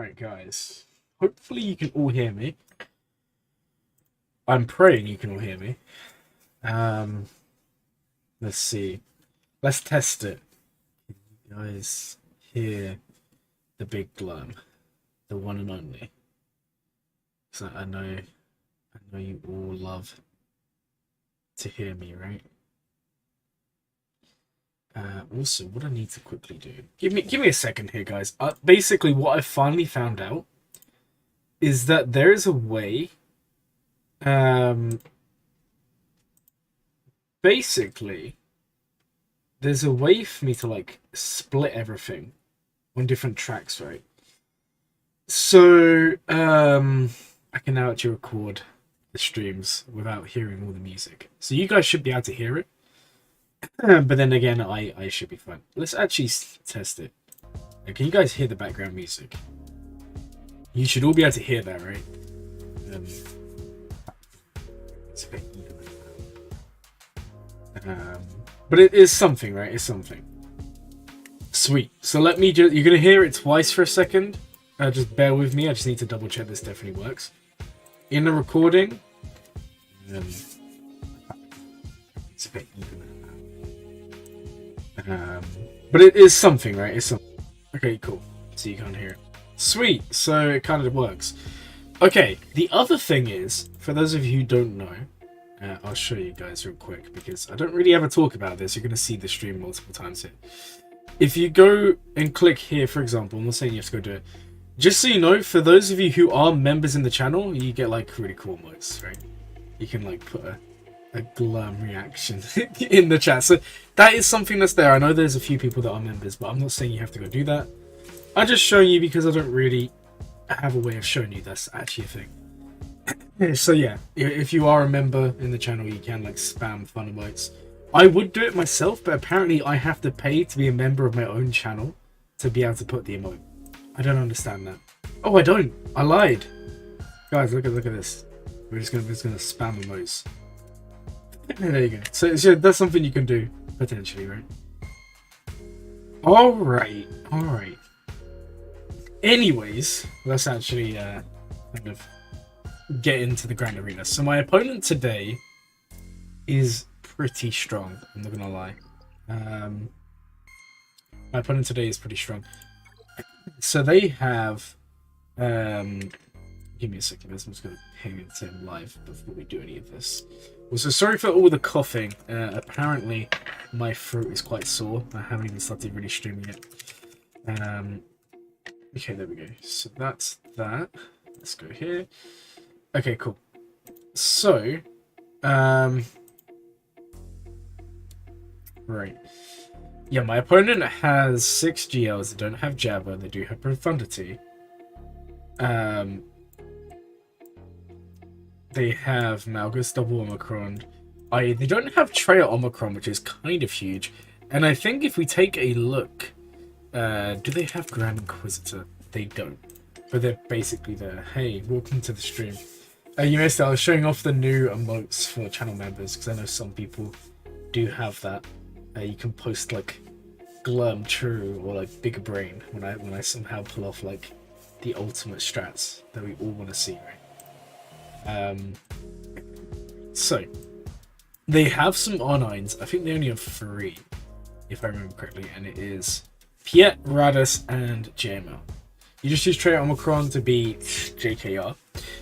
Alright, guys. Hopefully you can all hear me. I'm praying you can all hear me. Let's see. Let's test it. Can you guys hear the big glum? The one and only. So I know you all love to hear me, right? Also, what I need to quickly do. Give me a second here, guys. Basically, what I finally found out is that there is a way. Basically, there's a way for me to like split everything on different tracks, right? So, I can now actually record the streams without hearing all the music. So you guys should be able to hear it. But then again, I should be fine. Let's actually test it. Can you guys hear the background music? You should all be able to hear that, right? It's a bit but it is something, right? It's something. Sweet. So let me just... You're going to hear it twice for a second. Just bear with me. I just need to double check this definitely works. In the recording... it's a bit even. But it is something, right? It's something. Okay, cool. So you can't hear it. Sweet. So it kind of works. Okay, the other thing is, for those of you who don't know, I'll show you guys real quick because I don't really ever talk about this. You're going to see the stream multiple times here. If you go and click here, for example, I'm not saying you have to go do it. Just so you know, for those of you who are members in the channel, you get like really cool emotes, right? You can like put a glum reaction in the chat. So that is something that's there. I know there's a few people that are members, but I'm not saying you have to go do that. I'm just showing you because I don't really have a way of showing you that's actually a thing. So yeah, if you are a member in the channel, you can like spam fun emotes. I would do it myself, but apparently I have to pay to be a member of my own channel to be able to put the emote. I don't understand that. Oh, I don't. I lied. Guys, look at this. We're just gonna spam emotes. There you go. So that's something you can do potentially, right? All right. Anyways, let's actually kind of get into the Grand Arena. So my opponent today is pretty strong. I'm not gonna lie. My opponent today is pretty strong. So they have. Give me a second. I'm just gonna ping it to him live before we do any of this. Also, sorry for all the coughing. Apparently, my throat is quite sore. I haven't even started really streaming it. Okay, there we go. So that's that. Let's go here. Okay, cool. So, right. Yeah, my opponent has 6 GLs. They don't have Jabba. They do have Profundity. They have Malgus Double Omicron. They don't have Treya Omicron, which is kind of huge. And I think if we take a look, do they have Grand Inquisitor? They don't. But they're basically there. Hey, welcome to the stream. You missed it. I was showing off the new emotes for channel members because I know some people do have that. You can post like Glurm True or like Bigger Brain when I somehow pull off like the ultimate strats that we all want to see, right? So they have some R9s. I think they only have 3, if I remember correctly, and it is Piet, Radus, and JML. You just use Treya Omicron to beat JKR.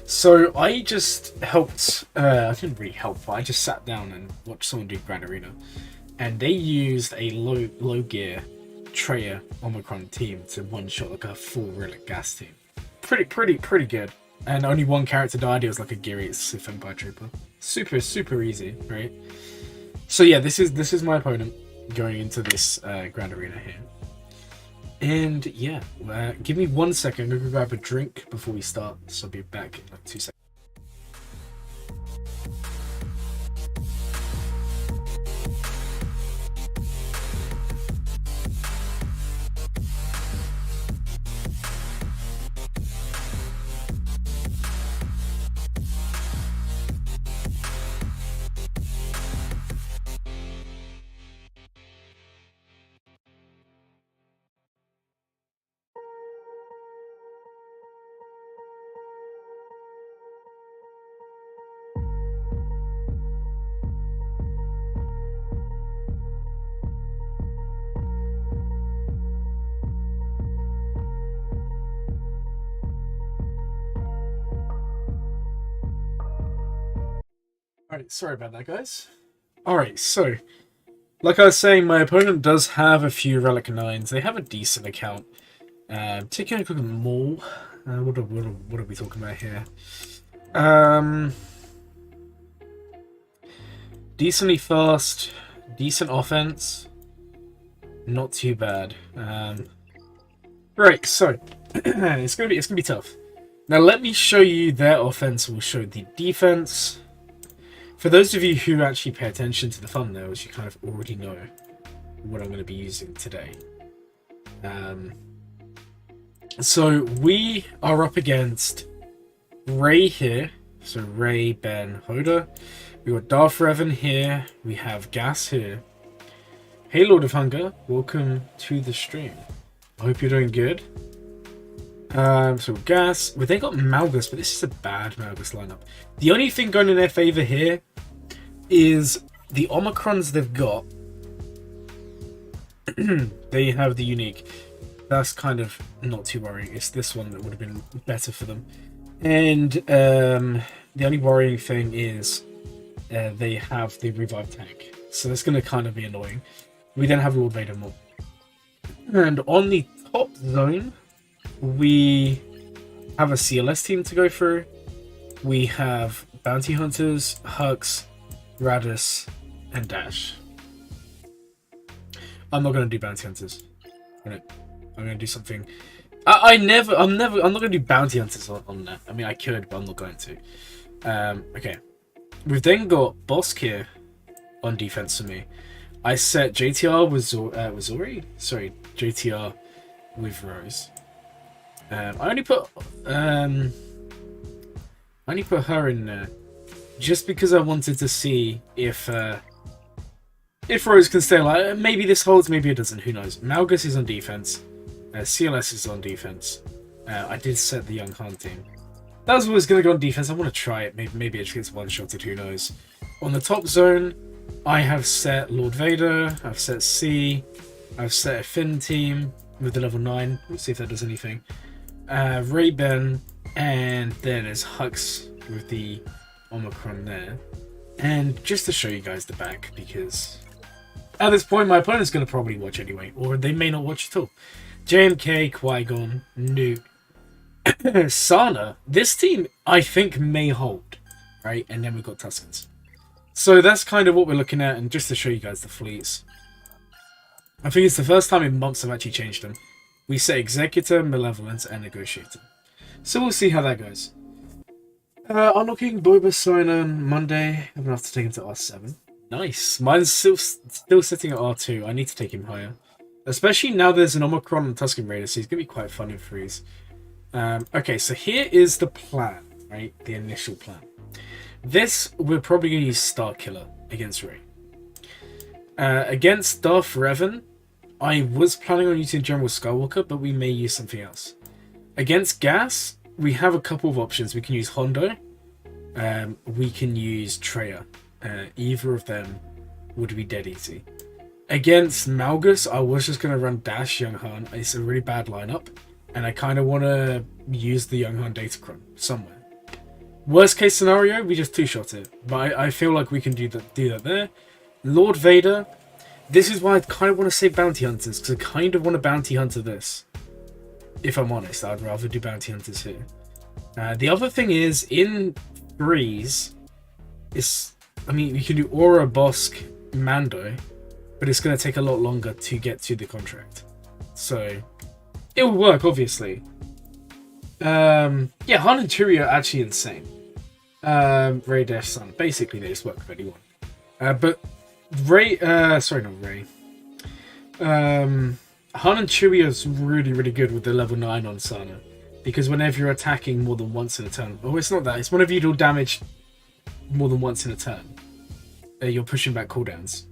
So I just helped, I didn't really help, but I just sat down and watched someone do Grand Arena. And they used a low gear Treya Omicron team to one-shot like a full relic gas team. Pretty good. And only one character died. It was like a Geary Sith Empire Trooper. Super easy, right? So yeah, this is my opponent going into this Grand Arena here. And yeah, give me 1 second. I'm gonna go grab a drink before we start. So I'll be back in like 2 seconds. Alright, sorry about that, guys. Alright, so, like I was saying, my opponent does have a few Relic 9s. They have a decent account. Taking a look at Maul. What are we talking about here? Decently fast, decent offense. Not too bad. Right, so, it's gonna be tough. Now let me show you their offense. We'll show the defense. For those of you who actually pay attention to the thumbnails, you kind of already know what I'm going to be using today. So we are up against Ray here. So Ray, Ben, Hoda. We got Darth Revan here. We have Gas here. Hey Lord of Hunger, welcome to the stream. I hope you're doing good. So Gas, well, they got Malgus, but this is a bad Malgus lineup. The only thing going in their favor here is the Omicrons they've got. They have the unique. That's kind of not too worrying. It's this one that would have been better for them. And the only worrying thing is they have the revive tank. So that's going to kind of be annoying. We then have Lord Vader more. And on the top zone, we have a CLS team to go through. We have Bounty Hunters, Hux, Radis, and Dash. I'm not going to do Bounty Hunters. I'm going to do something. I'm not going to do Bounty Hunters on that. I mean, I could, but I'm not going to. Okay. We've then got Bosk here on defense for me. I set JTR with Zori? Sorry, JTR with Rose. I only put her in there just because I wanted to see if Rose can stay alive. Maybe this holds, maybe it doesn't. Who knows? Malgus is on defense. CLS is on defense. I did set the Young Han team. That was always going to go on defense. I want to try it. Maybe it just gets one-shotted. Who knows? On the top zone, I have set Lord Vader. I've set C. I've set a Finn team with the level 9. Let's see if that does anything. Ray Ben, and then there's Hux with the Omicron there. And just to show you guys the back, because at this point my opponent's going to probably watch anyway, or they may not watch at all. JMK, Qui-Gon, Newt, Sana. This team I think may hold, right? And then we've got Tuskens. So that's kind of what we're looking at, and just to show you guys the fleets. I think it's the first time in months I've actually changed them. We set Executor, Malevolence, and Negotiator. So we'll see how that goes. Unlocking Boba Sinon Monday. I'm going to have to take him to R7. Nice. Mine's still sitting at R2. I need to take him higher. Especially now there's an Omicron and Tusken Raider, so he's going to be quite fun in threes. Okay, so here is the plan, right? The initial plan. This, we're probably going to use Starkiller against Rey. Against Darth Revan, I was planning on using General Skywalker, but we may use something else. Against Gas, we have a couple of options. We can use Hondo. We can use Traya. Either of them would be dead easy. Against Malgus, I was just going to run Dash Young Han. It's a really bad lineup, and I kind of want to use the Young Han Datacron somewhere. Worst case scenario, we just two-shot it. But I feel like we can do that there. Lord Vader. This is why I kind of want to say Bounty Hunters, because I kind of want to Bounty Hunter this. If I'm honest, I'd rather do Bounty Hunters here. The other thing is, in threes, I mean, you can do Aura, Bosk, Mando, but it's going to take a lot longer to get to the contract. So, it will work, obviously. Yeah, Han and Chewie are actually insane. Ray Dash Sun. Basically, they just work with anyone. But Ray, sorry, not Ray. Han and Chewie is really, really good with the level 9 on Sana. Because whenever you're attacking more than once in a turn, oh, it's not that, it's whenever you do damage more than once in a turn, you're pushing back cooldowns.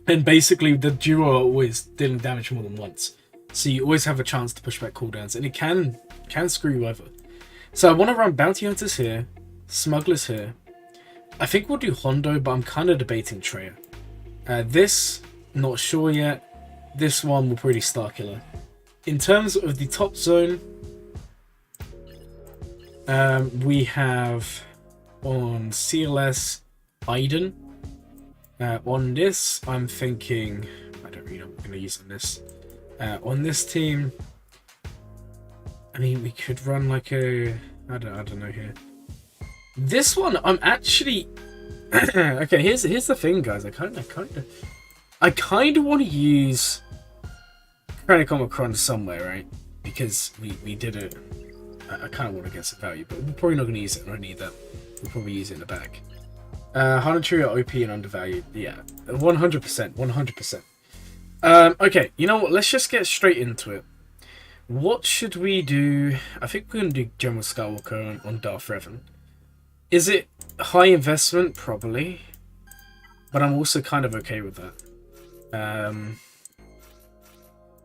And basically, the duo are always dealing damage more than once. So you always have a chance to push back cooldowns, and it can screw you over. So I want to run Bounty Hunters here, Smugglers here. I think we'll do Hondo, but I'm kind of debating Traya. This, not sure yet. This one will probably Starkiller. In terms of the top zone, we have on CLS Iden. On this, I'm thinking... I don't really know what I'm going to use on this. On this team... I mean, we could run like a... I don't know here. This one, I'm actually... okay, here's the thing, guys. I kind of want to use Chronicles somewhere, right? Because we did it. I kind of want to get some value, but we're probably not going to use it. I don't need that. We'll probably use it in the back. Hanatru are OP and undervalued. Yeah, 100%. 100%. Okay, you know what? Let's just get straight into it. What should we do? I think we're going to do General Skywalker on Darth Revan. Is it high investment? Probably. But I'm also kind of okay with that.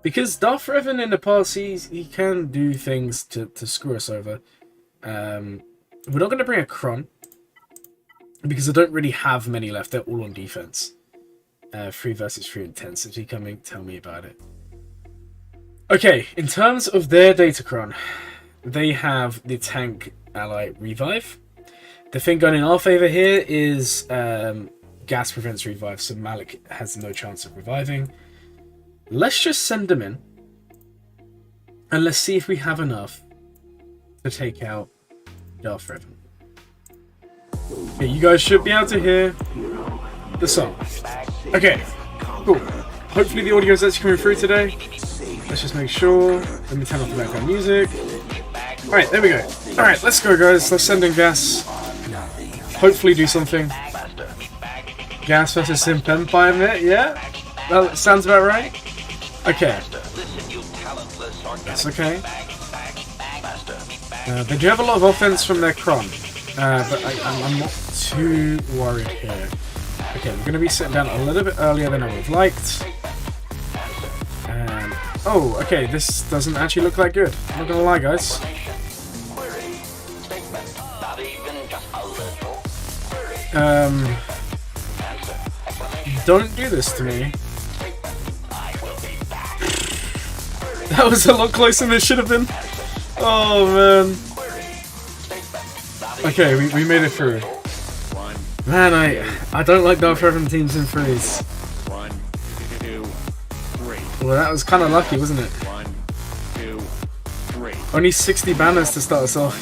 Because Darth Revan in the past, he can do things to screw us over. We're not going to bring a Kron. Because I don't really have many left. They're all on defense. 3 versus 3 intensity. Coming, tell me about it. Okay, in terms of their Datacron, they have the tank ally revive. The thing going in our favor here is gas prevents revive, so Malik has no chance of reviving. Let's just send them in, and let's see if we have enough to take out Darth Revan. Okay, you guys should be able to hear the song. Okay, cool. Hopefully the audio is actually coming through today. Let's just make sure. Let me turn off the background music. Alright, there we go. Alright, let's go, guys. Let's send in gas. Hopefully do something. Gas versus Simp Empire, yeah? That sounds about right. Okay. That's okay. They do have a lot of offense from their Kron. But I'm not too worried here. Okay, we're going to be sitting down a little bit earlier than I would have liked. Oh, okay, this doesn't actually look that good. I'm not gonna lie, guys. Don't do this to me. That was a lot closer than it should have been. Oh, man. Okay, we made it through. Man, I don't like Darth Revan teams in threes. Well, that was kind of lucky, wasn't it? 1, 2, 3. Only 60 banners to start us off.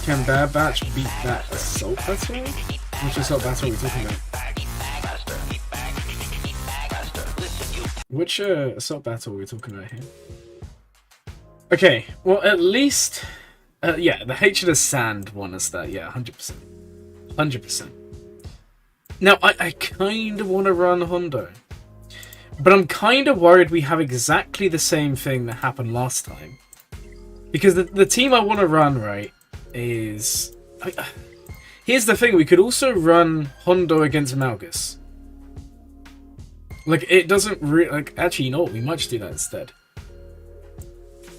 Can Bad Batch beat that assault battle? Which assault battle are we talking about? Which assault battle are we talking about here? Okay, well at least... yeah, the H of the Sand won us that, yeah, 100%. 100%. Now, I kind of want to run Hondo. But I'm kind of worried we have exactly the same thing that happened last time. Because the team I want to run, right, is... here's the thing, we could also run Hondo against Malgus. Like, it doesn't really... Like, actually, you know what, we might just do that instead.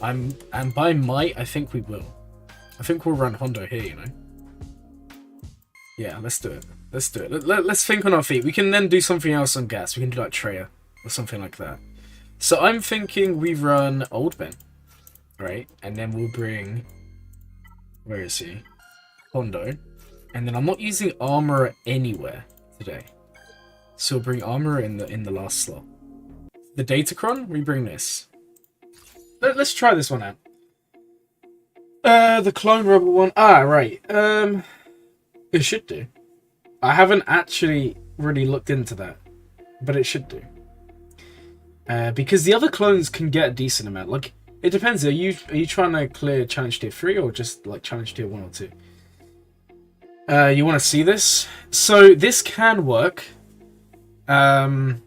And by might, I think we will. I think we'll run Hondo here, you know? Yeah, let's do it. Let's do it. Let's think on our feet. We can then do something else on gas. We can do like Treya or something like that. So I'm thinking we run Old Ben, right? And then we'll bring... Where is he? Hondo. And then I'm not using Armorer anywhere today. So we'll bring Armorer in the last slot. The Datacron, we bring this. Let's try this one out. The Clone Rebel one. Ah, right. It should do. I haven't actually really looked into that, but it should do. Because the other clones can get a decent amount. Like, it depends. Are you trying to clear Challenge Tier 3 or just like Challenge Tier 1 or 2? You want to see this? So this can work. What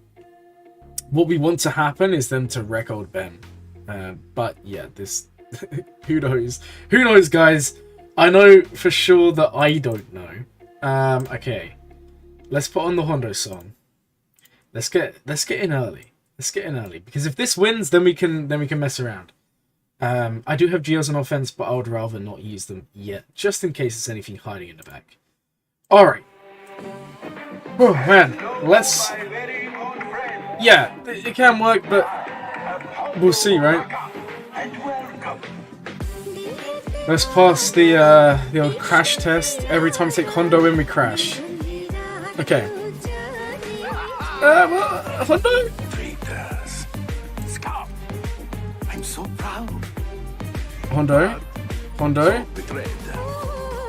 we want to happen is them to wreck Old Ben. But yeah, this... who knows? Who knows, guys? I know for sure that I don't know. Okay. Let's put on the Hondo song. Let's get in early. Let's get in early. Because if this wins, then we can mess around. I do have Geos on offense, but I would rather not use them yet. Just in case there's anything hiding in the back. Alright. Oh man. Let's... Yeah, it can work, but we'll see, right? Let's pass the old crash test. Every time we take Hondo in, we crash. Okay. Hondo? Traitors. Scum. I'm so proud. Hondo? Hondo? Betrayed.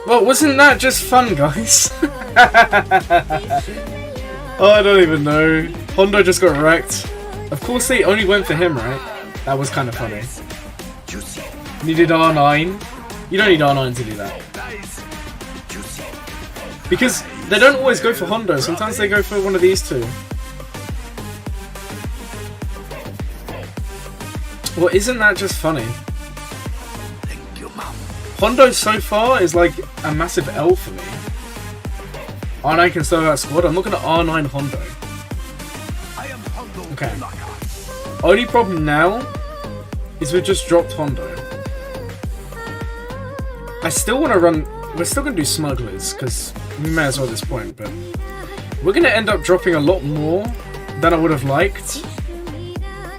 Well, wasn't that just fun, guys? Oh, I don't even know. Hondo just got wrecked. Of course they only went for him, right? That was kind of funny. Needed R9. You don't need R9 to do that. Because they don't always go for Hondo. Sometimes they go for one of these two. Well, isn't that just funny? Hondo so far is like a massive L for me. R9 can still outsquad. I'm looking at R9 Hondo. Okay. Only problem now is we just dropped Hondo. I still want to run. We're still going to do smugglers because we may as well at this point, but we're going to end up dropping a lot more than I would have liked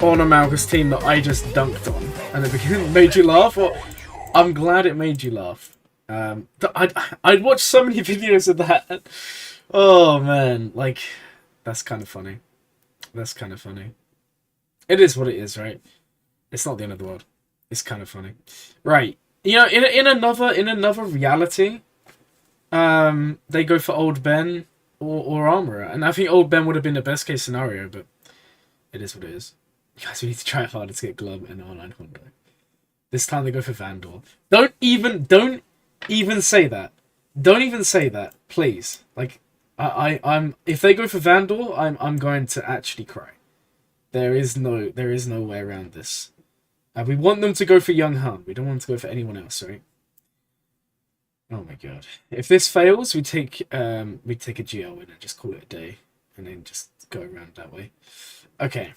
on a Malgus team that I just dunked on, and it made you laugh. Or I'm glad it made you laugh. I'd watched so many videos of that. Oh man, like that's kind of funny. That's kind of funny. It is what it is, right? It's not the end of the world. It's kind of funny, right? You know, in another reality, they go for Old Ben or Armorer, and I think Old Ben would have been the best case scenario, but it is what it is. Guys, we need to try harder to get Glub and R9 Hondo. This time they go for Vandor. Don't even say that. Don't even say that, please. Like, I'm if they go for Vandor, I'm going to actually cry. There is no way around this. We want them to go for Young Han. We don't want them to go for anyone else, right? Oh my god! If this fails, we take a GL win and just call it a day, and then just go around that way. Okay.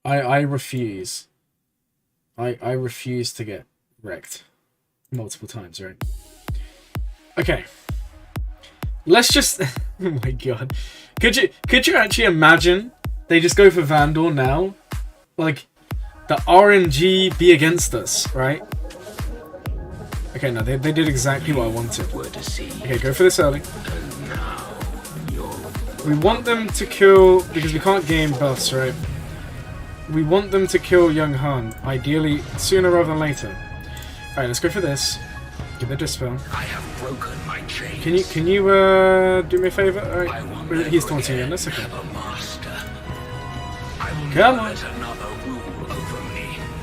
I refuse. I refuse to get wrecked multiple times, right? Okay. Let's just. Oh my god! Could you actually imagine they just go for Vandor now, like? The RNG be against us, right? Okay, no, they did exactly what I wanted. Okay, go for this early. We want them to kill, because we can't game buffs, right? We want them to kill Young Han, ideally sooner rather than later. Alright, let's go for this. Give the dispel. I have broken my chains. Can you do me a favor? Alright, he's taunting again, that's okay. Come on.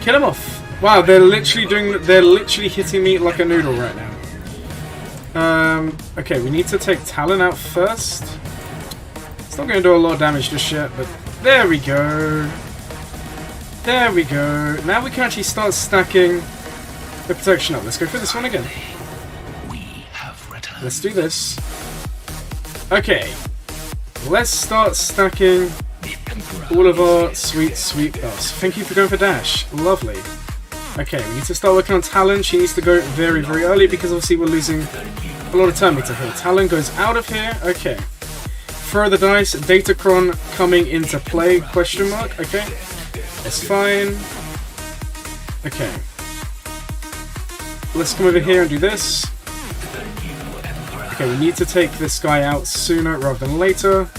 Kill him off. Wow, they're literally hitting me like a noodle right now. Okay, we need to take Talon out first. It's not going to do a lot of damage just yet, but there we go. There we go. Now we can actually start stacking the protection up. Let's go for this one again. Let's do this. Okay. Let's start stacking all of our sweet buffs. Thank you for going for Dash. Lovely. Okay, we need to start working on Talon. She needs to go very, very early because obviously we're losing a lot of time to her. Talon goes out of here. Okay. Throw the dice. Datacron coming into play. Question mark. Okay. That's fine. Okay. Let's come over here and do this. Okay, we need to take this guy out sooner rather than later.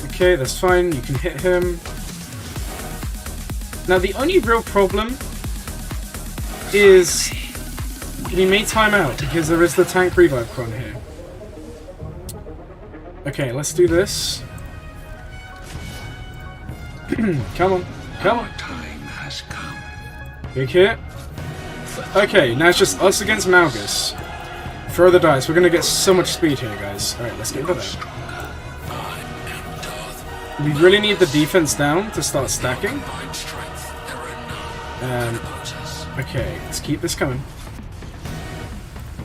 Okay, that's fine. You can hit him. Now, the only real problem is we may time out because there is the tank revive cron here. Okay, let's do this. Come on, come on. Big hit. Okay, now it's just us against Malgus. Throw the dice. We're gonna get so much speed here, guys. Alright, let's get rid of that. We really need the defense down to start stacking. Okay, let's keep this coming.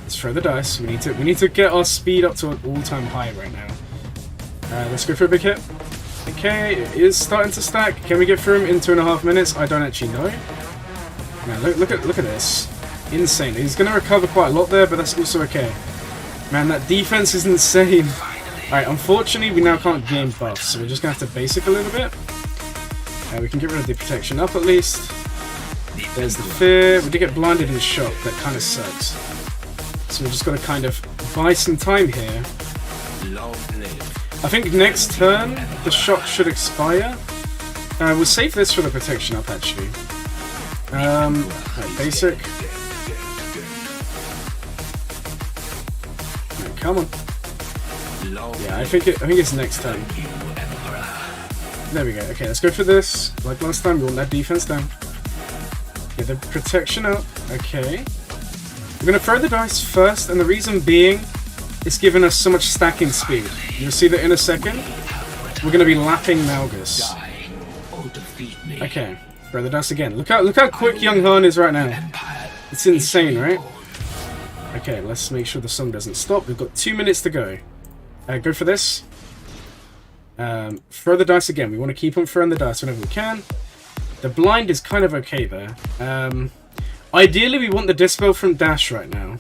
Let's throw the dice. We need to get our speed up to an all-time high right now. Let's go for a big hit. Okay, it is starting to stack. Can we get through him in 2.5 minutes? I don't actually know. Man, look at this. Insane. He's going to recover quite a lot there, but that's also okay. Man, that defense is insane. Alright, unfortunately, we now can't gain buffs, so we're just going to have to basic a little bit. We can get rid of the protection up at least. There's the fear. We did get blinded in shock. That kind of sucks. So we just got to kind of buy some time here. I think next turn the shock should expire. We'll save this for the protection up actually. Right, basic. Right, come on. Yeah, I think it's next turn. There we go. Okay, let's go for this. Like last time, we want that defense down. Get the protection up. Okay. We're gonna throw the dice first, and the reason being, it's giving us so much stacking speed. You'll see that in a second. We're gonna be lapping Malgus. Okay, throw the dice again. Look how quick Young Han is right now. It's insane, right? Okay, let's make sure the song doesn't stop. We've got 2 minutes to go. Go for this. Throw the dice again. We want to keep on throwing the dice whenever we can. The blind is kind of okay there. Ideally, we want the dispel from Dash right now.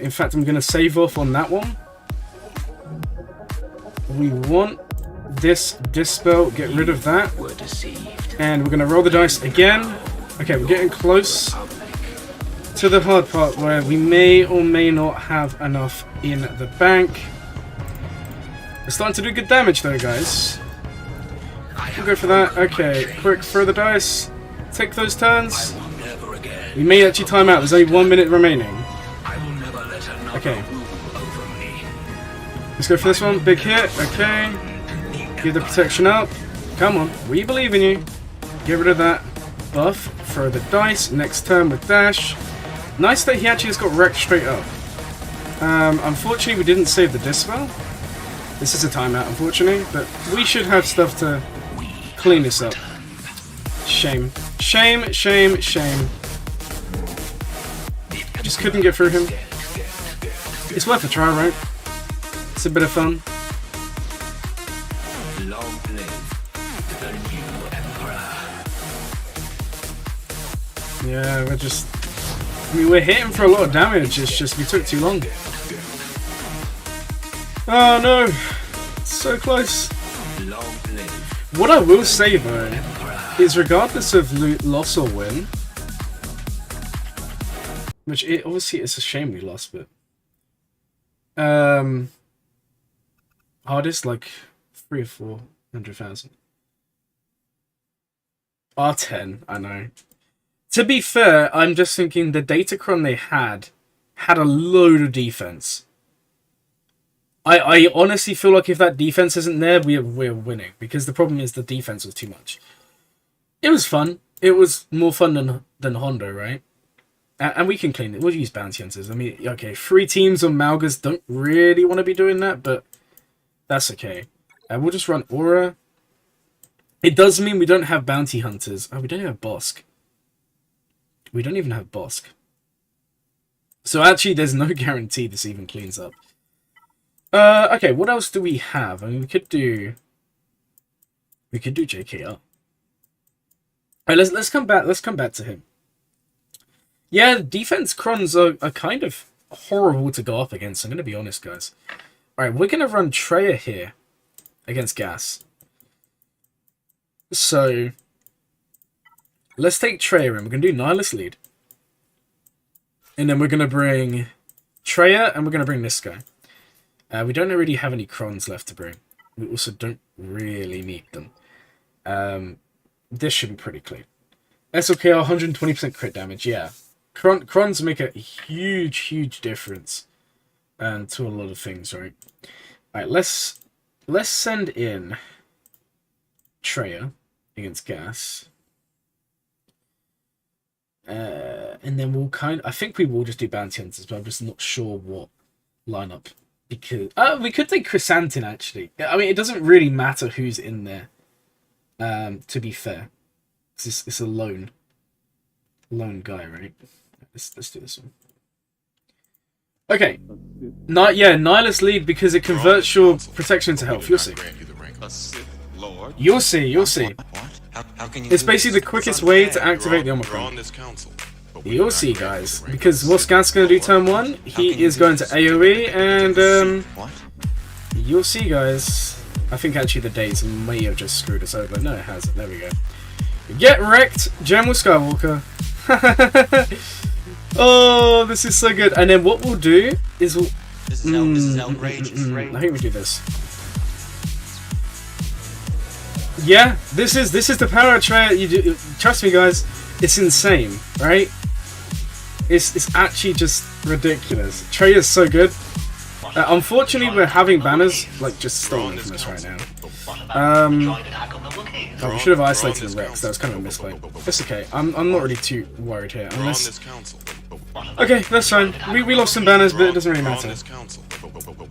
In fact, I'm going to save off on that one. We want this dispel. Get rid of that. And we're going to roll the dice again. Okay, we're getting close to the hard part where we may or may not have enough in the bank. We're starting to do good damage though, guys. We'll go for that. Okay, quick, throw the dice. Take those turns. We may actually time out. There's only 1 minute remaining. Okay. Let's go for this one. Big hit. Okay. Give the protection up. Come on. We believe in you. Get rid of that buff. Throw the dice. Next turn with Dash. Nice that he actually just got wrecked straight up. Unfortunately, we didn't save the dispel. This is a timeout, unfortunately, but we should have stuff to clean this up. Shame. Shame, shame, shame. Just couldn't get through him. It's worth a try, right? It's a bit of fun. Yeah, we're just... I mean, we're hitting for a lot of damage, it's just we took too long. Oh no! So close. What I will say though, is regardless of loss or win, which obviously it's a shame we lost, but hardest like 3 or 400,000. R10, I know. To be fair, I'm just thinking the Datacron they had a load of defense. I honestly feel like if that defense isn't there, we're winning, because the problem is the defense was too much. It was fun. It was more fun than Hondo, right? And we can clean it. We'll use bounty hunters. I mean, okay, 3 teams on Malgus don't really want to be doing that, but that's okay. We'll just run Aura. It does mean we don't have bounty hunters. Oh, we don't even have Bosk. We don't even have Bosk. So actually, there's no guarantee this even cleans up. Okay, what else do we have? I mean, we could do JKR. Alright, let's come back to him. Yeah, defense crons are kind of horrible to go up against, I'm gonna be honest, guys. Alright, we're gonna run Treya here against Gas. So let's take Treya in. We're gonna do Nihilist lead. And then we're gonna bring Treya and we're gonna bring this guy. We don't really have any crons left to bring. We also don't really need them. This should be pretty clean. SLKR 120% crit damage, yeah. Crons make a huge difference to a lot of things, right? Alright, let's send in Treya against Gas. And then we'll I think we will just do bounty hunters, but I'm just not sure what lineup. Because we could take Chrysanthemum actually. I mean, it doesn't really matter who's in there. To be fair, it's a lone guy, right? Let's do this one. Okay, Nihilist lead because it converts your protection into health. You'll see. You'll see. It's basically the quickest way to activate the Omicron. You'll see, guys, because what's Gas going to do turn 1? He is going to AoE, and you'll see, guys. I think actually the days may have just screwed us over. No, it hasn't. There we go. Get wrecked, General Skywalker. Oh, this is so good. And then what we'll do is we'll... This is outrageous. I think we do this. Yeah, this is the power of Trey. You do, trust me, guys. It's insane, right? It's actually just ridiculous. Trey is so good. Unfortunately, we're having banners like just stolen from us right now. Oh, we should have isolated the Rex. That was kind of a misplay. It's okay. I'm not really too worried here. Unless... Okay, that's fine. We lost some banners, but it doesn't really matter.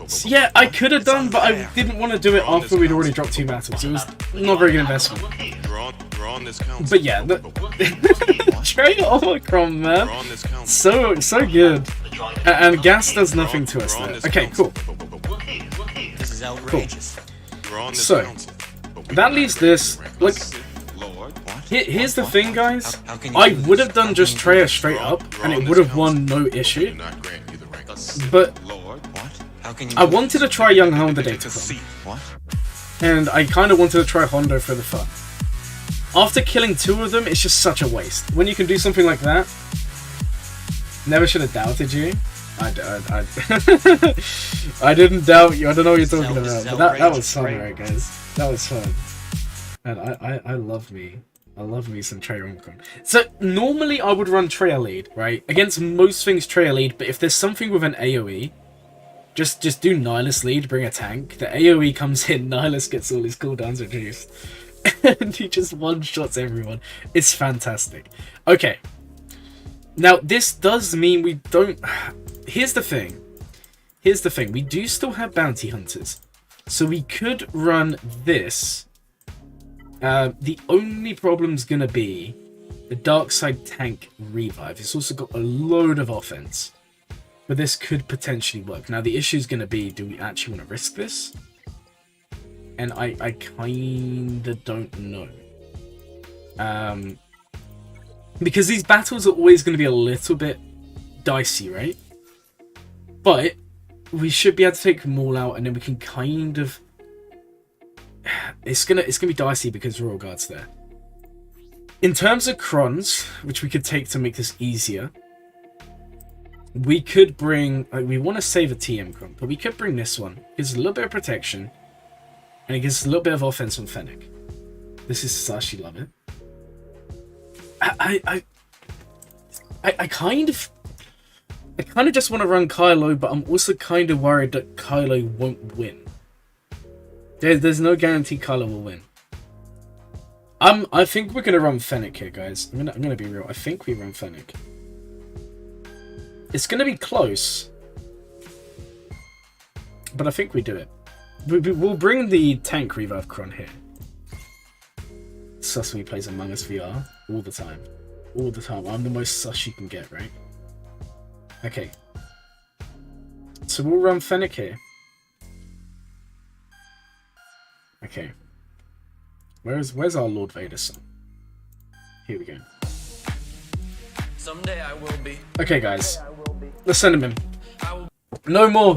So, yeah, I could have done, but I didn't want to do it after we'd already dropped 2 battles. It was not a very good investment. But yeah, the Trey Omicron, man, so good. And gas does nothing to us there. Okay, cool. This is outrageous. So that leaves this. Like, here's the thing, guys. I would have done just Treya straight up, and it would have won no issue. But I wanted to try Young Honda Datacom, and I kind of wanted to try Hondo for the fun. After killing 2 of them, it's just such a waste. When you can do something like that, never should have doubted you. I didn't doubt you. I don't know what you're talking about, but that was fun, right, guys? That was fun. And I love me. I love me some Treya Omicron. So normally I would run Treya lead, right? Against most things Treya lead, but if there's something with an AoE, just do Nihilus lead, bring a tank. The AoE comes in, Nihilus gets all his cooldowns reduced. And he just one-shots everyone. It's fantastic. Okay. Now, this does mean we don't... Here's the thing. We do still have bounty hunters. So we could run this. The only problem's going to be the dark side tank revive. It's also got a load of offense. But this could potentially work. Now, the issue is going to be, do we actually want to risk this? And I kind of don't know. Because these battles are always going to be a little bit dicey, right? But we should be able to take them all out, and then we can kind of... It's gonna be dicey because Royal Guard's there. In terms of crons, which we could take to make this easier, we could bring... we want to save a TM cron, but we could bring this one. It gives a little bit of protection, and it gives a little bit of offense on Fennec. This is such, you love it. I kind of just want to run Kylo, but I'm also kind of worried that Kylo won't win. There's no guarantee Kylo will win. I think we're gonna run Fennec here, guys. I'm gonna be real. I think we run Fennec. It's gonna be close, but I think we do it. We'll bring the tank revive cron here. Susmy plays Among Us VR all the time. All the time. I'm the most sus you can get, right? Okay. So we'll run Fennec here. Okay. Where's our Lord Vader son? Here we go. Someday I will be. Okay, guys. Let's send him in. No more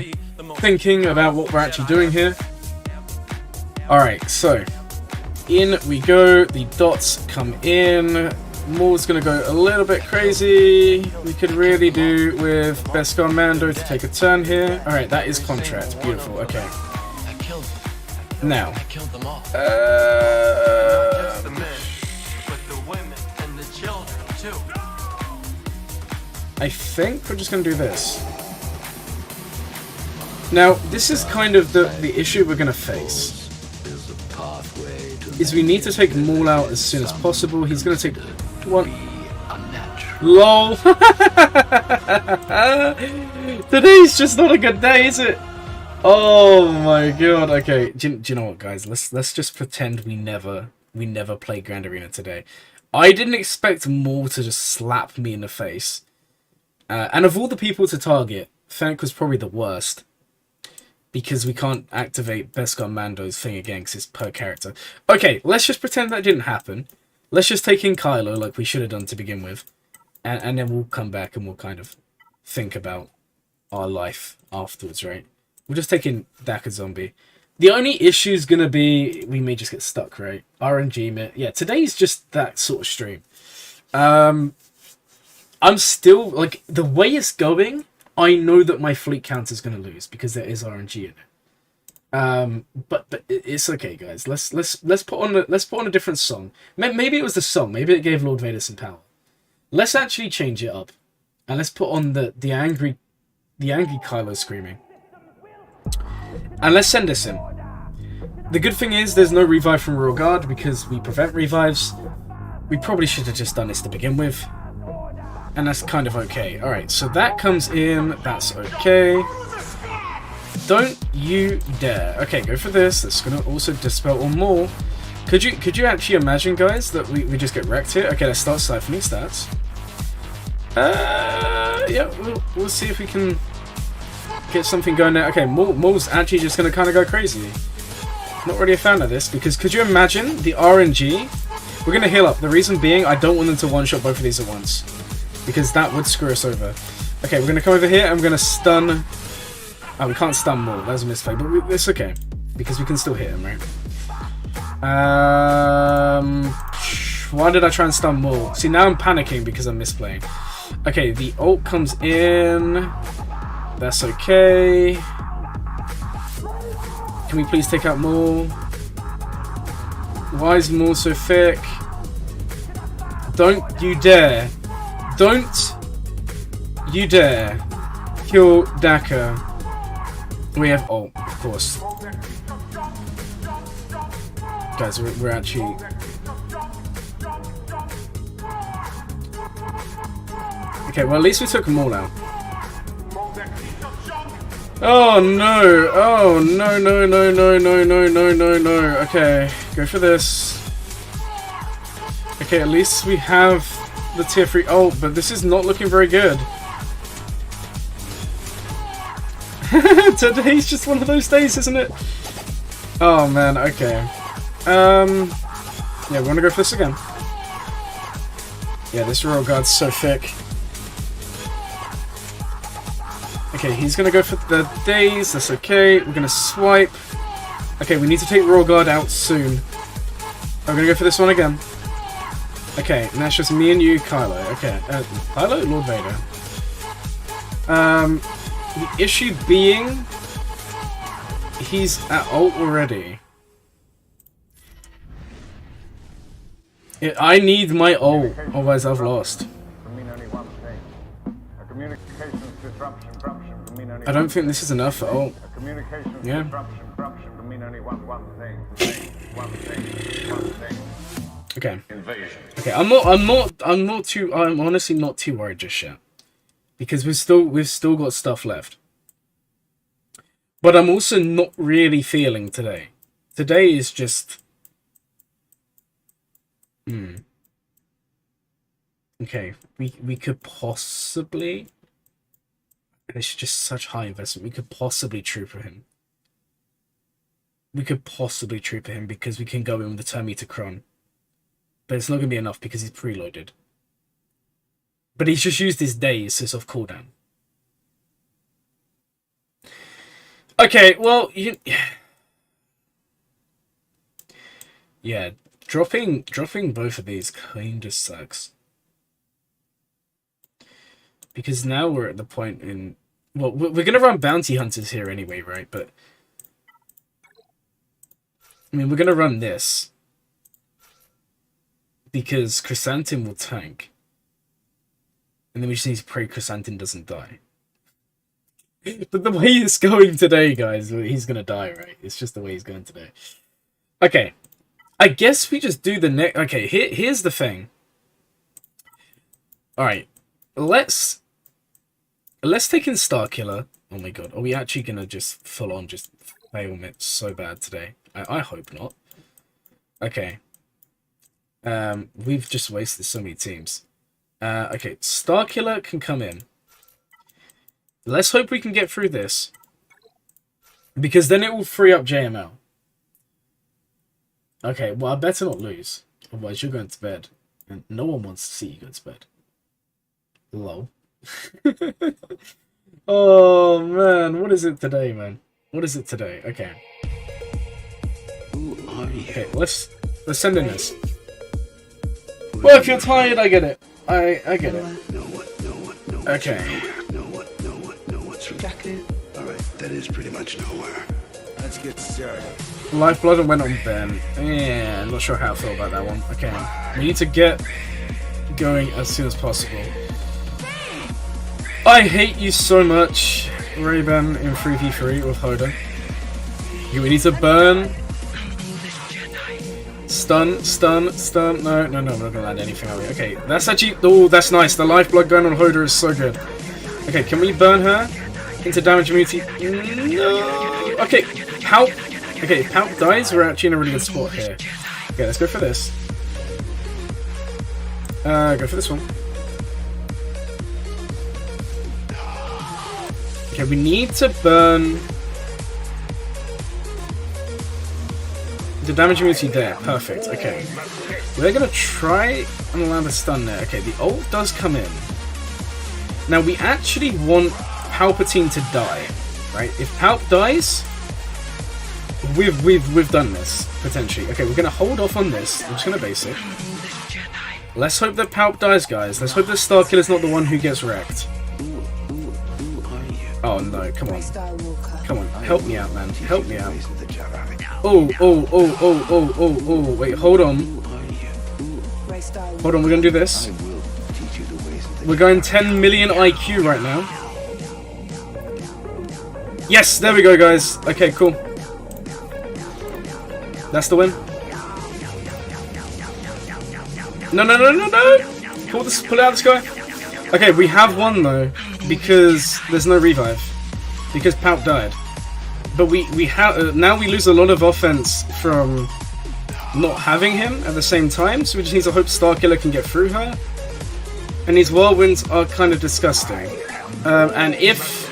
thinking about what we're actually doing here. Alright, so in we go. The dots come in. Maul's gonna go a little bit crazy. We could really do with Beskar Mando to take a turn here. Alright, that is contract. Beautiful. Okay. Now. I think we're just gonna do this. Now, this is kind of the issue we're gonna face. Is we need to take Maul out as soon as possible. He's gonna take one. LOL. Today's just not a good day, is it? Oh my god. Okay, do you know what, guys? Let's just pretend we never play Grand Arena today. I didn't expect Maul to just slap me in the face. And of all the people to target, Fennec was probably the worst. Because we can't activate Beskar Mando's thing again because it's per character. Okay, let's just pretend that didn't happen. Let's just take in Kylo like we should have done to begin with. And then we'll come back and we'll kind of think about our life afterwards, right? We'll just take in Daka Zombie. The only issue is going to be we may just get stuck, right? RNG, yeah, today's just that sort of stream. I'm still, like, the way it's going, I know that my fleet count is going to lose because there is RNG in it. But it's okay, guys. Let's put on a different song. Maybe it was the song. Maybe it gave Lord Vader some power. Let's actually change it up, and let's put on the angry Kylo screaming, and let's send this in. The good thing is there's no revive from Royal Guard because we prevent revives. We probably should have just done this to begin with, and that's kind of okay. All right, so that comes in. That's okay. Don't you dare. Okay, go for this. That's going to also dispel one more. Could you actually imagine, guys, that we just get wrecked here? Okay, let's start siphoning stats. Yeah, we'll see if we can get something going there. Okay, Maul's actually just going to kind of go crazy. Not really a fan of this, because could you imagine the RNG? We're going to heal up. The reason being, I don't want them to one-shot both of these at once, because that would screw us over. Okay, we're going to come over here, and we're going to stun... Oh, we can't stun Maul. That was a misplay, but it's okay, because we can still hit him, right? Why did I try and stun Maul? See, now I'm panicking because I'm misplaying. Okay, the ult comes in. That's okay. Can we please take out Maul? Why is Maul so thick? Don't you dare. Don't you dare kill Daka. We have ult, of course. Guys, we're actually... Okay, well at least we took them all out. Oh no! Oh no no no no no no no no no! Okay, go for this. Okay, at least we have the tier 3 ult, but this is not looking very good. Today's just one of those days, isn't it? Oh man, okay. Yeah, we want to go for this again. Yeah, this Royal Guard's so thick. Okay, he's gonna go for the days, that's okay. We're gonna swipe. Okay, we need to take Royal Guard out soon. I'm gonna go for this one again. Okay, and that's just me and you, Kylo. Okay, Kylo? Lord Vader. The issue being... he's at ult already. I need my ult, otherwise I've lost. I don't think this is enough for ult. Yeah. Okay. Okay, I'm honestly not too worried just yet. Because we've still got stuff left. But I'm also not really feeling today. Today is just... Okay, we could possibly... It's just such high investment. We could possibly trooper him. We could possibly trooper him because we can go in with the turn meter Chron. But it's not going to be enough because he's preloaded. But he's just used his days as off cooldown. Okay, well, yeah, dropping both of these kind of sucks. Because now we're at the point in... Well, we're going to run bounty hunters here anyway, right? But... I mean, we're going to run this. Because Chrysanthemum will tank. And then we just need to pray Chrysanthemum doesn't die. But the way it's going today, guys, he's going to die, right? It's just the way he's going today. Okay. I guess we just do the next... Okay, here's the thing. Alright. Let's take in Starkiller. Oh my god. Are we actually going to just full on just fail it so bad today? I hope not. Okay. We've just wasted so many teams. Okay, Starkiller can come in. Let's hope we can get through this. Because then it will free up JML. Okay, well, I better not lose. Otherwise, you're going to bed. And no one wants to see you go to bed. Lol. Oh, man. What is it today, man? What is it today? Okay. Okay, let's send in this. Well, if you're tired, I get it. I get it. Okay. Jacket. Alright, that is pretty much nowhere. Let's get started. Lifeblood and went on Ben. Yeah, I'm not sure how I feel about that one. Okay. We need to get going as soon as possible. I hate you so much, Ray-Ban in 3v3 with Hoda. Okay, we need to burn. Stun. No, we're not gonna land anything, are we? Okay, that's actually. Oh, that's nice. The lifeblood going on Hoda is so good. Okay, can we burn her into damage immunity? No. Okay, Palp. Okay, if Palp dies, we're actually in a really good spot here. Okay, let's go for this. Go for this one. Okay, we need to burn the damage immunity there. Perfect. Okay. We're gonna try and allow the stun there. Okay, the ult does come in. Now we actually want Palpatine to die, right? If Palp dies, we've done this potentially. Okay, we're gonna hold off on this. I'm just gonna base it. Let's hope that Palp dies, guys. Let's hope that Starkiller's not the one who gets wrecked. Oh no, come on. Come on, help me out, man. Help me out. Oh, wait, hold on. Hold on, we're gonna do this. We're going 10 million IQ right now. Yes, there we go, guys. Okay, cool. That's the win. No. Pull it out of the sky. Okay, we have won though, because there's no revive. Because Palp died. But we have now we lose a lot of offense from not having him at the same time, so we just need to hope Starkiller can get through her. And these whirlwinds are kind of disgusting. And if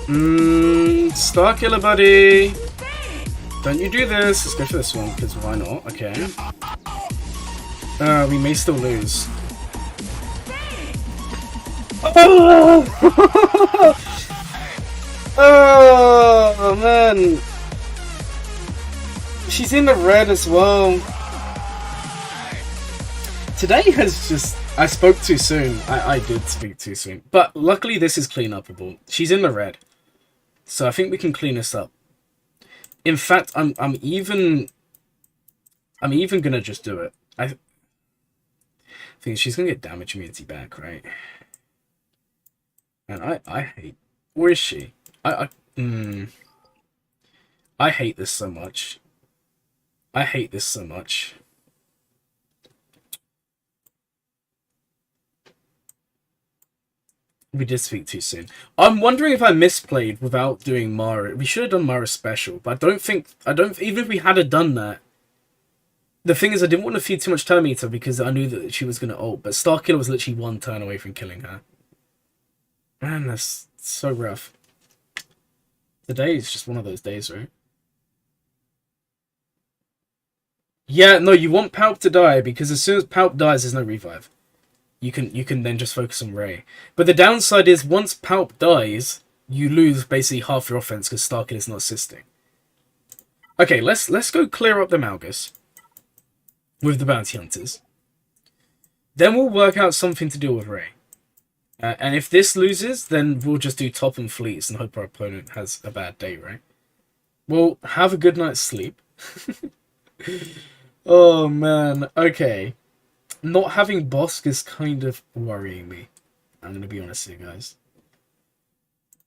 Starkiller, buddy, don't you do this? Let's go for this one, because why not? Okay. We may still lose. Oh man, she's in the red as well. Today has just... I spoke too soon. I did speak too soon. But luckily this is clean upable. She's in the red. So I think we can clean this up. In fact, I'm even gonna just do it. I think she's gonna get damage immunity back, right? And I hate... Where is she? I hate this so much. I hate this so much. We did speak too soon. I'm wondering if I misplayed without doing Mara. We should have done Mara special, but I don't even if we had done that. The thing is, I didn't want to feed too much turn meter because I knew that she was going to ult, but Starkiller was literally one turn away from killing her. Man, that's so rough. Today is just one of those days, right? Yeah, no, you want Palp to die, because as soon as Palp dies, there's no revive. You can then just focus on Rey. But the downside is, once Palp dies, you lose basically half your offense, because Starkiller's not assisting. Okay, let's go clear up the Malgus with the Bounty Hunters. Then we'll work out something to deal with Rey. And if this loses, then we'll just do top and fleets and hope our opponent has a bad day, right? Well, have a good night's sleep. Oh, man. Okay. Not having Bosk is kind of worrying me. I'm going to be honest here, guys.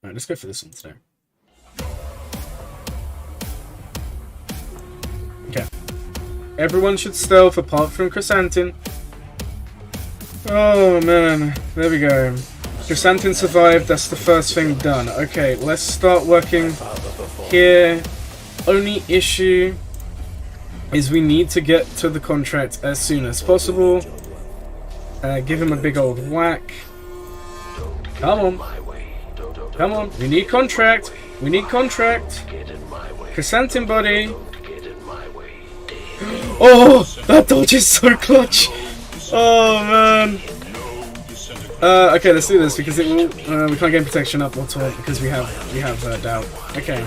Alright, let's go for this one today. Okay. Everyone should stealth apart from Chrysanthemum. Oh man, there we go. Chrysanthemum survived, that's the first thing done. Okay, let's start working here. Only issue is we need to get to the contract as soon as possible. Give him a big old whack. Come on. Come on, we need contract. We need contract. Chrysanthemum, buddy. Oh, that dodge is so clutch. Oh man. Okay, let's do this because it will. We can't get protection up or taunt because we have doubt. Okay.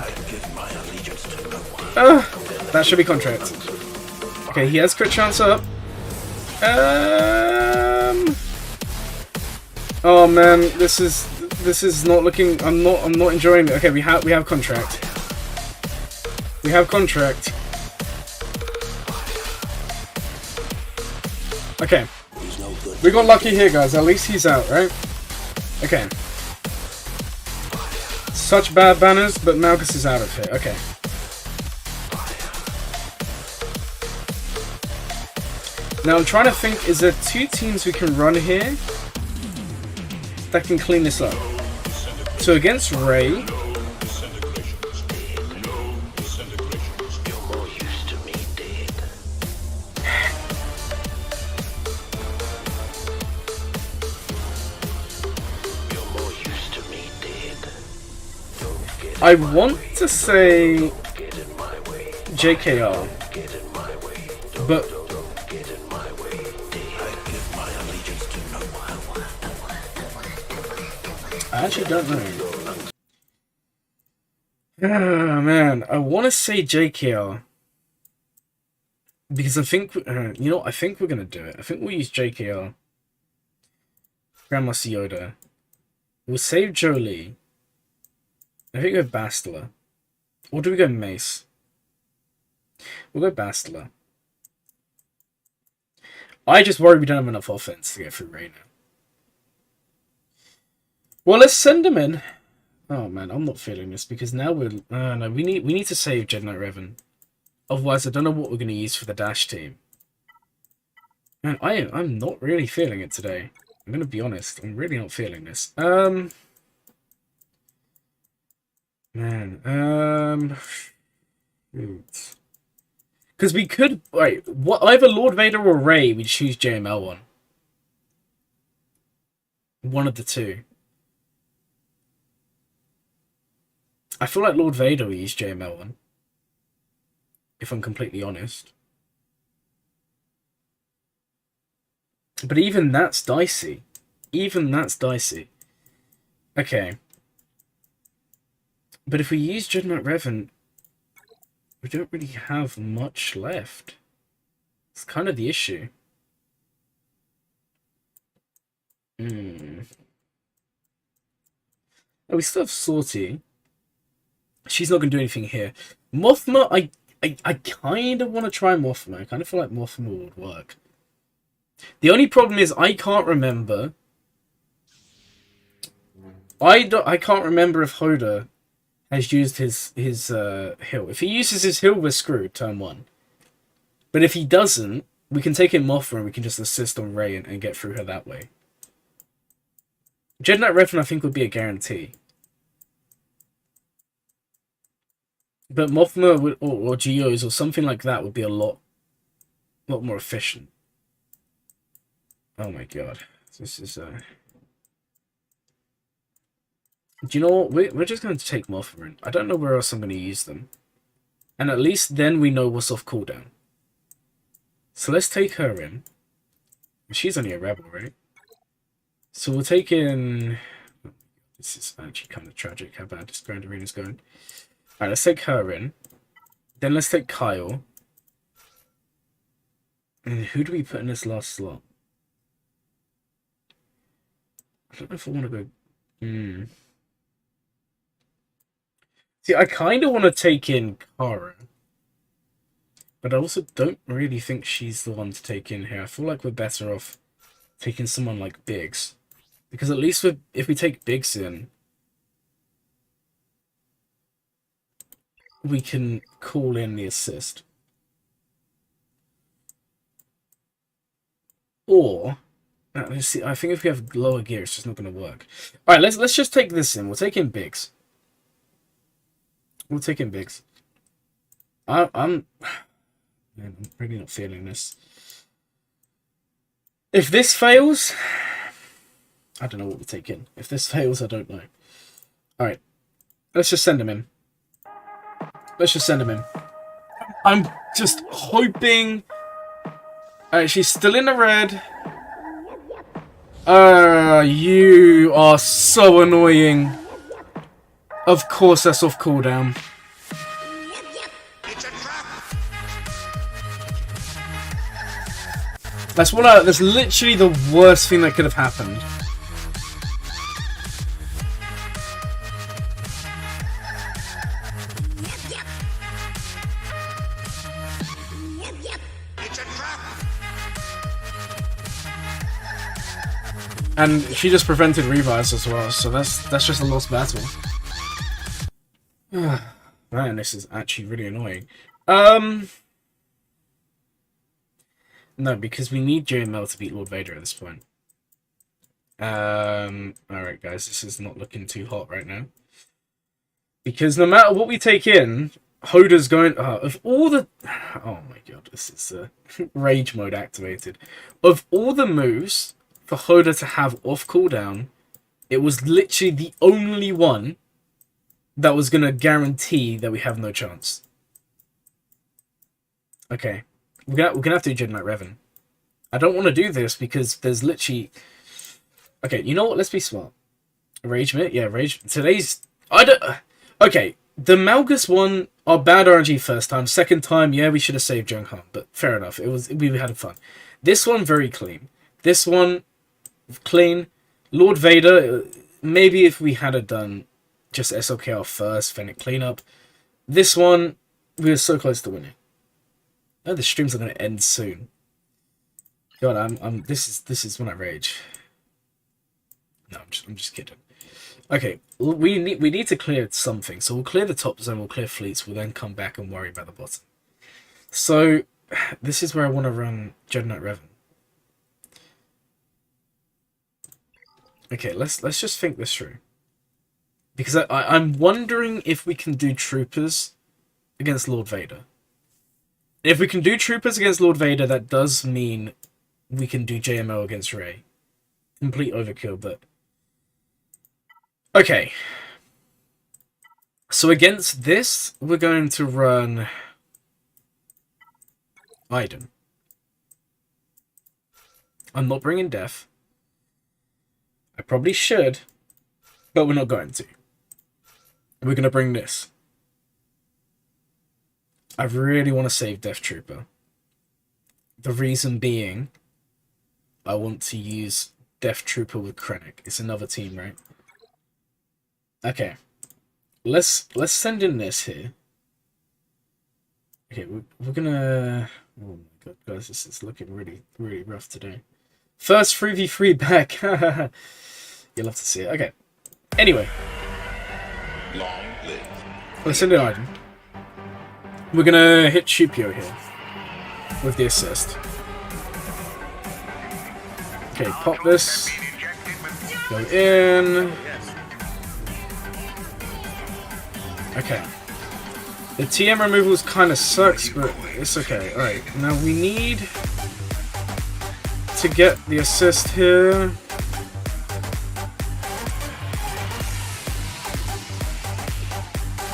That should be contract. Okay, he has crit chance up. Oh man, this is not looking. I'm not enjoying it. Okay, we have contract. We have contract. Okay. We got lucky here, guys. At least he's out, right? Okay. Such bad banners, but Malchus is out of here. Okay. Now I'm trying to think, is there two teams we can run here that can clean this up? So against Ray... I want to say JKR, but I actually don't know. Oh man, I want to say JKR because I think you know. I think we're gonna do it. I think we'll use JKR. Grandmaster Yoda. We'll save Jolie. I think we go Bastila. Or do we go Mace? We'll go Bastila. I just worry we don't have enough offense to get through right now. Well, let's send him in. Oh man, I'm not feeling this because now we're... no, we need to save Jedi Knight Revan. Otherwise, I don't know what we're going to use for the dash team. Man, I'm not really feeling it today. I'm going to be honest. I'm really not feeling this. Man, because we could, right, either Lord Vader or Rey, we'd choose JML one. One of the two. I feel like Lord Vader will use JML one. If I'm completely honest. But even that's dicey. Even that's dicey. Okay. But if we use Jedi Knight Revan, we don't really have much left. It's kind of the issue. Oh, we still have Sortie. She's not going to do anything here. Mothma, I kind of want to try Mothma. I kind of feel like Mothma would work. The only problem is I can't remember. I can't remember if Hoda has used his heal. If he uses his heal, we're screwed, turn 1. But if he doesn't, we can take in Mothra and we can just assist on Rey and get through her that way. Jedi Knight Revan, I think, would be a guarantee. But Mothma would, or Geos or something like that would be a lot more efficient. Oh my god. This is... Do you know what? We're just going to take Mothra in. I don't know where else I'm going to use them. And at least then we know what's off cooldown. So let's take her in. She's only a rebel, right? So we'll take in... This is actually kind of tragic how bad this Grand Arena's going. Alright, let's take her in. Then let's take Kyle. And who do we put in this last slot? I don't know if I want to go... See, I kind of want to take in Kara. But I also don't really think she's the one to take in here. I feel like we're better off taking someone like Biggs. Because at least if we take Biggs in, we can call in the assist. Or, let's see, I think if we have lower gear, it's just not going to work. Alright, let's just take this in. We'll take in Biggs. We'll take in Biggs. I'm really not feeling this. If this fails, I don't know what we'll take in. If this fails, I don't know. Alright. Let's just send him in. Let's just send him in. I'm just hoping... Alright, she's still in the red. You are so annoying. Of course that's off cooldown. That's literally the worst thing that could have happened. And she just prevented revives as well, so that's just a lost battle. Man, this is actually really annoying. No, because we need JML to beat Lord Vader at this point. Alright guys, this is not looking too hot right now. Because no matter what we take in, Hoda's going... of all the... Oh my god, this is rage mode activated. Of all the moves for Hoda to have off cooldown, it was literally the only one that was going to guarantee that we have no chance. Okay. We're gonna have to do Jedi Knight Revan. I don't want to do this because there's literally... Okay, you know what? Let's be smart. Rage Mitt? Yeah, Rage... Today's... I don't... Okay, the Malgus one, our bad RNG first time. Second time, yeah, we should have saved Jung Han, but fair enough. We had fun. This one, very clean. This one, clean. Lord Vader, maybe if we had done just SLKR first, Fennec cleanup. This one, we were so close to winning. Oh, the streams are going to end soon. God, this is when I rage. No, I'm just kidding. Okay, we need to clear something. So we'll clear the top zone, we'll clear fleets, we'll then come back and worry about the bottom. So this is where I want to run Jedi Knight Revan. Okay, let's just think this through. Because I'm wondering if we can do troopers against Lord Vader. If we can do troopers against Lord Vader, that does mean we can do JMO against Rey. Complete overkill, but... Okay. So against this, we're going to run... Iden. I'm not bringing Death. I probably should, but we're not going to. We're going to bring this. I really want to save Death Trooper. The reason being, I want to use Death Trooper with Krennic. It's another team, right? Okay. Let's send in this here. Okay, we're gonna... Oh my god, guys, this is looking really, really rough today. First 3v3 back. You'll love to see it. Okay. Anyway. Long live. Let's send in Iden. We're gonna hit Shupio here. With the assist. Okay, pop this. Go in. Okay. The TM removals kind of sucks, but it's okay. Alright, now we need to get the assist here.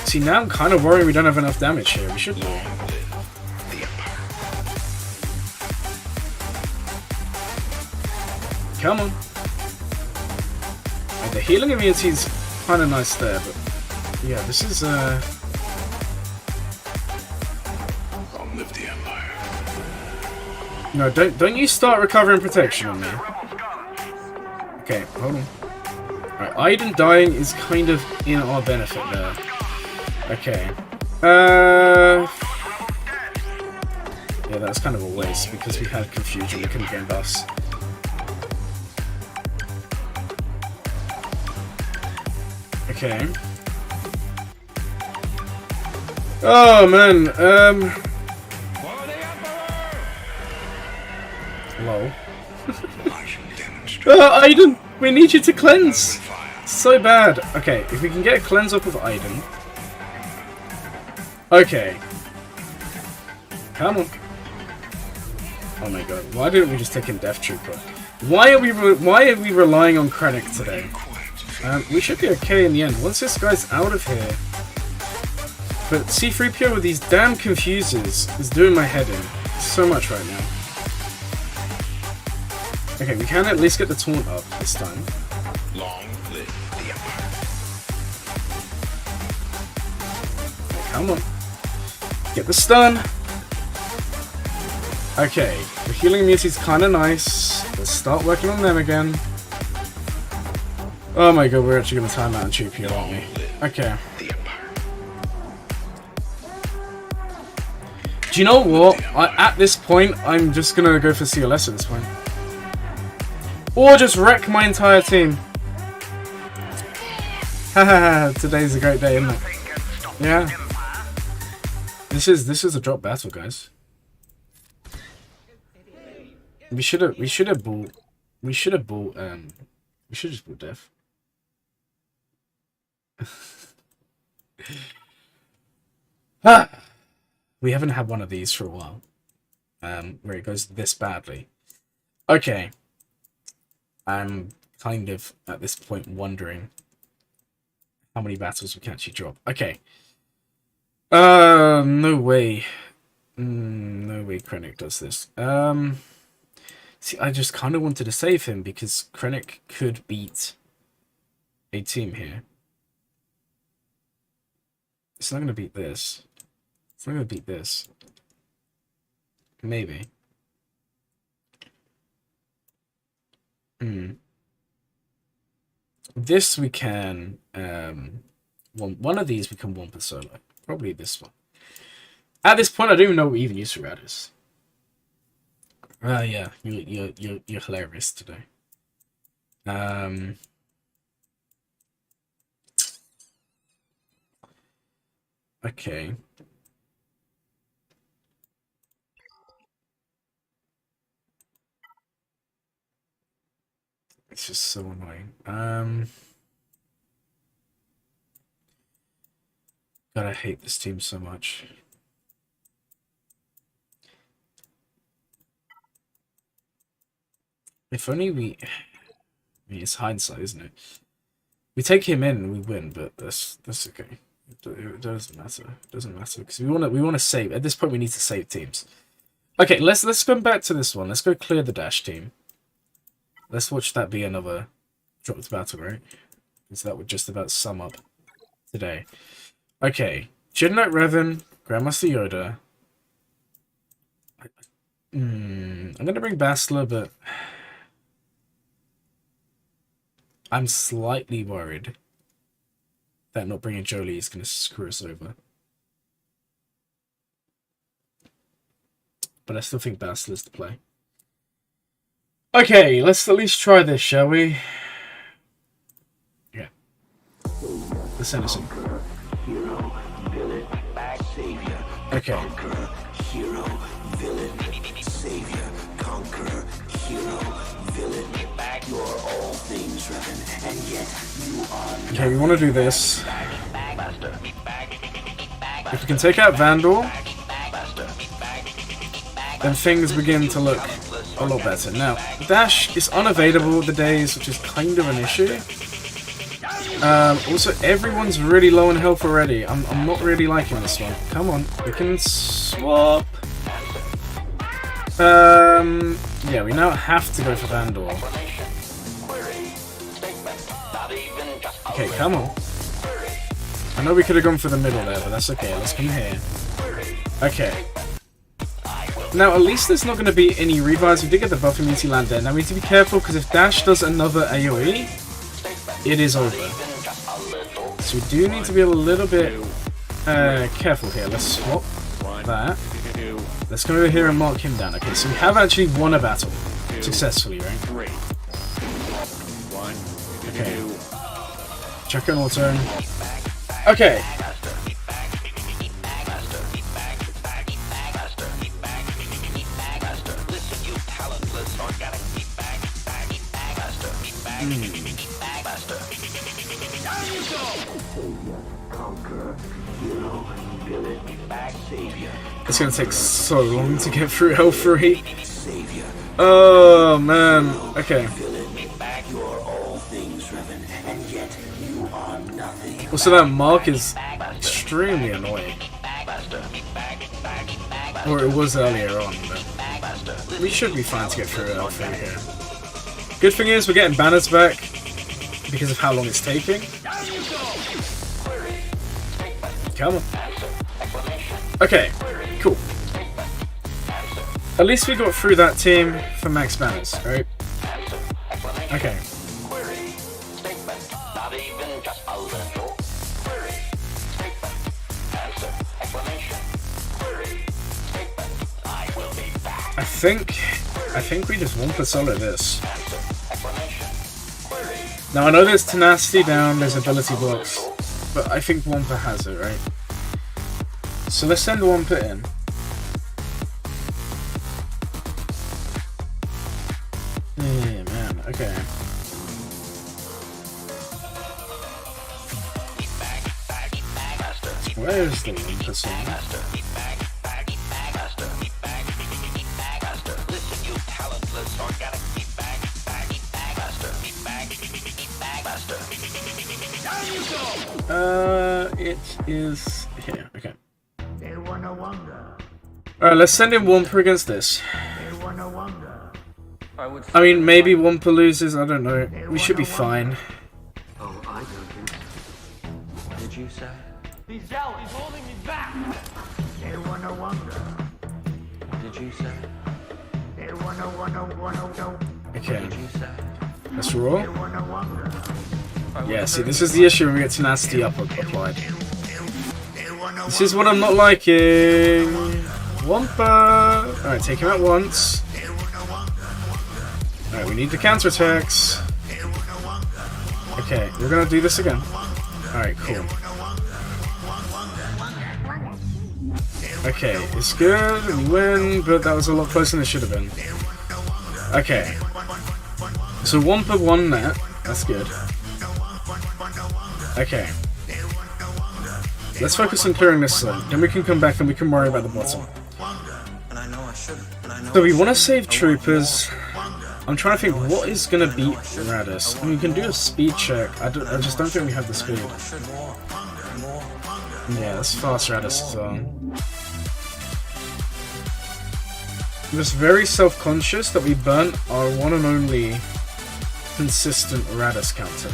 See, now I'm kind of worried we don't have enough damage here. We should do. Come on. Right, the healing immunity is kind of nice there, but yeah, this is I'll live the Empire. No, don't you start recovering protection on me. Okay, hold on. Alright, Iden dying is kind of in our benefit there. Okay. Yeah, that's kind of a waste because we had confusion. We couldn't get us. Okay. Oh man. Lol. Iden, we need you to cleanse. So bad. Okay, if we can get a cleanse up with Iden. Okay. Come on. Oh my god. Why didn't we just take in Death Trooper? Why are we relying on Krennic today? We should be okay in the end. Once this guy's out of here. But C-3PO with these damn confuses is doing my head in so much right now. Okay, we can at least get the taunt up this time. Long live the Empire. Okay, come on. Get the stun. Okay, the healing immunity's kind of nice. Let's start working on them again. Oh my god, we're actually going to time out and cheap heal, aren't we? Okay. Do you know what? At this point, I'm just going to go for CLS at this point. Or just wreck my entire team. Haha, today's a great day, isn't it? Yeah. This is a drop battle, guys. We should have bought we should just bought death. We haven't had one of these for a while. Where it goes this badly. Okay. I'm kind of at this point wondering how many battles we can actually drop. Okay. No way. No way Krennic does this. See, I just kind of wanted to save him because Krennic could beat a team here. It's not going to beat this. It's not going to beat this. Maybe. This we can... one of these we can one per solo. Probably this one. At this point, I don't even know what we even use for Radis. Yeah, you're hilarious today. Okay. It's just so annoying. God, I hate this team so much. If only we... I mean, it's hindsight, isn't it? We take him in and we win, but that's okay. It doesn't matter. It doesn't matter because we want to save. At this point, we need to save teams. Okay, let's go back to this one. Let's go clear the dash team. Let's watch that be another dropped battle, right? Because that would just about sum up today. Okay, Jedi Knight Revan, Grandmaster Yoda. I'm gonna bring Bastila, but I'm slightly worried that not bringing Jolie is gonna screw us over. But I still think Bastila's the play. Okay, let's at least try this, shall we? Yeah. The Sentencing. Hero, villain, savior. Okay. Conqueror, hero, villain, savior. Conqueror, hero, villain. You're all things, Revan, and yet you are. Okay, we want to do this. If we can take out Vandal, then things begin to look a lot better. Now, Dash is unavailable the days, which is kind of an issue. Also, everyone's really low on health already. I'm not really liking this one. Come on, we can swap. Yeah, we now have to go for Vandal. Okay, come on. I know we could have gone for the middle there, but that's okay. Let's come here. Okay. Now, at least there's not going to be any revives. We did get the buff immunity land there. Now, we need to be careful, because if Dash does another AoE, it is over. So we do need to be a little bit careful here. Let's swap that. Let's come over here and mark him down. Okay, so we have actually won a battle successfully, right? Okay. Check on auto. Okay. It's gonna take so long to get through L3. Oh man. Okay. Also, that mark is extremely annoying. Or it was earlier on, but we should be fine to get through L3 here. Good thing is we're getting banners back because of how long it's taking. Come on. Okay, cool. At least we got through that team for max banners, right? Okay. Query. Statement. Not even just a little. Query. Statement. Answer. Explanation. Query. Statement. I will be back. I think we just Wumpa solo this. Answer. Explanation. Query. Now I know there's tenacity down, there's ability blocks, but I think Wumpa has it, right? So let's send Wumpa in. Yeah, man, okay. Where's the Wumpa song? Listen, you talentless organic It is here. Okay. Alright, let's send in Wumpa against this. I mean, maybe Wumpa loses, I don't know. We should be fine. Oh, I don't think so. Did you say? He's out. He's holding me back. Did you say? Okay, Did you say? let's roll. Yeah, see, this is the issue when we get tenacity up applied. This is what I'm not liking. Wumpa! Alright, take him out once. Alright, we need the counterattacks. Okay, we're gonna do this again. Alright, cool. Okay, it's good, we win, but that was a lot closer than it should have been. Okay. So Wumpa won that. That's good. Okay. Let's focus on clearing this zone. Then we can come back and we can worry about the bottom. And I know I should. And I know So I we want to should. save troopers. I'm trying to think what is going to beat Radis. I mean, we can do a speed check. I just don't think we have the speed. I should more. More. Yeah, let's fast Radis as well. I'm just very self-conscious that we burnt our one and only consistent Radis counter.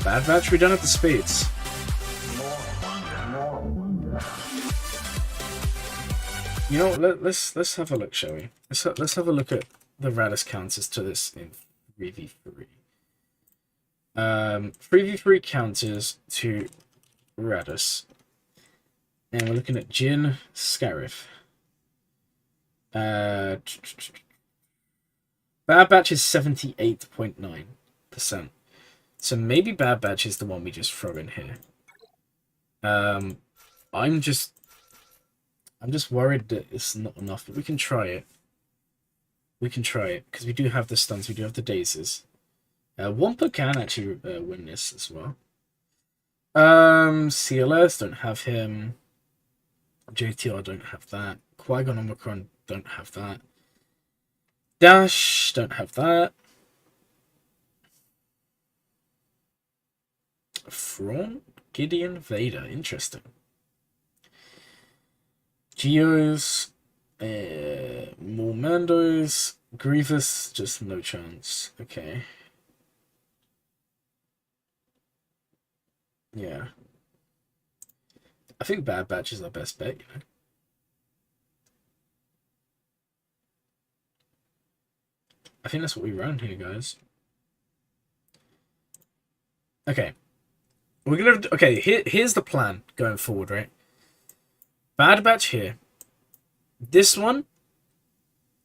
Bad Batch, we don't have the speeds. You know, let's have a look, shall we? Let's have a look at the Radis counters to this in 3v3. 3v3 counters to Radis, and we're looking at Jin, Scarif. Bad Batch is 78.9%. So maybe Bad Batch is the one we just throw in here. I'm just worried that it's not enough, but we can try it. We can try it, because we do have the stuns, we do have the dazes. Wumpa can actually win this as well. CLS, don't have him. JTR, don't have that. Qui-Gon Omicron, don't have that. Dash, don't have that. Thrawn, Gideon, Vader, interesting. Geos, more Mandos, Grievous, just no chance. Okay. Yeah. I think Bad Batch is our best bet, you know. I think that's what we run here, guys. Okay. We're gonna... Okay, here's the plan going forward, right? Bad Batch here. This one,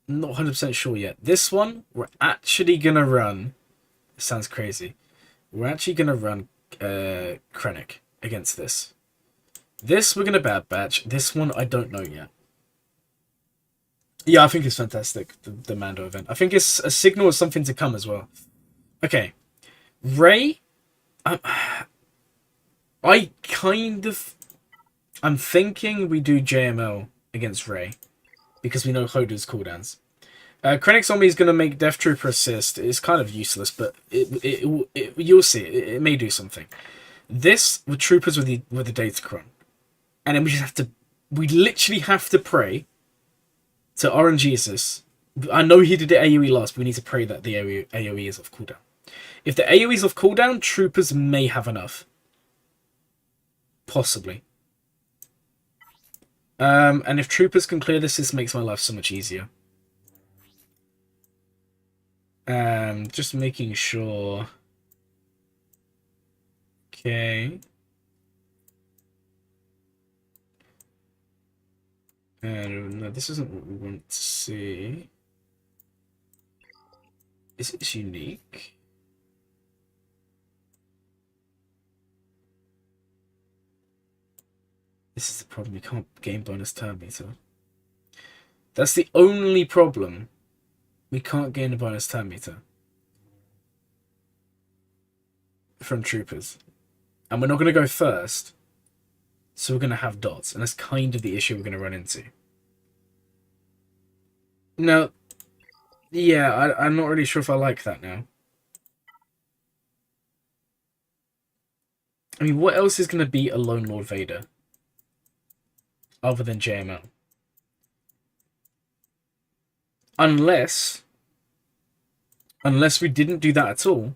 not 100% sure yet. This one, we're actually gonna run... It sounds crazy. We're actually gonna run Krennic against this. This, we're gonna Bad Batch. This one, I don't know yet. Yeah, I think it's fantastic, the Mando event. I think it's a signal of something to come as well. Okay. Rey... I'm thinking we do JML against Rey, because we know Hoda's cooldowns. Krennic Zombie is going to make Death Trooper assist. It's kind of useless, but you'll see. It may do something. This with Troopers with the Datacron, and then we literally have to pray to RNGesus. I know he did the AoE last, but we need to pray that the AoE is off cooldown. If the AoE is off cooldown, Troopers may have enough. Possibly. And if troopers can clear this makes my life so much easier. Just making sure. Okay. No, this isn't what we want to see. Is it unique? This is the problem, we can't gain bonus turn meter. That's the only problem. We can't gain a bonus turn meter from troopers. And we're not going to go first. So we're going to have dots. And that's kind of the issue we're going to run into. Now, yeah, I'm not really sure if I like that now. I mean, what else is going to be a Lone Lord Vader? Other than JML. Unless we didn't do that at all.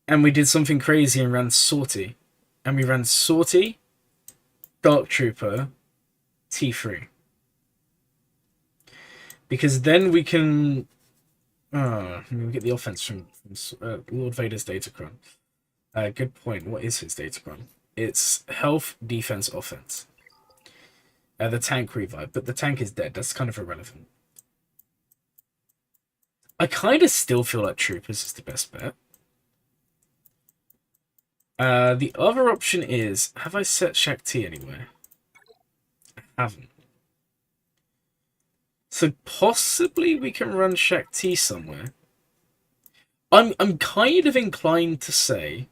And we did something crazy and ran Sortie. And we ran Sortie, Dark Trooper, T3. Because then we can... we get the offense from Lord Vader's Datacron. Good point. What is his Datacron? It's health, defense, offense. The tank revive, but the tank is dead. That's kind of irrelevant. I kind of still feel like Troopers is the best bet. The other option is, have I set Shakti anywhere? I haven't. So possibly we can run Shakti somewhere. I'm kind of inclined to say...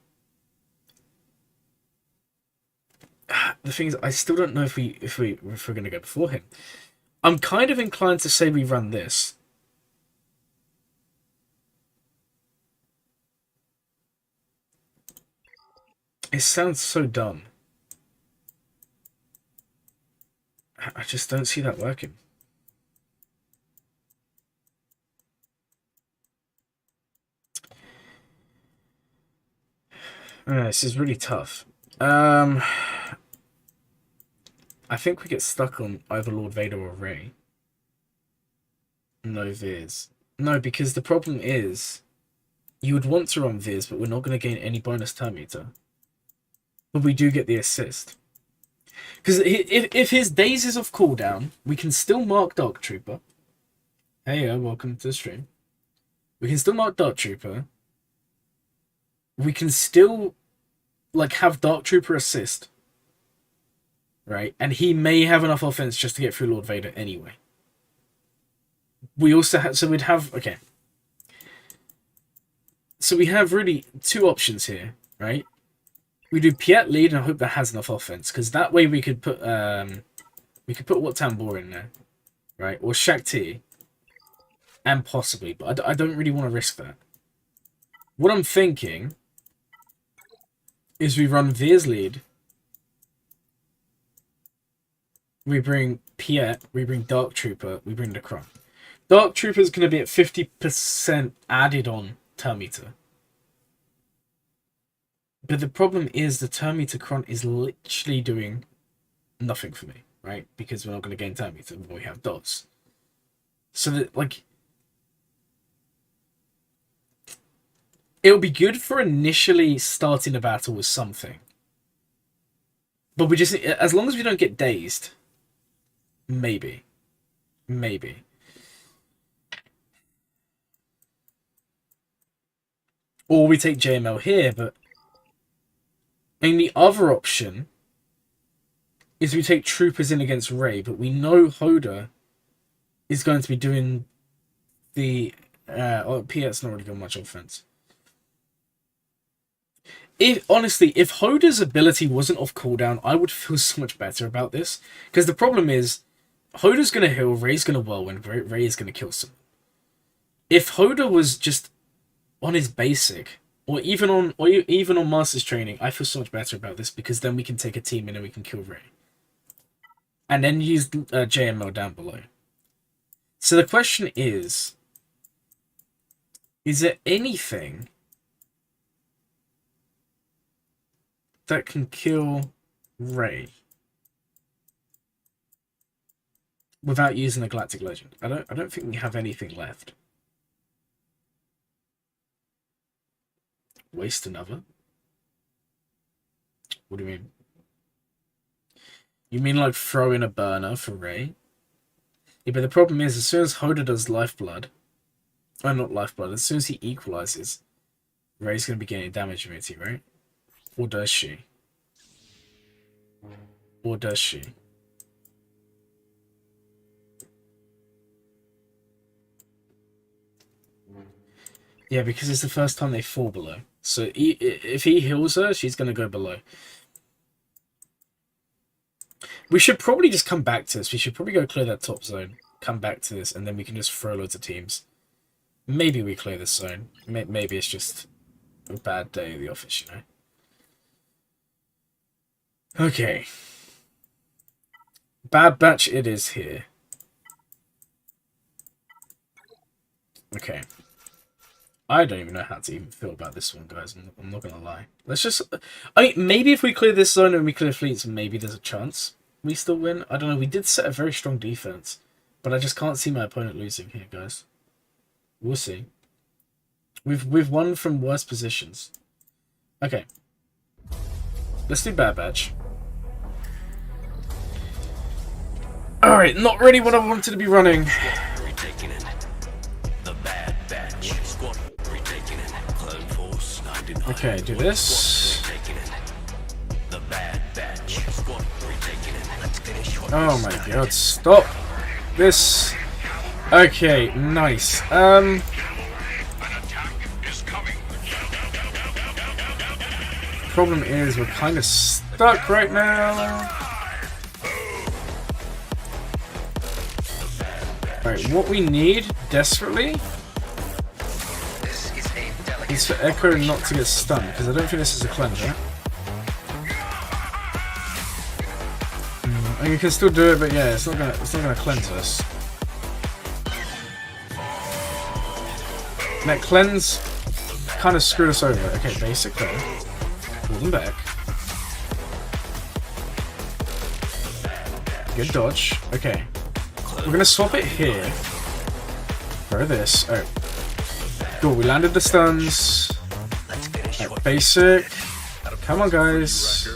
The thing is, I still don't know if we're going to go before him. I'm kind of inclined to say we run this. It sounds so dumb. I just don't see that working. This is really tough. I think we get stuck on either Lord Vader or Rey. No Viz. No, because the problem is, you would want to run Viz, but we're not going to gain any bonus turn meter. But we do get the assist. Because if his days is off cooldown, we can still mark Dark Trooper. Hey, welcome to the stream. We can still mark Dark Trooper. We can still, like, have Dark Trooper assist. Right? And he may have enough offense just to get through Lord Vader anyway. We also have... So we'd have... Okay. So we have really two options here, right? We do Piet lead, and I hope that has enough offense, because that way we could put... we could put Wat Tambor in there, right? Or Shakti. And possibly, but I don't really want to risk that. What I'm thinking is we run Veer's lead. We bring Piet, we bring Dark Trooper, we bring the Kron. Dark Trooper is going to be at 50% added on turn meter. But the problem is the turn meter Kron is literally doing nothing for me, right? Because we're not going to gain turn meter when we have dots. So that, like... It'll be good for initially starting a battle with something. But we just... As long as we don't get dazed... Maybe. Maybe. Or we take JML here, but... I mean, the other option is we take Troopers in against Rey, but we know Hoda is going to be doing the... Piet's not really got much offense. Honestly, if Hoda's ability wasn't off cooldown, I would feel so much better about this. Because the problem is... Hoda's going to heal, Rey's going to whirlwind, Rey is going to kill someone. If Hoda was just on his basic, or even on Master's Training, I feel so much better about this, because then we can take a team in and we can kill Rey. And then use JML down below. So the question is there anything that can kill Rey? without using the Galactic Legend. I don't think we have anything left. Waste another? What do you mean? You mean like throw in a burner for Ray? Yeah, but the problem is, as soon as Hoda does Lifeblood, oh, not Lifeblood, as soon as he equalizes, Ray's going to be getting damage immunity, right? Or does she? Or does she? Yeah, because it's the first time they fall below. So if he heals her, she's going to go below. We should probably just come back to this. We should probably go clear that top zone, come back to this, and then we can just throw loads of teams. Maybe we clear this zone. Maybe it's just a bad day at the office, you know? Okay. Bad Batch it is here. Okay. I don't even know how to even feel about this one, guys. I'm not gonna lie. Let's just... maybe if we clear this zone and we clear fleets, maybe there's a chance we still win. I don't know. We did set a very strong defense, but I just can't see my opponent losing here, guys. We'll see. We've won from worse positions. Okay. Let's do Bad Batch. Alright, not really what I wanted to be running. Okay, do this. Oh my god, stop this. Okay, nice. Problem is, we're kind of stuck right now. Alright, what we need, desperately, is for Echo not to get stunned, because I don't think this is a cleanser. And you can still do it, but yeah, it's not gonna cleanse us. And that cleanse kind of screwed us over. Okay, basically, pull them back. Good dodge. Okay, we're gonna swap it here. Throw this. Oh. Cool, we landed the stuns. Right, basic. Come on, guys.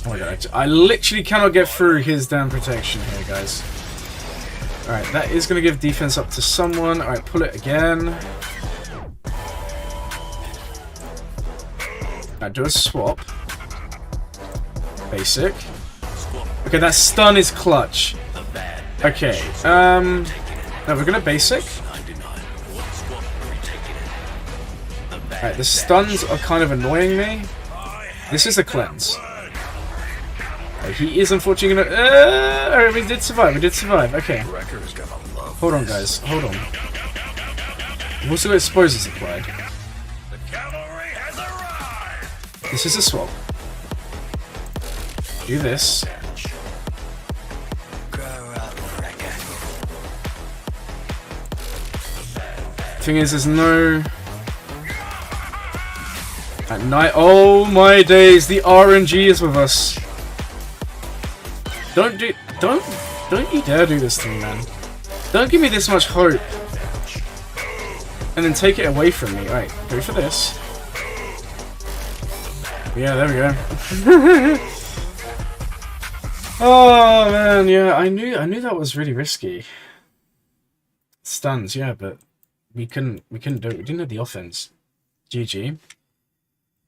Oh my god, I literally cannot get through his damn protection here, guys. Alright, that is going to give defense up to someone. Alright, pull it again. Alright, do a swap. Basic. Okay, that stun is clutch. Okay, no, we're gonna basic. Alright, the stuns are kind of annoying me. This is a cleanse. He is unfortunately gonna... alright, we did survive, okay. Hold on, guys, hold on. We've also got explosives applied. This is a swap. Do this. Thing is, there's no... At night... Oh my days, the RNG is with us. Don't you dare do this to me, man. Don't give me this much hope. And then take it away from me. Alright, go for this. Yeah, there we go. Oh man, yeah, I knew that was really risky. Stuns, yeah, but we couldn't do it. We didn't have the offense. GG.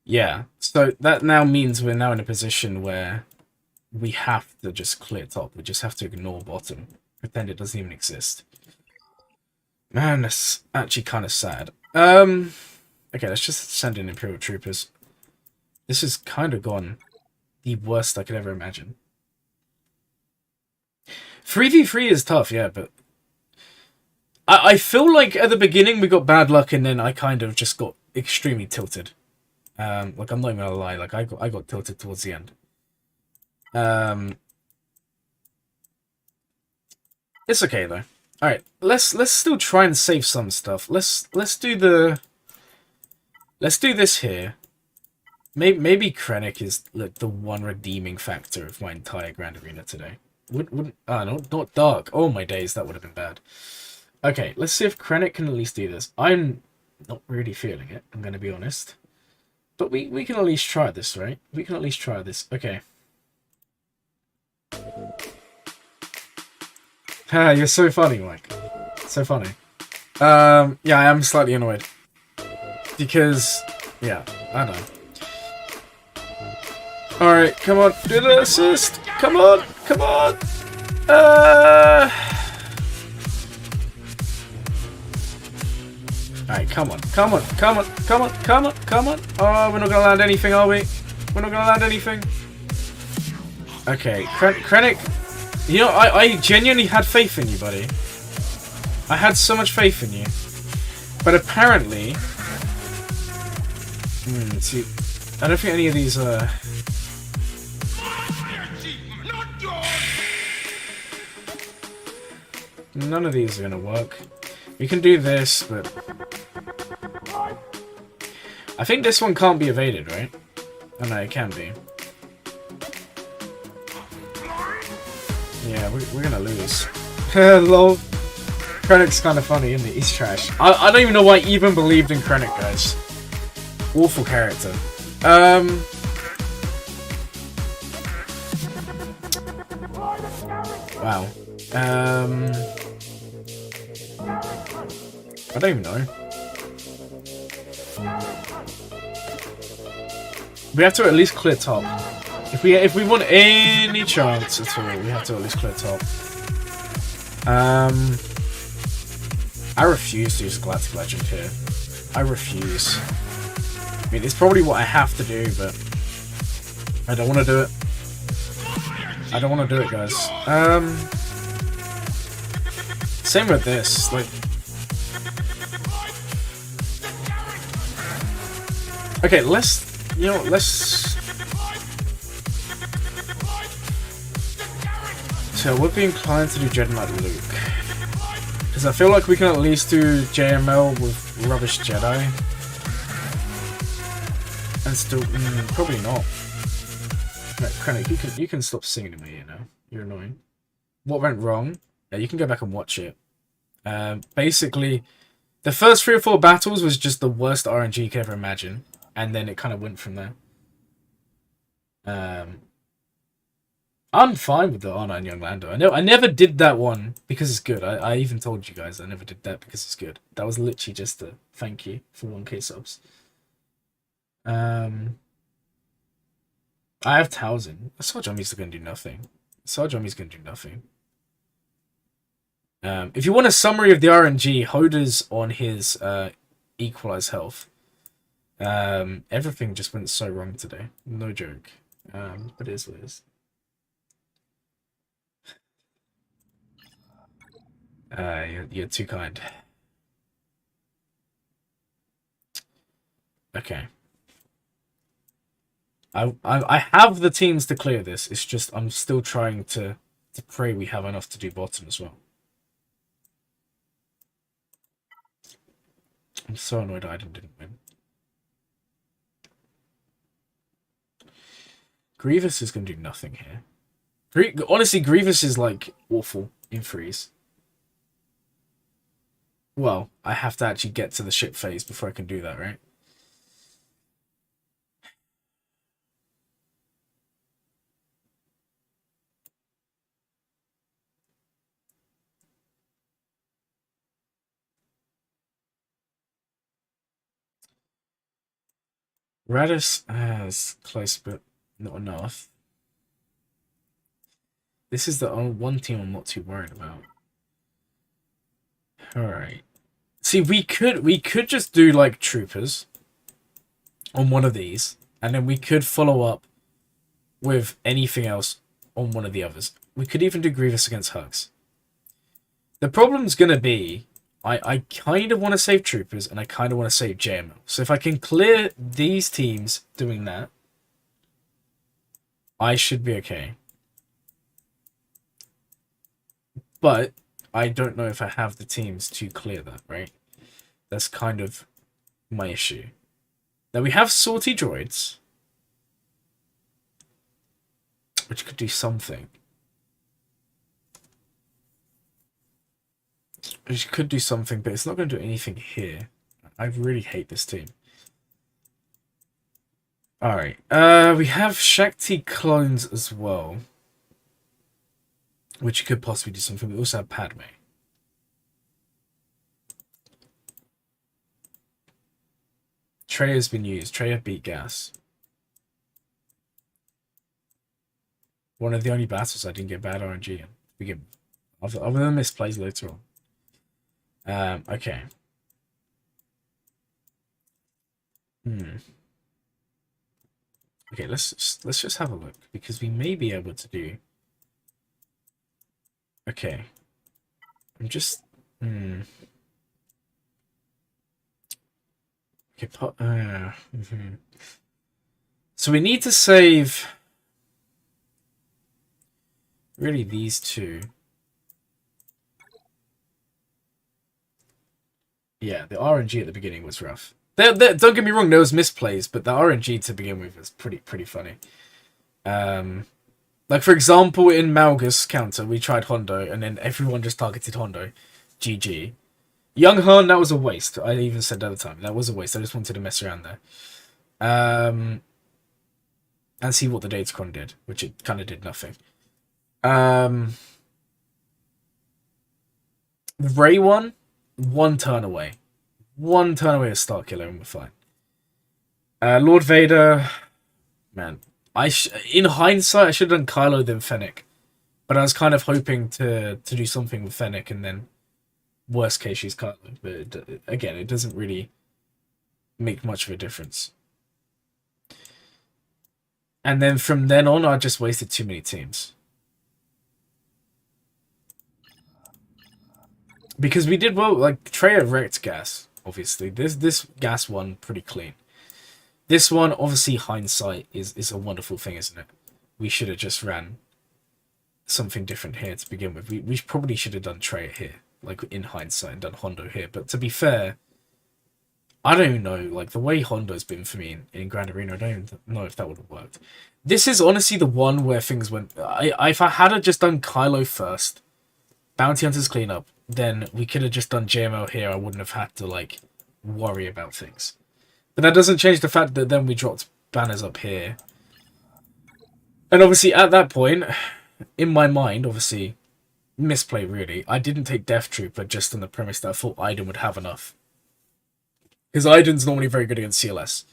Yeah, so that now means we're now in a position where we have to just clear top. We just have to ignore bottom. Pretend it doesn't even exist. Man, that's actually kind of sad. Okay, let's just send in Imperial Troopers. This has kind of gone the worst I could ever imagine. 3v3 is tough, yeah, but... I feel like at the beginning we got bad luck and then I kind of just got extremely tilted. Like, I'm not even gonna lie, like, I got tilted towards the end. It's okay though. All right, let's still try and save some stuff. Let's do this here. maybe Krennic is like the one redeeming factor of my entire Grand Arena today. Wouldn't no, not Dark. Oh my days, that would have been bad. Okay, let's see if Krennic can at least do this. I'm not really feeling it, I'm gonna be honest. But we can at least try this, right? We can at least try this. Okay. Ha, you're so funny, Mike. So funny. Yeah, I am slightly annoyed. Because, yeah, I don't know. Alright, come on, do the assist! Come on, come on! Alright, come on, come on, come on, come on, come on, come on! Oh, we're not gonna land anything, are we? We're not gonna land anything. Okay, Krennic, you know, I genuinely had faith in you, buddy. I had so much faith in you. But apparently... see, I don't think any of these are... None of these are gonna work. We can do this, but... I think this one can't be evaded, right? Oh no, it can be. Yeah, we're gonna lose. Lol. Krennic's kind of funny, isn't he? He's trash. I don't even know why I even believed in Krennic, guys. Awful character. Wow. I don't even know. We have to at least clear top. If we want any chance at all, we have to at least clear top. I refuse to use a Galactic Legend here. I refuse. I mean, it's probably what I have to do, but I don't want to do it. I don't want to do it, guys. Same with this. Like, okay, let's. You know, let's. So I would be inclined to do Jedi Knight Luke. Because I feel like we can at least do JML with Rubbish Jedi. And still, probably not. Right, Krennic, you can stop singing to me, you know. You're annoying. What went wrong? Yeah, you can go back and watch it. Basically, the first 3 or 4 battles was just the worst RNG you could ever imagine. And then it kind of went from there. I'm fine with the R9 Young Lando. I never did that one because it's good. I even told you guys I never did that because it's good. That was literally just a thank you for 1k subs. I have Towson. Sarjami's going to do nothing. Sarjami's going to do nothing. If you want a summary of the RNG, Hoda's on his equalize health. Everything just went so wrong today. No joke. But it is what it is. You're too kind. Okay. I have the teams to clear this. It's just I'm still trying to pray we have enough to do bottom as well. I'm so annoyed Iden didn't win. Grievous is going to do nothing here. Honestly, Grievous is like awful in freeze. Well, I have to actually get to the ship phase before I can do that, right? Radis is close, but not enough. This is the only one team I'm not too worried about. Alright. See, we could just do like troopers on one of these, and then we could follow up with anything else on one of the others. We could even do Grievous against Hugs. The problem's gonna be I kind of want to save troopers and I kind of want to save JML. So if I can clear these teams doing that, I should be okay. But I don't know if I have the teams to clear that, right? That's kind of my issue. Now we have salty droids. which could do something. Which could do something, but it's not going to do anything here. I really hate this team. Alright, we have Shakti clones as well, which could possibly do something. We also have Padme. Trey has been used. Trey beat Gas. One of the only battles I didn't get bad RNG in. We get other than misplays later on. Okay. Okay, let's just have a look, because we may be able to do. Okay. I'm just Okay, so we need to save really these two. Yeah, the RNG at the beginning was rough. Don't get me wrong, there was misplays, but the RNG to begin with was pretty funny. Like for example, in Malgus counter, we tried Hondo, and then everyone just targeted Hondo. GG. Young Han, that was a waste. I even said at the time, that was a waste. I just wanted to mess around there. And see what the Datacron did, which it kind of did nothing. The Ray one turn away. One turn away to start killer and we're fine. Lord Vader, man. In hindsight, I should have done Kylo then Fennec. But I was kind of hoping to do something with Fennec and then worst case she's Kylo. But again, it doesn't really make much of a difference. And then from then on, I just wasted too many teams. Because we did well, like Treya wrecked Gas, obviously. This Gas one pretty clean. This one, obviously, hindsight is a wonderful thing, isn't it? We should have just ran something different here to begin with. We probably should have done Treya here, like in hindsight, and done Hondo here. But to be fair, I don't even know, like the way Hondo's been for me in Grand Arena, I don't even know if that would have worked. This is honestly the one where things went. If I had just done Kylo first, Bounty Hunters cleanup, then we could have just done JML here. I wouldn't have had to like worry about things. But that doesn't change the fact that then we dropped banners up here. And obviously at that point, in my mind, obviously, misplay really. I didn't take Death Trooper just on the premise that I thought Iden would have enough. Because Iden's normally very good against CLS.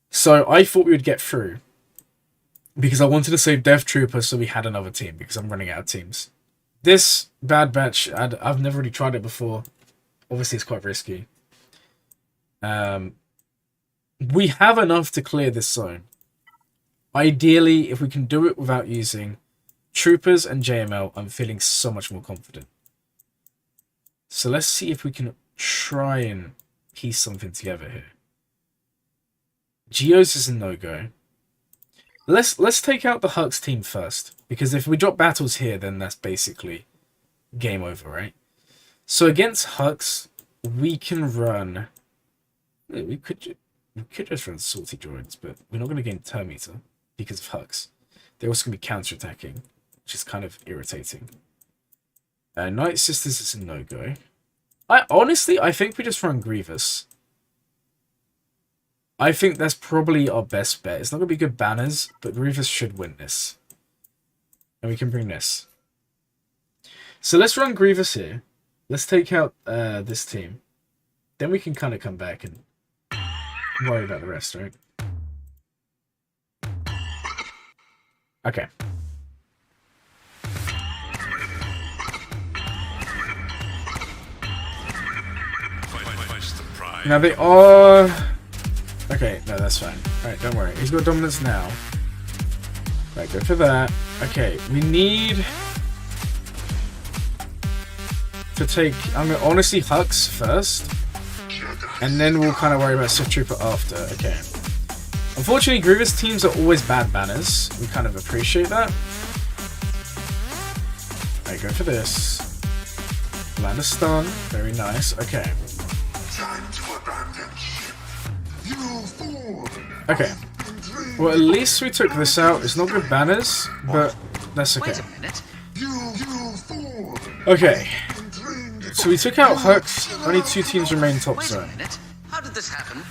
So I thought we would get through. Because I wanted to save Death Trooper so we had another team. Because I'm running out of teams. This Bad Batch, I've never really tried it before. Obviously it's quite risky. We have enough to clear this zone. Ideally, if we can do it without using Troopers and JML, I'm feeling so much more confident. So let's see if we can try and piece something together here. Geos is a no-go. Let's take out the Hux team first, because if we drop battles here, then that's basically game over, right? So against Hux, we can run. We could just run Salty Droids, but we're not going to gain turn meter because of Hux. They're also going to be counter-attacking, which is kind of irritating. Night Sisters is a no-go. Honestly, I think we just run Grievous. I think that's probably our best bet. It's not going to be good banners, but Grievous should win this. And we can bring this. So let's run Grievous here. Let's take out this team. Then we can kind of come back and worry about the rest, right? Okay. Now they are... Okay, no, that's fine. Alright, don't worry. He's got dominance now. Right, go for that. Okay, we need to take... I'm going to honestly Hux first. And then we'll kind of worry about Sith Trooper after. Okay. Unfortunately, Grievous teams are always bad banners. We kind of appreciate that. Alright, go for this. Land a stun. Very nice. Okay. Time to abandon ship. You fool! Okay. Well, at least we took this out. It's not good banners, but that's okay. Wait a minute. Okay. So we took out Hux. Only 2 teams remain top Wait a zone. minute. How did this happen?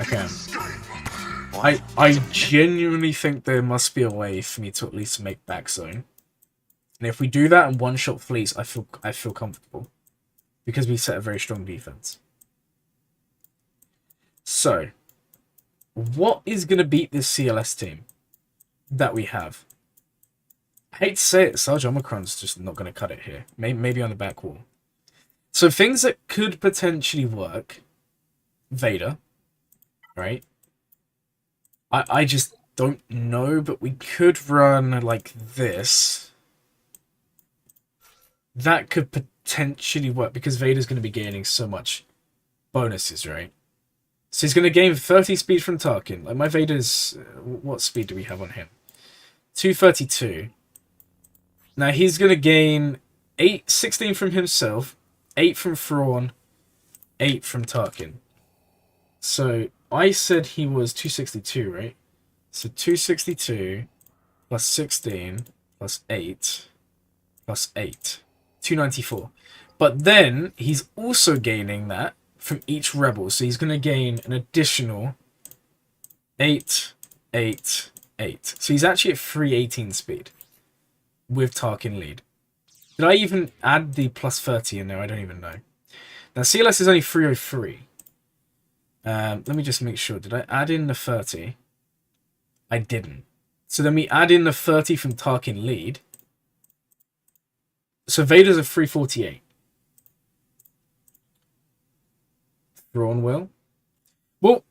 Okay. I genuinely think there must be a way for me to at least make back zone. And if we do that and one-shot fleets, I feel comfortable. Because we set a very strong defense. So, what is going to beat this CLS team that we have? I hate to say it, Sarge Omicron's just not going to cut it here. Maybe on the back wall. So things that could potentially work. Vader. Right? I just don't know, but we could run like this. That could potentially work because Vader's going to be gaining so much bonuses, right? So he's going to gain 30 speed from Tarkin. Like my Vader's... what speed do we have on him? 232. Now he's going to gain 16 from himself, 8 from Thrawn, 8 from Tarkin. So I said he was 262, right? So 262 plus 16 plus 8 plus 8. 294. But then he's also gaining that from each rebel. So he's going to gain an additional 8, 8, 8. So he's actually at 318 speed with Tarkin lead. Did I even add the plus 30 in there? I don't even know. Now CLS is only 303. Let me just make sure. Did I add in the 30? I didn't. So then we add in the 30 from Tarkin lead. So Vader's a 348. Thrawn will. Well,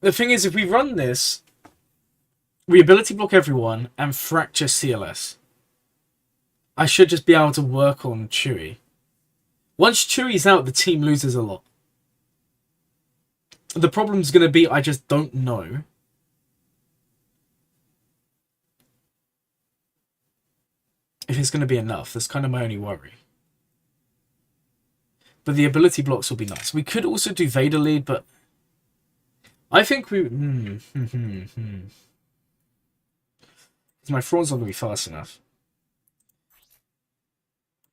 the thing is, if we run this, we ability block everyone and fracture CLS. I should just be able to work on Chewie. Once Chewie's out, the team loses a lot. The problem's going to be I just don't know. If it's going to be enough. That's kind of my only worry. But the ability blocks will be nice. We could also do Vader lead, but I think we... My Thrawn's not going to be fast enough.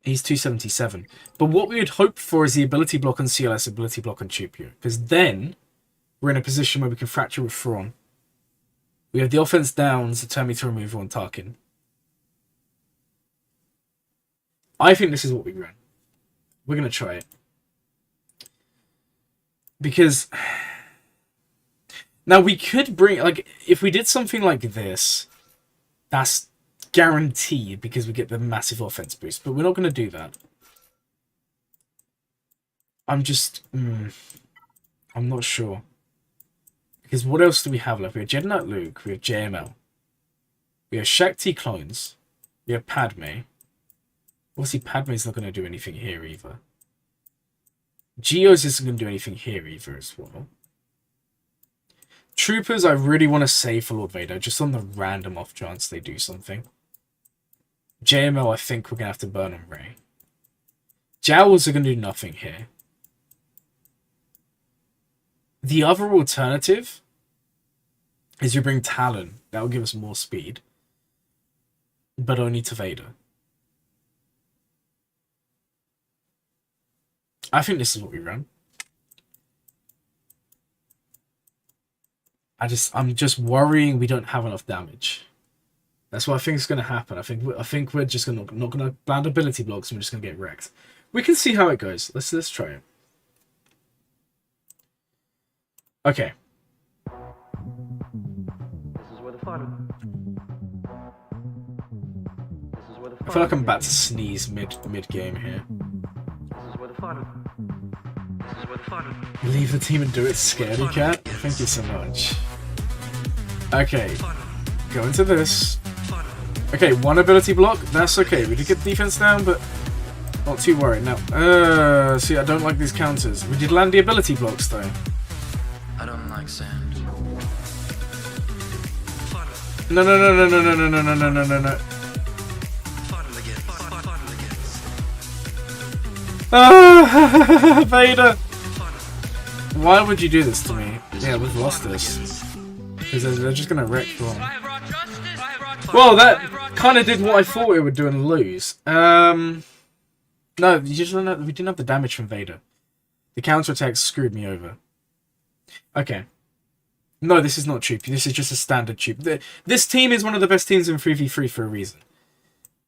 He's 277. But what we would hope for is the ability block on CLS, ability block on Chupio. Because then we're in a position where we can fracture with Thrawn. We have the offense downs, the Terminator removal on Tarkin. I think this is what we run. We're going to try it. Because... Now, we could bring... Like, if we did something like this, that's guaranteed because we get the massive offense boost. But we're not going to do that. I'm just... I'm not sure. Because what else do we have left? We have Jedi Knight Luke. We have JML. We have Shakti clones. We have Padme. Obviously, Padme's not going to do anything here either. Geo's isn't going to do anything here either as well. Troopers, I really want to save for Lord Vader, just on the random off chance they do something. JML, I think we're going to have to burn on Rey. Jawas are going to do nothing here. The other alternative is you bring Talon. That will give us more speed. But only to Vader. I think this is what we run. I'm just worrying we don't have enough damage. That's what I think is going to happen. I think we're just not going to land ability blocks and we're just going to get wrecked. We can see how it goes. Let's try it. Okay. This is where the fun. This is where the fun. I feel like I'm about to sneeze mid game here. This is where the fun. This is where the fun. Leave the team and do it, Scaredy Cat. Thank you so much. Okay. Go into this. Okay, one ability block. That's okay. We did get defense down, but not too worried. Now, see, I don't like these counters. We did land the ability blocks, though. I don't like sand. No. Ah, Vader. Why would you do this to me? Yeah, we've lost this. Because they're just going to wreck the one. Well, that kind of did what I thought it would do and lose. No, you just don't have, we didn't have the damage from Vader. The counterattack screwed me over. Okay. No, this is not troop. This is just a standard troop. This team is one of the best teams in 3v3 for a reason.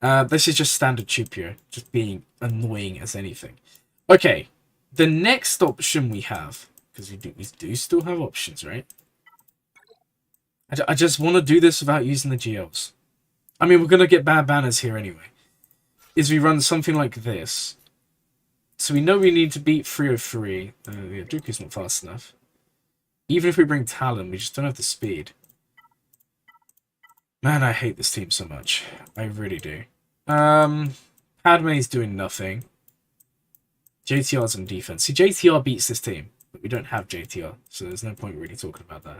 This is just standard troop here. Just being annoying as anything. Okay. The next option we have, because we do still have options, right? I just want to do this without using the GLs. I mean, we're going to get bad banners here anyway. Is we run something like this. So we know we need to beat 303. Yeah, Dooku's not fast enough. Even if we bring Talon, we just don't have the speed. Man, I hate this team so much. I really do. Padme's doing nothing. JTR's on defense. See, JTR beats this team, but we don't have JTR, so there's no point really talking about that.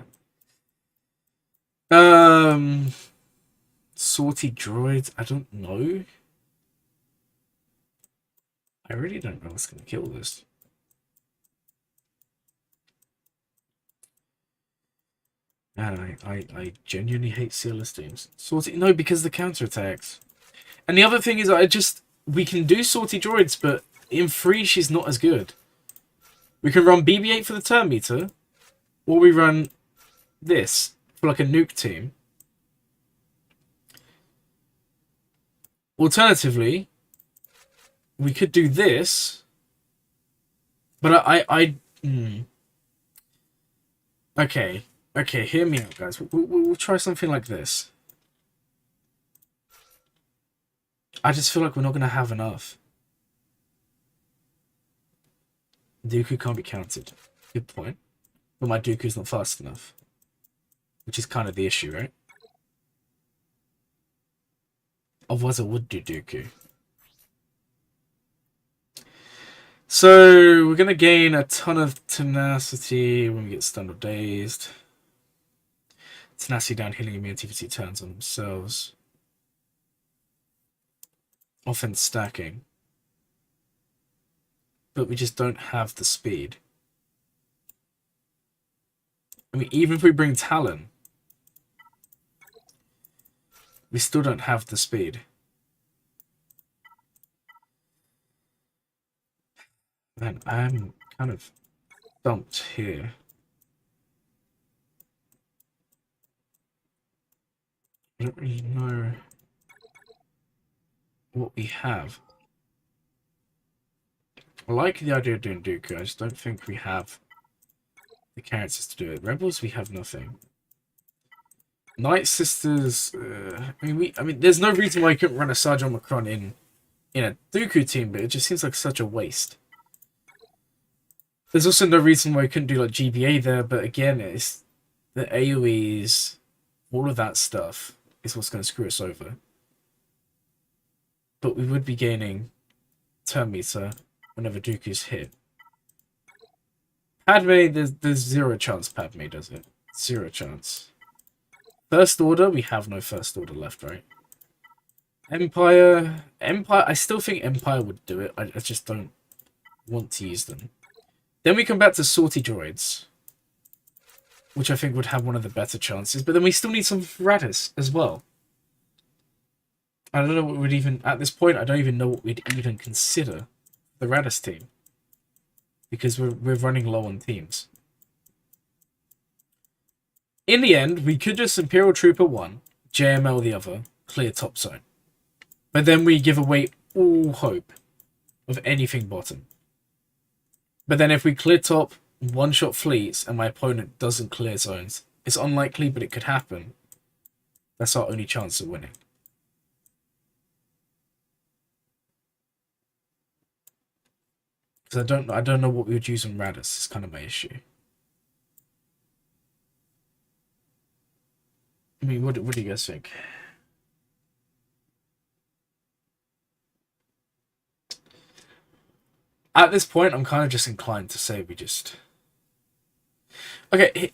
Sortie droids, I don't know. I really don't know what's going to kill this. Man, I genuinely hate CLS teams. Sortie, no, because the counterattacks. And the other thing is, we can do sortie droids, but in 3 she's not as good. We can run BB-8 for the turn meter, or we run this for like a nuke team. Alternatively, we could do this, but Okay, hear me out, guys. We'll try something like this. I just feel like we're not going to have enough. Dooku can't be counted. Good point. But my Dooku's not fast enough. Which is kind of the issue, right? Otherwise I would do Dooku. So, we're going to gain a ton of tenacity when we get stunned or dazed. Tenacity down, healing immunity for 2 turns on themselves. Offense stacking. But we just don't have the speed. I mean, even if we bring Talon, we still don't have the speed. Man, I'm kind of stumped here. I don't really know what we have. I like the idea of doing Dooku, I just don't think we have the characters to do it. Rebels, we have nothing. Night Sisters, I mean, there's no reason why you couldn't run a Sergeant Macron in a Dooku team, but it just seems like such a waste. There's also no reason why you couldn't do like GBA there, but again, it's the AoEs, all of that stuff is what's going to screw us over. But we would be gaining turn meter whenever Dooku's hit. Padme, there's zero chance Padme does it. Zero chance. First Order, we have no First Order left, right? Empire, I still think Empire would do it. I just don't want to use them. Then we come back to sortie droids, which I think would have one of the better chances. But then we still need some Radis as well. I don't know what we'd even, at this point, I don't even know what we'd even consider the Radis team. Because we're running low on teams. In the end, we could just Imperial Trooper 1, JML the other, clear top zone. But then we give away all hope of anything bottom. But then if we clear top, one-shot fleets, and my opponent doesn't clear zones, it's unlikely, but it could happen. That's our only chance of winning. Because I don't know what we would use on Radis. It's kind of my issue. I mean, what do you guys think? At this point, I'm kind of just inclined to say we just... Okay.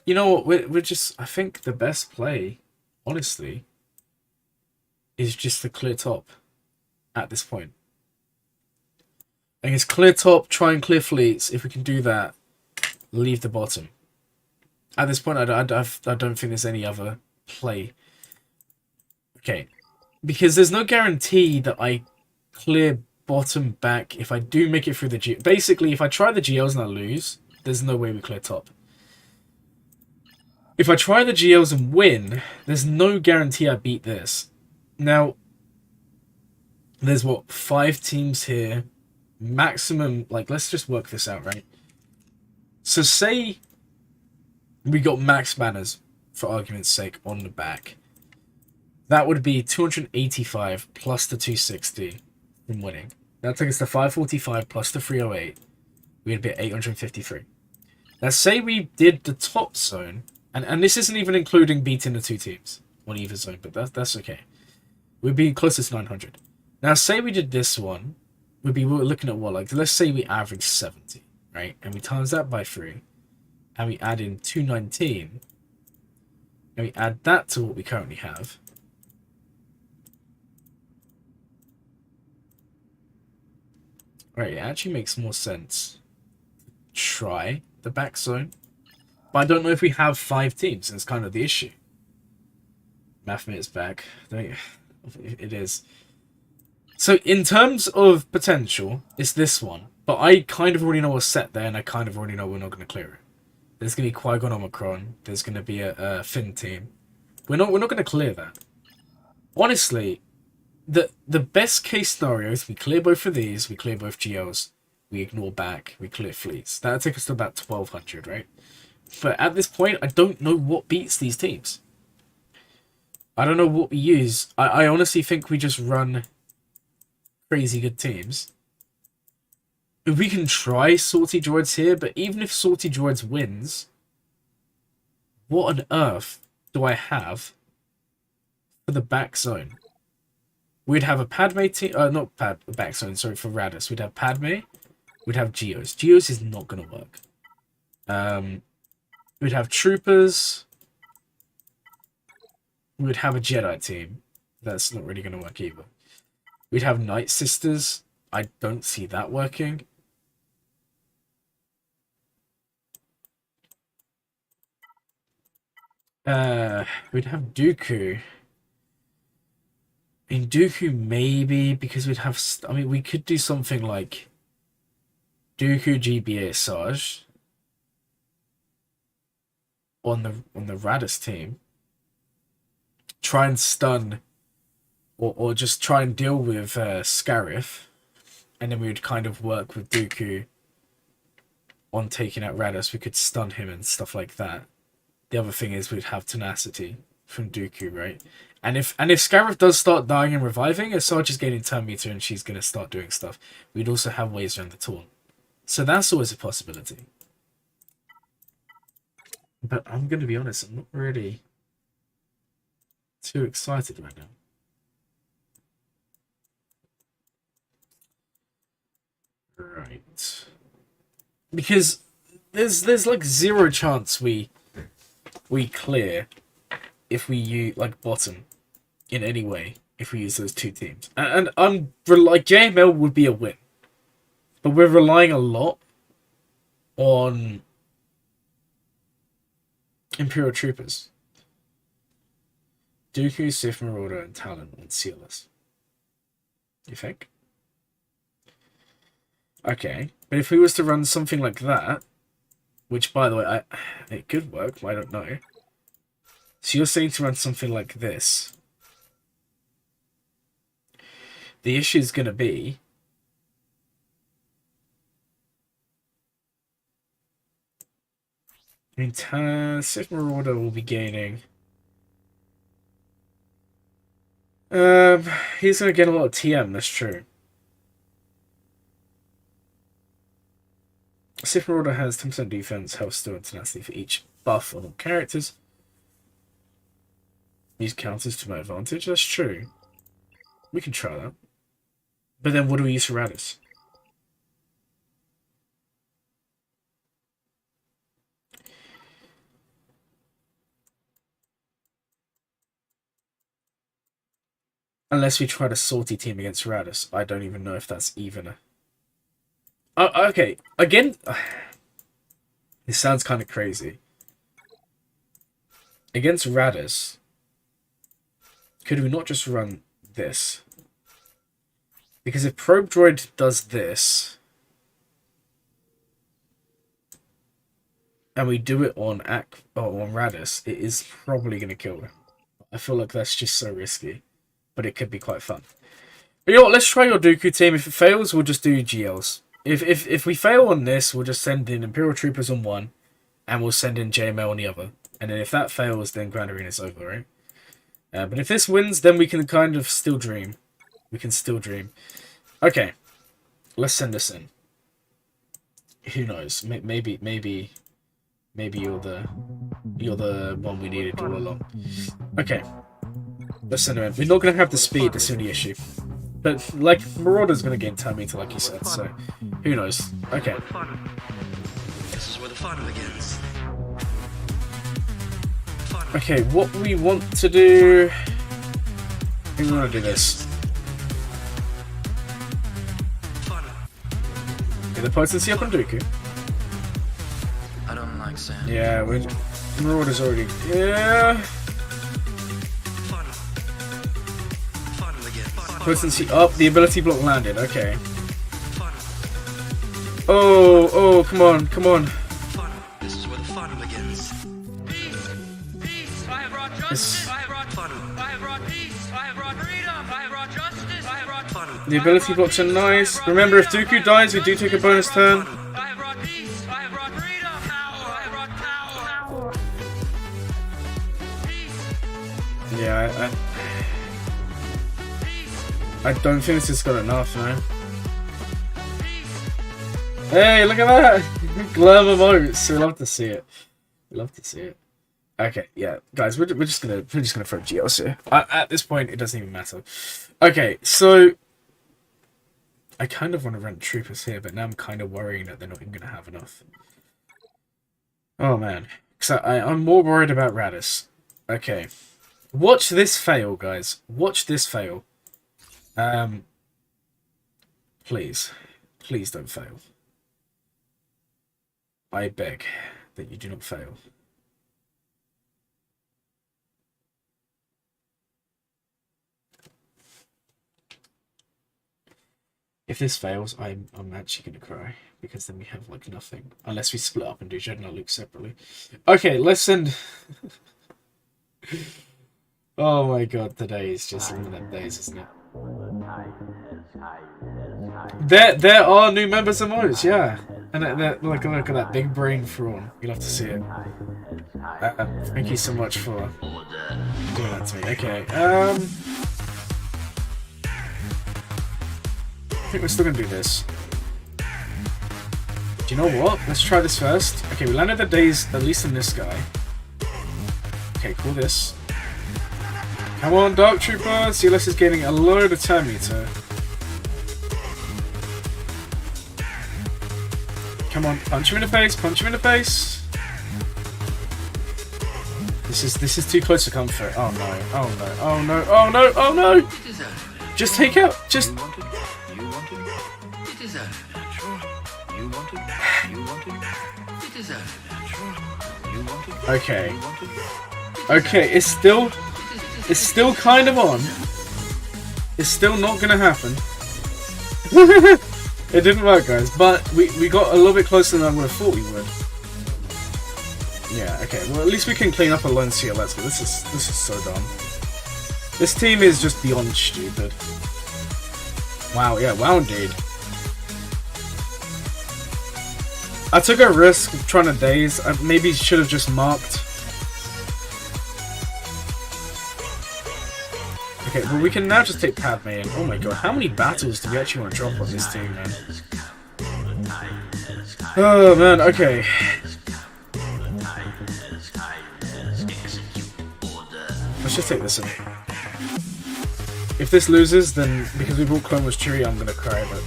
You know what? We're just... I think the best play, honestly, is just the clear top at this point. I guess clear top, try and clear fleets. If we can do that, leave the bottom. At this point, I don't think there's any other play. Okay. Because there's no guarantee that I clear bottom back if I do make it through the G. Basically, if I try the GLs and I lose, there's no way we clear top. If I try the GLs and win, there's no guarantee I beat this. Now, there's what, 5 teams here. Maximum, like, let's just work this out, right? So say we got max banners, for argument's sake, on the back. That would be 285 plus the 260 from winning. That takes us to 545 plus the 308. We'd be at 853. Now, say we did the top zone, and this isn't even including beating the 2 teams on either zone, but that's okay. We'd be closest to 900. Now, say we did this one, we're looking at what? Like, let's say we average 70, right? And we times that by 3, and we add in 219, and we add that to what we currently have. Right, it actually makes more sense to try the back zone. But I don't know if we have 5 teams, and it's kind of the issue. Mathematic's back. It is. So in terms of potential, it's this one. But I kind of already know what's set there, and I kind of already know we're not going to clear it. There's going to be Qui-Gon Omicron. There's going to be a Finn team. We're not going to clear that. Honestly, the best case scenario is we clear both of these, we clear both GLs, we ignore back, we clear fleets. That'll take us to about 1200, right? But at this point, I don't know what beats these teams. I don't know what we use. I honestly think we just run crazy good teams. We can try Salty Droids here, but even if Salty Droids wins, what on earth do I have for the back zone? We'd have a Padme team, not back zone, sorry, for Radis. We'd have Padme, we'd have Geos. Geos is not going to work. We'd have Troopers. We'd have a Jedi team. That's not really going to work either. We'd have Night Sisters. I don't see that working. We'd have Dooku. In Dooku, maybe, because we'd have... I mean, we could do something like Dooku GBA Asajj on the Radis team. Try and stun, or just try and deal with Scarif, and then we would kind of work with Dooku on taking out Radis. We could stun him and stuff like that. The other thing is we'd have tenacity from Dooku, right? And if Scarif does start dying and reviving, Asajj is gaining turn meter and she's going to start doing stuff. We'd also have ways around the taunt. So that's always a possibility. But I'm going to be honest, I'm not really too excited right now. Right. Because there's like 0 chance we clear if we use like bottom in any way if we use those 2 teams. And I'm like JML would be a win. But we're relying a lot on Imperial Troopers. Dooku, Sith Marauder, and Talon on CLS. You think? Okay. But if we was to run something like that, which by the way, it could work, I don't know. So you're saying to run something like this. The issue is going to be I mean, Sith Marauder will be gaining. He's going to get a lot of TM, that's true. Sith Marauder has 10% defense, health, steal, and tenacity for each buff on all characters. Use counters to my advantage, that's true. We can try that. But then what do we use for Radis? Unless we try a salty team against Radis. I don't even know if that's even a... Okay, again, this sounds kind of crazy. Against Radis, could we not just run this? Because if Probe Droid does this, and we do it on Radis, it is probably going to kill him. I feel like that's just so risky, but it could be quite fun. But you know what, let's try your Dooku team. If it fails, we'll just do GLs. If we fail on this, we'll just send in Imperial Troopers on one, and we'll send in JML on the other. And then if that fails, then Grand Arena is over, right? But if this wins, then we can kind of still dream. We can still dream. Okay, let's send this in. Who knows? Maybe you're the one we needed all along. Okay, let's send him in. We're not gonna have the speed. That's the only issue. But like Marauder's gonna gain time meter, like you said. So who knows? Okay. This is where the fun begins. Okay, what we want to do... I think we want to do this. Get the potency up on Dooku. I don't like sand. Yeah, Marauder's already... Yeah... Potency up, the ability block landed, okay. Oh, come on, come on. This is where the fun begins. I have brought justice. I have brought fun. I have brought peace. I have brought freedom. I have brought justice. I have brought fun. The ability blocks are nice. Remember, if Dooku dies, we do take a bonus turn. I have brought peace. I have brought freedom. Power. I have brought power. Peace. Yeah, I don't think this has got enough, man. Hey, look at that! Glurmit emotes. We love to see it. We love to see it. Okay, yeah, guys, we're just gonna throw GLs here. At this point, it doesn't even matter. Okay, so I kind of want to rent troopers here, but now I'm kind of worrying that they're not even gonna have enough. Oh man, because I'm more worried about Radis. Okay, watch this fail, guys. Watch this fail. Please don't fail. I beg that you do not fail. If this fails, I'm actually gonna cry, because then we have like nothing, unless we split up and do Jedi and Luke separately. Okay, let's send. Oh my god, today is just one of them days, isn't it? There are new members of modes, yeah, and look at that big brain prawn. You'll have to see it. Thank you so much for doing that to me. Okay, I think we're still gonna do this. Do you know what? Let's try this first. Okay, we landed the days at least on this guy. Okay, cool this. Come on, Dark Trooper! CLS is gaining a load of time meter. Come on, punch him in the face, punch him in the face! This is too close to comfort. Oh no, oh no, oh no, oh no, oh no! Just take out, just... Okay. Okay, it's still kind of on. It's still not gonna happen. It didn't work, guys, but we got a little bit closer than I would have thought we would. Yeah, okay, well at least we can clean up a lone CLS, but this is so dumb. This team is just beyond stupid. Wow, yeah, wow indeed. I took a risk trying to daze. I maybe should have just marked. Okay, well we can now just take Padme in. Oh my god, how many battles do we actually want to drop on this team, man? Oh man, okay. Let's just take this in. If this loses, then because we brought Clone Wars Chewie, I'm gonna cry, but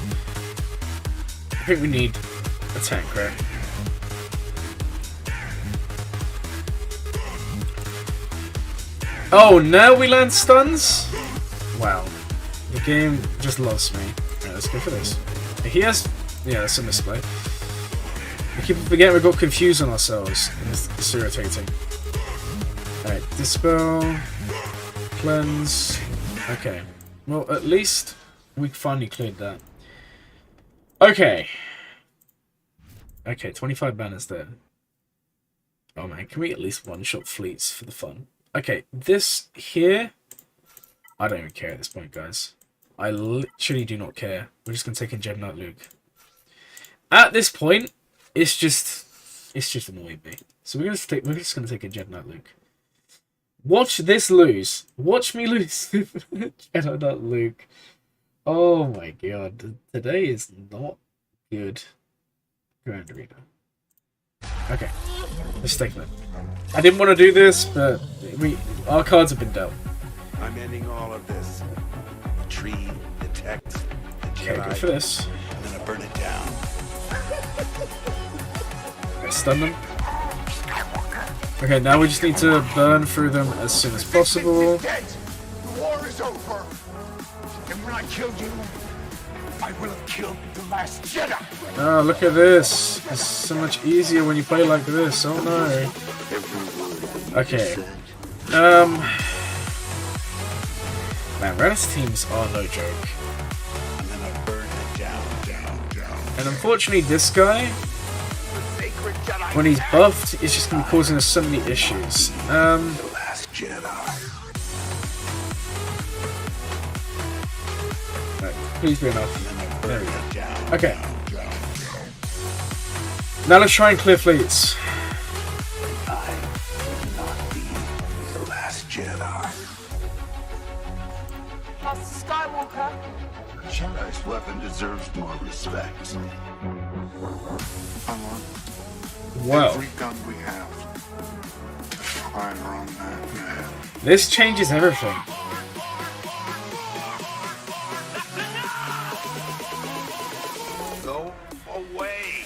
I think we need a tank, right? Oh, now we land stuns? Wow. The game just loves me. Alright, let's go for this. He has Yeah, that's a misplay. We keep forgetting we got confused on ourselves. It's irritating. Alright, dispel, cleanse. Okay. Well, at least we finally cleared that. Okay. Okay, 25 banners there. Oh man, can we at least one-shot fleets for the fun? Okay, this here... I don't even care at this point, guys. I literally do not care. We're just going to take in Gem Knight Luke. At this point, it's just annoying me. So we're just going to take in Gem Knight Luke. Watch this lose. Watch me lose. Jedi Knight Luke. Oh my god. Today is not good. Grand Arena. Okay. Let's take that. I didn't want to do this, but our cards have been dealt. I'm ending all of this. The tree, the text, the Okay, Jedi, good for this. I'm gonna burn it down. Let's stun them. Okay, now we just need to burn through them as soon as possible. Dead. The war is over. And when I killed you, I will have killed the last Jedi. Oh, look at this. It's so much easier when you play like this. Oh no. Okay. Man, Radis teams are no joke. I'm gonna burn it down. And unfortunately, this guy, Sacred Jedi. when he's buffed, is just going to be causing us so many issues. The last Jedi. Right, please be enough. There we go. Down. Okay. Now let's try and clear fleets. I will not be the last Jedi. Master Skywalker. Jedi's weapon deserves more respect. I want Wow. every gun we have to fire on that man. This changes everything. Go away.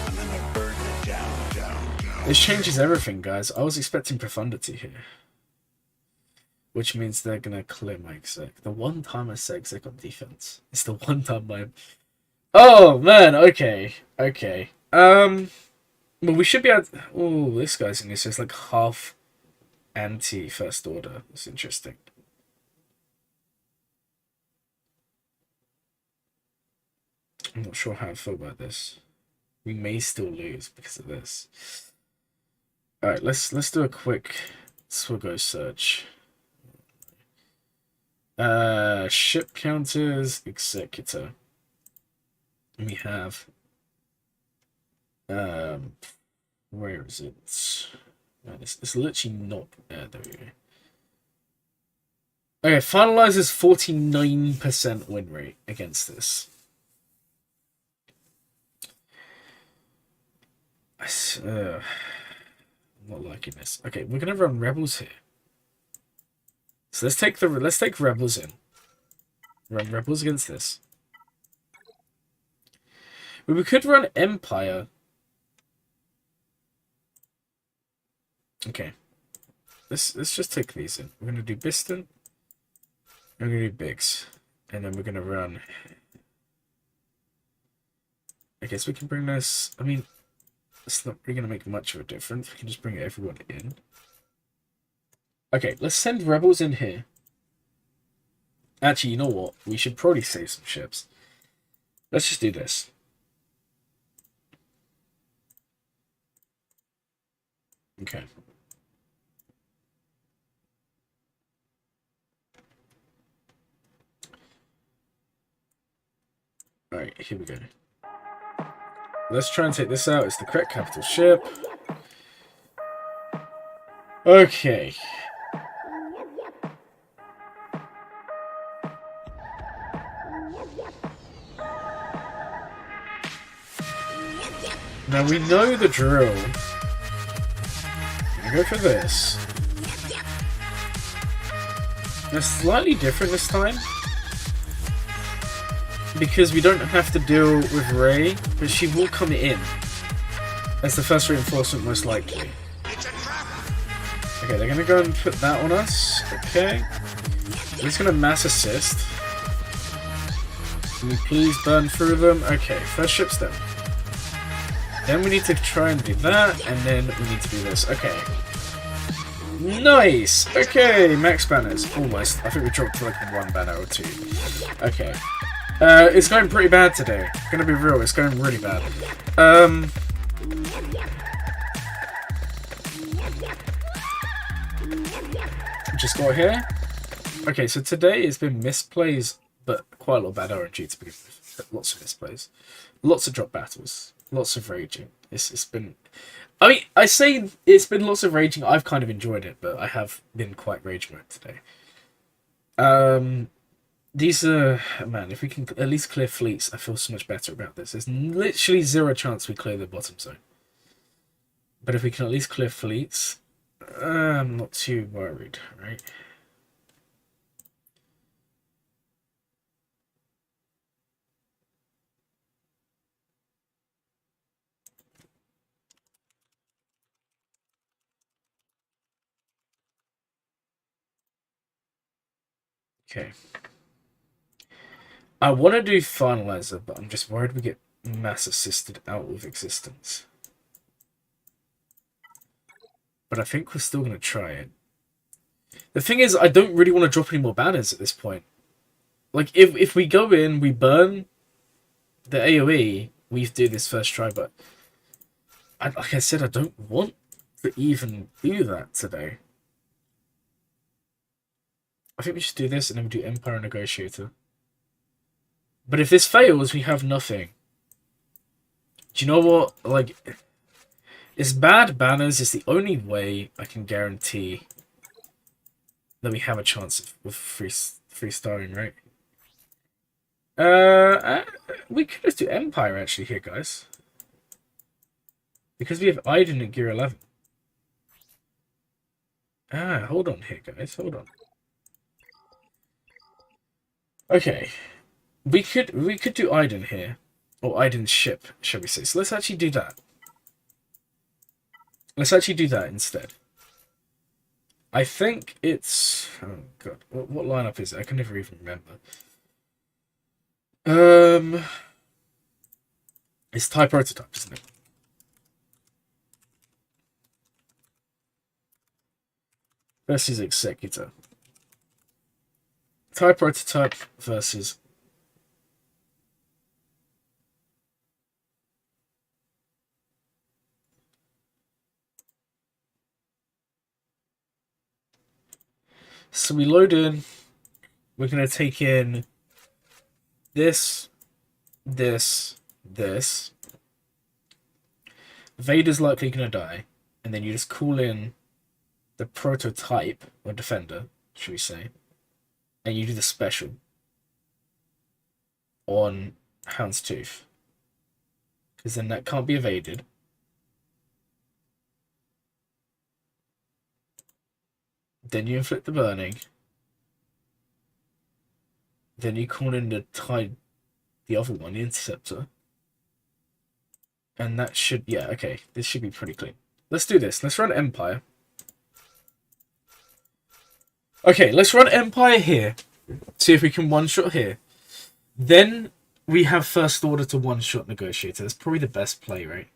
I'm gonna burn it down. This changes everything, guys. I was expecting profundity here. Which means they're gonna clear my exec. The one time I say exec on defense. It's the one time I... Oh, man, okay. Okay. Well, we should be able... Oh, this guy's in this. So it's like half anti-first order. That's interesting. I'm not sure how I feel about this. We may still lose because of this. Alright, let's do a quick Swiggo search. Ship counters, executor. We have where is it? Man, it's literally not there we go. Okay, finalizes 49% win rate against this. I'm not liking this. Okay, we're gonna run rebels here. So let's take rebels in. Run rebels against this. We could run Empire. Okay. Let's just take these in. We're gonna do Biston. We're gonna do Biggs. And then we're gonna run. I guess we can bring this. I mean, it's not really gonna make much of a difference. We can just bring everyone in. Okay, let's send rebels in here. Actually, you know what? We should probably save some ships. Let's just do this. Okay. Alright, here we go. Let's try and take this out. It's the correct capital ship. Okay. Now we know the drill. We go for this. It's slightly different this time. Because we don't have to deal with Rey, but she will come in as the first reinforcement most likely. Okay, they're gonna go and put that on us. Okay. He's gonna mass assist. Can we please burn through them? Okay, first ship's done. Then we need to try and do that, and then we need to do this. Okay. Nice! Okay, max banners. Almost. I think we dropped like 1 banner or 2. Okay. It's going pretty bad today. Gonna be real, it's going really bad. Just go here. Okay, so today it's been misplays, but quite a lot of bad RNG to begin with. Lots of misplays. Lots of drop battles. Lots of raging. It's been... I mean, I say it's been lots of raging. I've kind of enjoyed it, but I have been quite rage mode today. These are... Man, if we can at least clear fleets, I feel so much better about this. There's literally 0 chance we clear the bottom zone. But if we can at least clear fleets, I'm not too worried, right? Okay. I want to do Finalizer, but I'm just worried we get mass assisted out of existence. But I think we're still going to try it. The thing is, I don't really want to drop any more banners at this point. Like, if we go in, we burn the AoE, we do this first try, but... like I said, I don't want to even do that today. I think we should do this, and then we do Empire Negotiator. But if this fails, we have nothing. Do you know what? Like... It's bad banners is the only way I can guarantee that we have a chance of freestarring, right? We could just do Empire actually here, guys. Because we have Iden at gear 11. Hold on here, guys. Hold on. Okay. We could do Iden here. Or Iden's ship, shall we say. So let's actually do that. Let's actually do that instead. I think it's... Oh, God. What lineup is it? I can never even remember. It's TIE Prototype, isn't it? Versus Executor. TIE Prototype versus... So we load in, we're going to take in this, this. Vader's likely going to die, and then you just call in the prototype, or defender, should we say, and you do the special on Houndstooth. Because then that can't be evaded. Then you inflict the burning. Then you call in the other one, the interceptor. And that should, yeah, okay. This should be pretty clean. Let's do this. Let's run Empire. Okay, let's run Empire here. See if we can one-shot here. Then we have First Order to one-shot Negotiator. That's probably the best play, right?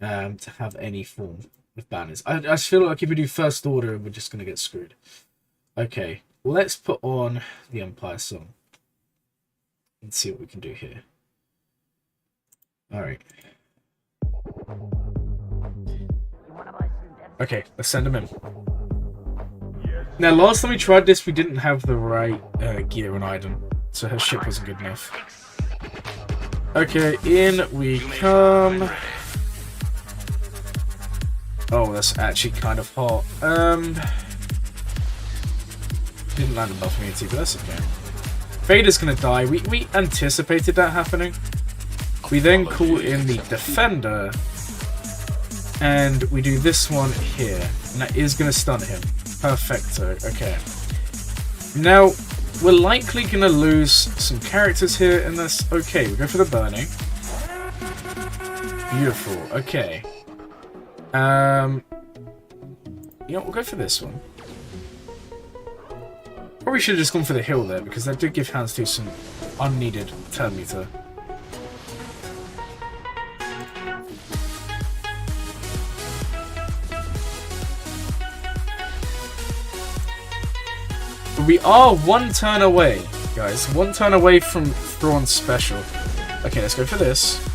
To have any form with banners. I just feel like if we do First Order, we're just going to get screwed. Okay, let's put on the Empire song. And see what we can do here. Alright. Okay, let's send him in. Now, last time we tried this, we didn't have the right gear on Iden. So her ship wasn't good enough. Okay, in we come. Oh, that's actually kind of hot. Didn't land above community, but that's okay. Vader's gonna die. We anticipated that happening. We then call in the defender, and we do this one here, and that is gonna stun him. Perfecto. Okay. Now we're likely gonna lose some characters here, and that's okay. We go for the burning. Beautiful. Okay. You know what, we'll go for this one. Probably should have just gone for the hill there, because that did give Houndstooth some unneeded turn meter. But we are one turn away, guys. One turn away from Thrawn's special. Okay, let's go for this.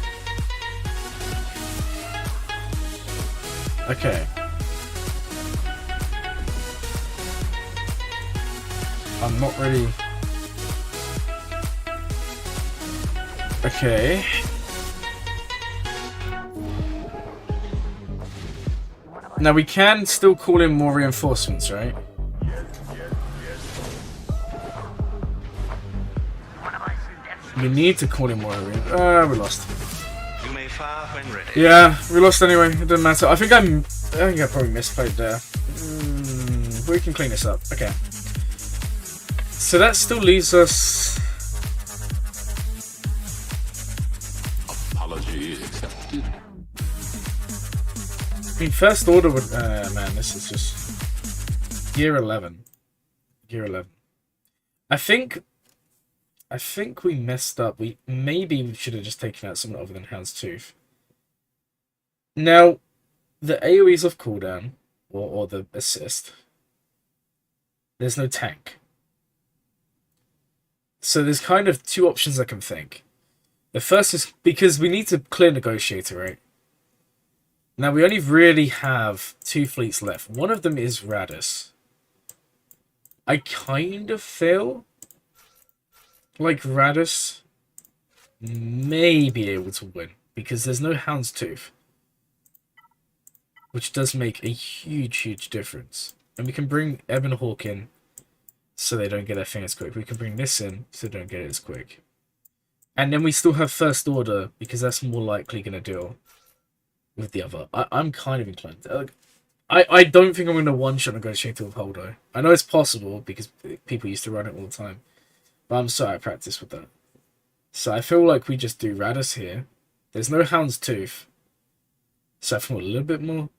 Okay. I'm not really... Okay. Now we can still call in more reinforcements, right? We need to call in more reinforcements. We lost. You may fire when ready. Yeah, we lost anyway. It doesn't matter. I think I probably misplayed there. We can clean this up. Okay. So that still leaves us. Apology accepted. I mean, first order would. Man, this is just gear 11. Gear 11. I think we messed up. We should have just taken out someone other than Houndstooth. Now, the AoE's off cooldown, or the assist. There's no tank. So there's kind of two options I can think. The first is because we need to clear Negotiator, right? Now we only really have 2 fleets left. One of them is Radis. I kind of feel like Radis may be able to win because there's no Houndstooth, which does make a huge difference. And we can bring Ebb and Hawk in so they don't get their thing as quick. We can bring this in so they don't get it as quick. And then we still have First Order because that's more likely going to deal with the other. I'm kind of inclined to, I don't think I'm going to one-shot Negotiator with Holdo. I know it's possible because people used to run it all the time. But I'm so out of practice with that. So I feel like we just do Radis here. There's no Houndstooth. So I feel a little bit more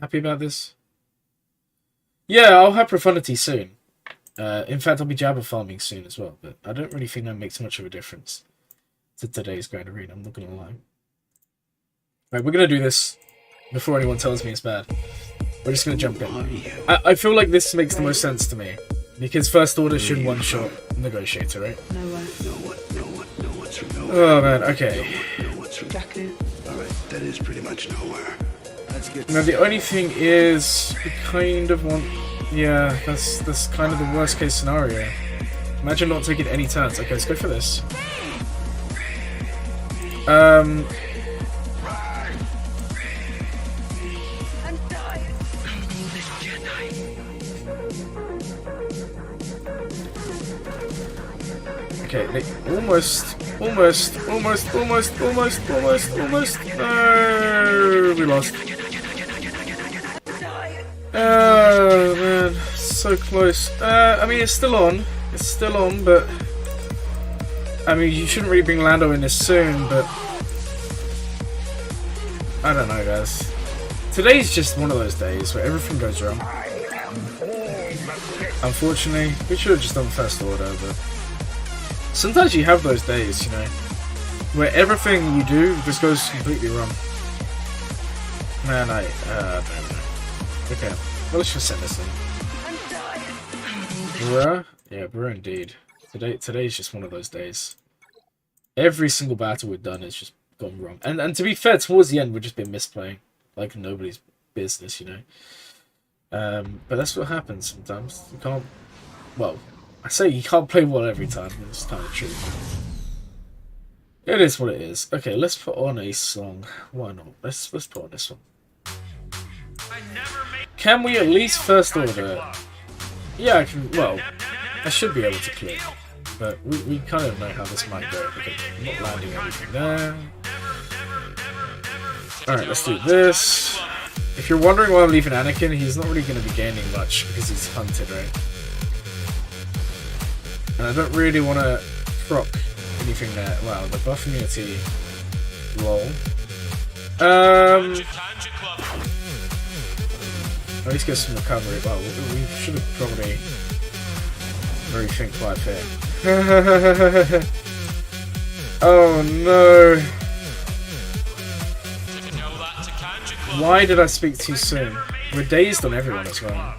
happy about this. Yeah, I'll have Profundity soon. In fact, I'll be Jabba farming soon as well. But I don't really think that makes much of a difference to today's Grand Arena. I'm not going to lie. Right, we're going to do this before anyone tells me it's bad. We're just going to jump in. I feel like this makes the most sense to me. Because First Order should one-shot Negotiator, right? Oh man, okay. Alright, that is pretty much nowhere. Now the only thing is, we kind of want... Yeah, that's kind of the worst case scenario. Imagine not taking any turns. Okay, let's go for this. Okay, they almost. No, we lost. Oh man, so close. I mean, it's still on. It's still on, but I mean, you shouldn't really bring Lando in this soon, but I don't know, guys. Today's just one of those days where everything goes wrong. Unfortunately, we should have just done First Order, but sometimes you have those days, you know, where everything you do just goes completely wrong. Man, I don't know. Okay, well, let's just set this in. Bruh? Yeah, bruh indeed. Today's just one of those days. Every single battle we've done has just gone wrong. And to be fair, towards the end, we've just been misplaying. Like nobody's business, you know. But that's what happens sometimes. You can't... Well, I say you can't play well every time. It's kind of true. It is what it is. Okay, let's put on a song. Why not? Let's put on this one. Can we at least First Order? Yeah, I can. Well, I should be able to clear. But we kind of know how this might go. Okay, I'm not landing everything there. Alright, let's do this. If you're wondering why I'm leaving Anakin, he's not really going to be gaining much because he's hunted, right? And I don't really want to proc anything there. Wow, the buff immunity. Lol. At least get some recovery. Well, we should have probably very think life here. Oh no. Why did I speak too soon? We're dazed on everyone as well.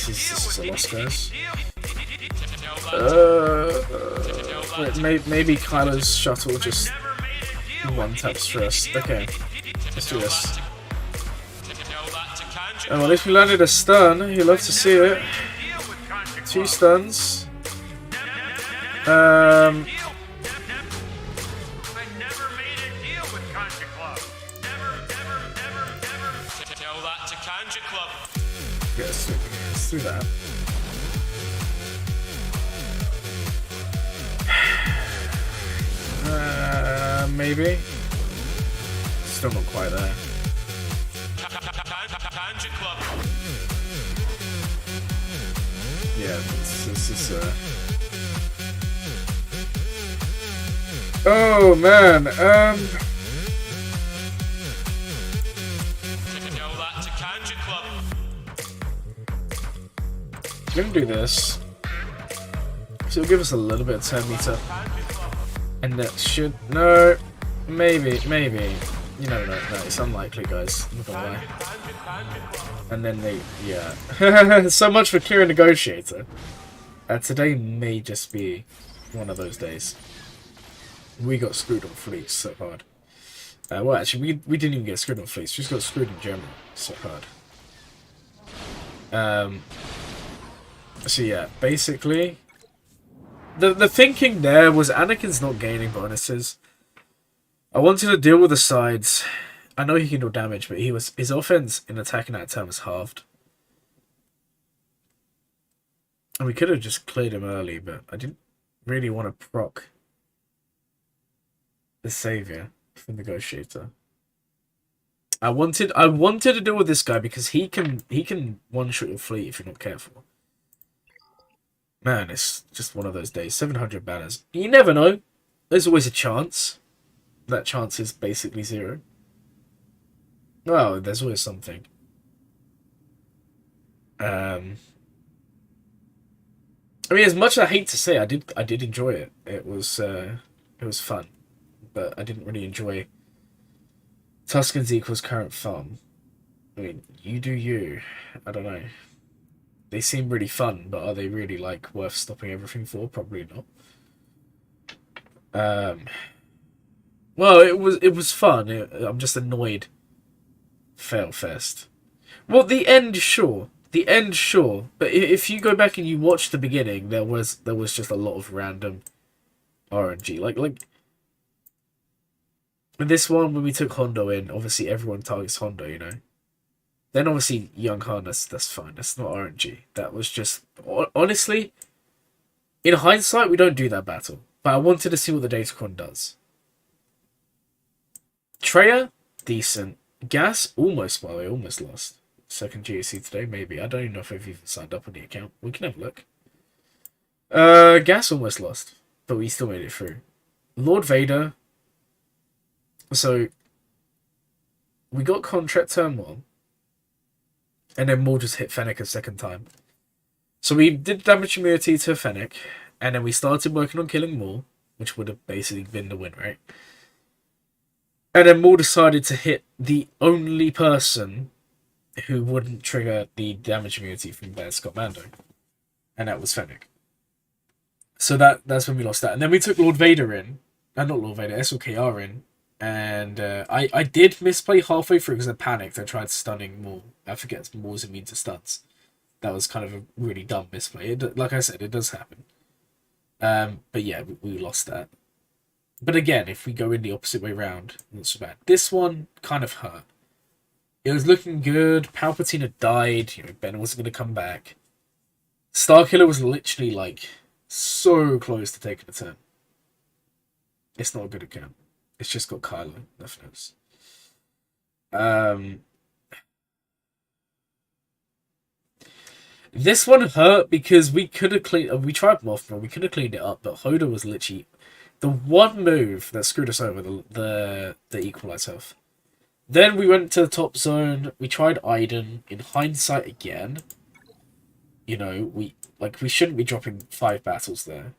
This is a loss, guys. Wait, maybe Kylo's shuttle just one taps first. Okay, let's do this. Oh, well, if we landed a stun, you'd love to see it. 2 stuns. Yes, let's do that. Maybe. Still not quite there. Yeah, this is Oh man, I'm gonna do this. So it'll give us a little bit of turn meter. And that should... No. Maybe. You never know. No, it's unlikely, guys. I'm not gonna lie. And then they... Yeah. So much for Kira Negotiator. Today may just be one of those days. We got screwed on fleets so hard. Well, actually, we didn't even get screwed on fleets. We just got screwed in general so hard. So yeah, basically... The thinking there was Anakin's not gaining bonuses. I wanted to deal with the sides. I know he can do damage, but his offense in attacking that turn was halved. And we could have just cleared him early, but I didn't really want to proc the Savior from Negotiator. I wanted to deal with this guy because he can one-shot your fleet if you're not careful. Man, it's just one of those days. 700 banners. You never know. There's always a chance. That chance is basically 0. Well, there's always something. I mean, as much as I hate to say, I did enjoy it. It was fun, but I didn't really enjoy Tuscans equals current farm. I mean, you do you. I don't know. They seem really fun, but are they really like worth stopping everything for? Probably not. Well, it was fun. I'm just annoyed. Fail fest. Well, the end, sure. The end, sure. But if you go back and you watch the beginning, there was just a lot of random RNG. Like this one, when we took Hondo in, obviously everyone targets Hondo, you know. Then obviously Young Han, that's fine. That's not RNG. That was just... Honestly, in hindsight, we don't do that battle. But I wanted to see what the Datacron does. Treya, decent. Gas, almost, by the way, almost lost. Second GAC today, maybe. I don't even know if I've even signed up on the account. We can have a look. Gas almost lost. But we still made it through. Lord Vader. So, we got contract turn 1. And then Maul just hit Fennec a second time. So we did damage immunity to Fennec. And then we started working on killing Maul. Which would have basically been the win, right? And then Maul decided to hit the only person who wouldn't trigger the damage immunity from Bear Scott Mando. And that was Fennec. So that's when we lost that. And then we took Lord Vader in. Not Lord Vader, SLKR in. And I did misplay halfway through because I panicked. I tried stunning Maul. I forget Maul's immune to stuns. That was kind of a really dumb misplay. Like I said, it does happen. But yeah, we lost that. But again, if we go in the opposite way round, not so bad. This one kind of hurt. It was looking good. Palpatine had died. You know, Ben wasn't going to come back. Starkiller was literally like so close to taking a turn. It's not a good account. It's just got Kylo, nothing else. This one hurt because we could have cleaned. We tried Mothra, we could have cleaned it up, but Hoda was literally the one move that screwed us over. The equalize health. Then we went to the top zone. We tried Iden. In hindsight, again, you know, we shouldn't be dropping 5 battles there.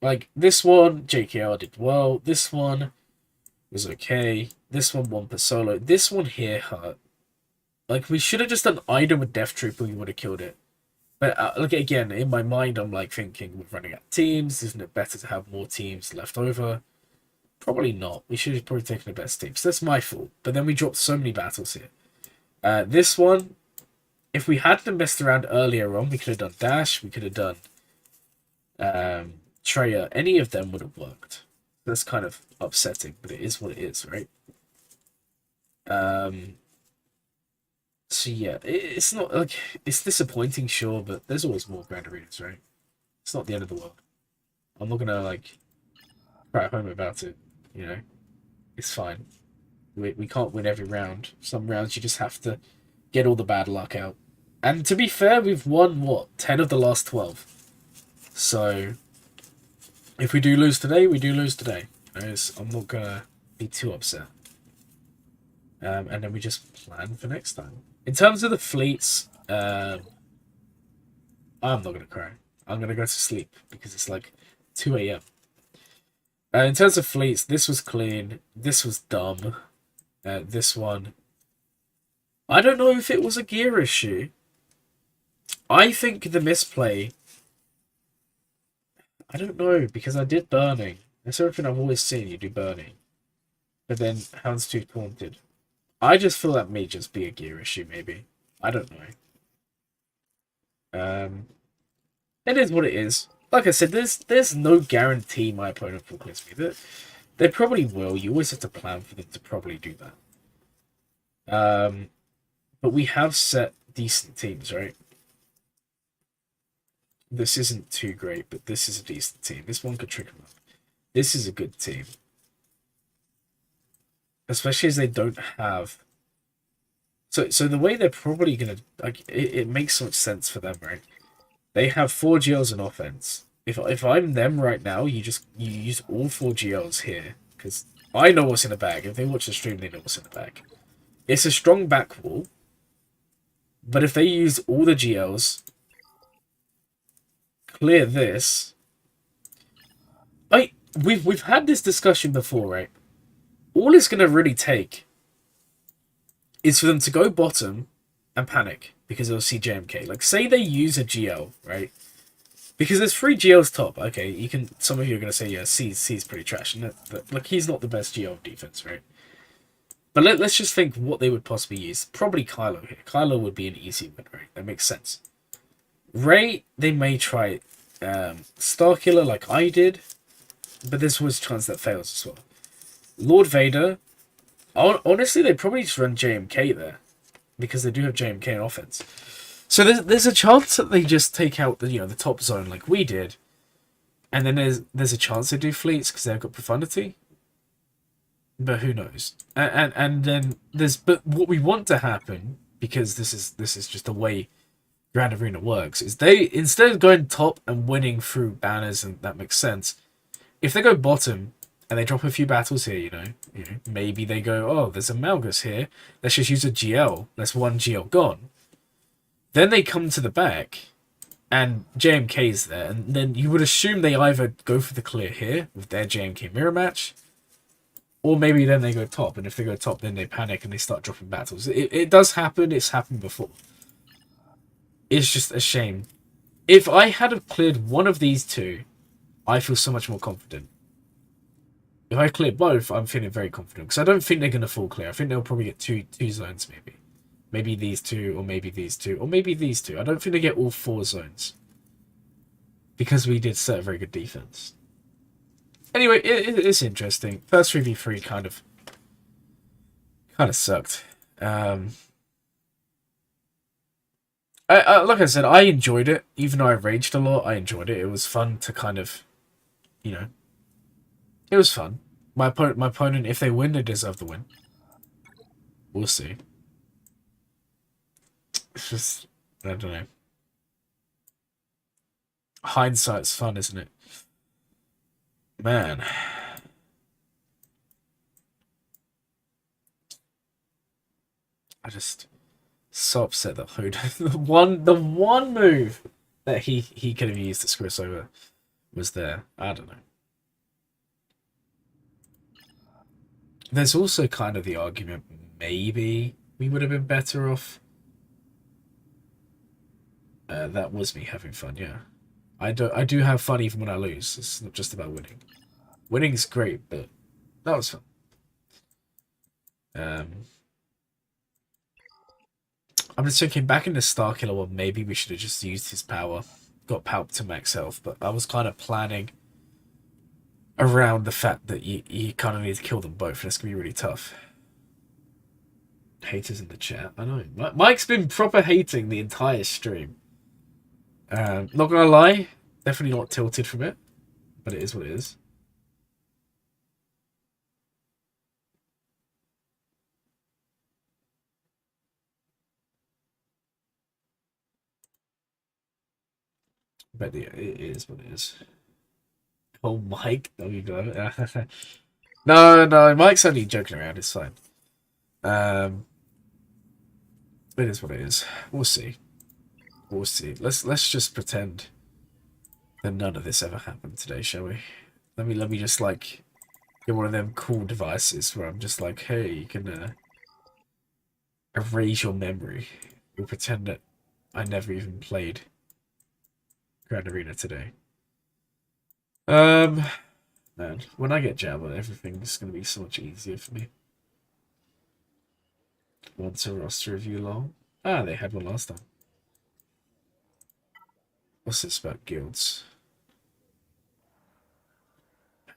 Like this one, JKR did well. This one was okay. This one won per solo. This one here hurt. Like we should have just done Iden with Death Troop and we would have killed it. But look, again, in my mind, I'm like thinking we're running out of teams. Isn't it better to have more teams left over? Probably not. We should have probably taken the best team. So that's my fault. But then we dropped so many battles here. This one, if we hadn't messed around earlier on, we could have done Dash. We could have done Treya. Any of them would have worked. That's kind of upsetting, but it is what it is, right? So yeah, it's not like it's disappointing, sure, but there's always more grand arenas, right? It's not the end of the world. I'm not gonna like cry home about it, you know. It's fine. We can't win every round. Some rounds you just have to get all the bad luck out. And to be fair, we've won what 10 of the last 12. So if we do lose today, we do lose today. I'm not gonna be too upset. And then we just plan for next time. In terms of the fleets, I'm not going to cry. I'm going to go to sleep because it's like 2 a.m. In terms of fleets, this was clean. This was dumb. This one, I don't know if it was a gear issue. I think the misplay, I don't know, because I did burning. That's everything I've always seen, you do burning. But then Houndstooth taunted. I just feel that may just be a gear issue, maybe. I don't know. It is what it is. Like I said, there's no guarantee my opponent will clear me. They probably will. You always have to plan for them to probably do that. But we have set decent teams, right? This isn't too great, but this is a decent team. This one could trick them up. This is a good team. Especially as they don't have... So the way they're probably going to... like it makes so much sense for them, right? They have 4 GLs in offense. If I'm them right now, you use all 4 GLs here. Because I know what's in the bag. If they watch the stream, they know what's in the bag. It's a strong back wall. But if they use all the GLs... clear this... We've had this discussion before, right? All it's going to really take is for them to go bottom and panic because they'll see JMK. Like, say they use a GL, right? Because there's 3 GLs top. Okay, you can. Some of you are going to say, yeah, C's pretty trash. And like, he's not the best GL defense, right? But let's just think what they would possibly use. Probably Kylo here. Kylo would be an easy win, right? That makes sense. Rey, they may try Starkiller like I did. But there's always a chance that fails as well. Lord Vader, honestly, they probably just run JMK there because they do have JMK in offense. So there's a chance that they just take out the top zone like we did, and then there's a chance they do fleets because they've got profundity. But who knows? And then but what we want to happen, because this is just the way Grand Arena works, is they, instead of going top and winning through banners, and that makes sense. If they go bottom and they drop a few battles here, maybe they go, oh, there's a Malgus here. Let's just use a GL. That's 1 GL gone. Then they come to the back and JMK's there. And then you would assume they either go for the clear here with their JMK mirror match, or maybe then they go top. And if they go top, then they panic and they start dropping battles. It does happen. It's happened before. It's just a shame. If I had have cleared one of these two, I feel so much more confident. If I clear both, I'm feeling very confident. Because I don't think they're going to full clear. I think they'll probably get two zones, maybe. Maybe these two, or maybe these two, or maybe these two. I don't think they get all 4 zones. Because we did set a very good defense. Anyway, it's interesting. First 3v3 kind of sucked. Like I said, I enjoyed it. Even though I raged a lot, I enjoyed it. It was fun to kind of... it was fun. My opponent, if they win, they deserve the win. We'll see. It's just, I don't know. Hindsight's fun, isn't it? Man. I just so upset that Hoda the one move that he could have used to screw us over was there. I don't know. There's also kind of the argument maybe we would have been better off. That was me having fun, yeah. I do have fun even when I lose. It's not just about winning. Winning's great, but that was fun. I'm just thinking back in the Starkiller one, maybe we should have just used his power. Got Palp to max health, but I was kind of planning around the fact that you kind of need to kill them both, and it's going to be really tough. Haters in the chat. I know. Mike's been proper hating the entire stream. Not going to lie, definitely not tilted from it, but it is what it is. But yeah, it is what it is. Oh, Mike, there you go. No, Mike's only joking around. It's fine. It is what it is. We'll see. We'll see. Let's just pretend that none of this ever happened today, shall we? Let me just like get one of them cool devices where I'm just like, hey, you can erase your memory. We'll pretend that I never even played Grand Arena today. Man, when I get Jabba, everything's gonna be so much easier for me. Once a roster review long. Ah, they had one last time. What's this about guilds?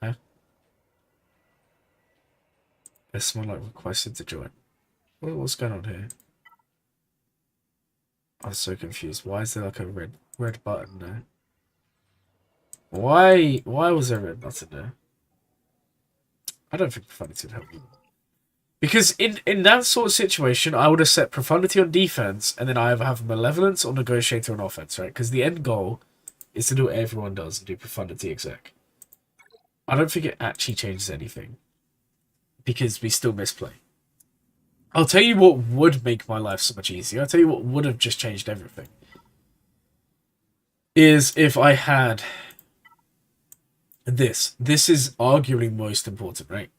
Huh? There's someone like requested to join. What's going on here? I'm so confused. Why is there like a red button there? Why was there a red button there? I don't think Profundity would help you. Because in that sort of situation, I would have set Profundity on defense, and then I either have Malevolence or Negotiator on offense, right? Because the end goal is to do what everyone does and do Profundity exec. I don't think it actually changes anything. Because we still misplay. I'll tell you what would make my life so much easier. I'll tell you what would have just changed everything. Is if I had this. This is arguably most important, right?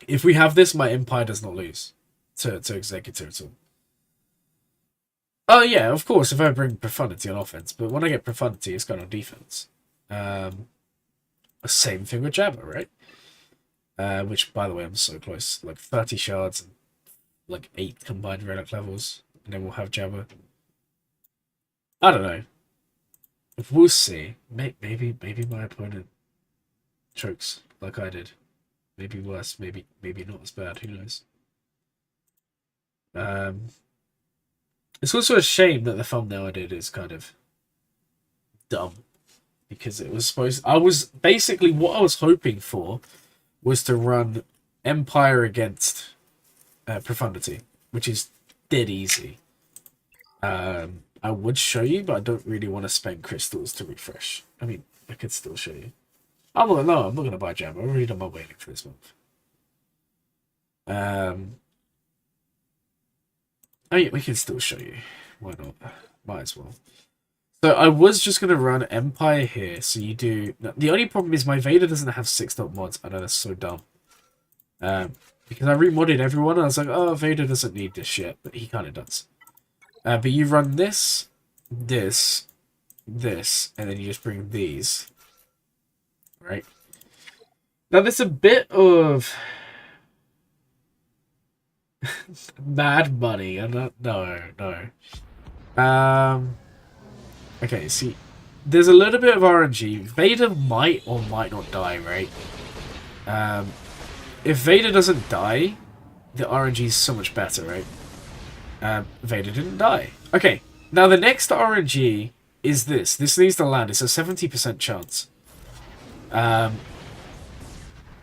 If we have this, my Empire does not lose to Executor at all. Oh yeah, of course, if I bring Profundity on offense, but when I get Profundity, it's going on defense. Same thing with Jabba, right? Which, by the way, I'm so close. Like 30 shards and like 8 combined relic levels, and then we'll have Jabba. I don't know. We'll see. Maybe my opponent chokes like I did. Maybe worse. Maybe not as bad. Who knows? It's also a shame that the thumbnail I did is kind of dumb, because it was supposed. I was basically what I was hoping for was to run Empire against Profundity, which is dead easy. I would show you, but I don't really want to spend crystals to refresh. I mean, I could still show you. I'm not going to buy Jabba. I'm really not waiting for this month. Oh yeah, we can still show you. Why not? Might as well. So I was just going to run Empire here. So you do... The only problem is my Vader doesn't have 6-dot mods. I know that's so dumb. Because I remodded everyone. And I was like, oh, Vader doesn't need this shit. But he kind of does. But you run this, this, and then you just bring these. Right? Now there's a bit of... mad money. I'm not... No. Okay, see, there's a little bit of RNG. Vader might or might not die, right? If Vader doesn't die, the RNG is so much better, right? Vader didn't die. Okay, now the next RNG is this. This needs to land. It's a 70% chance.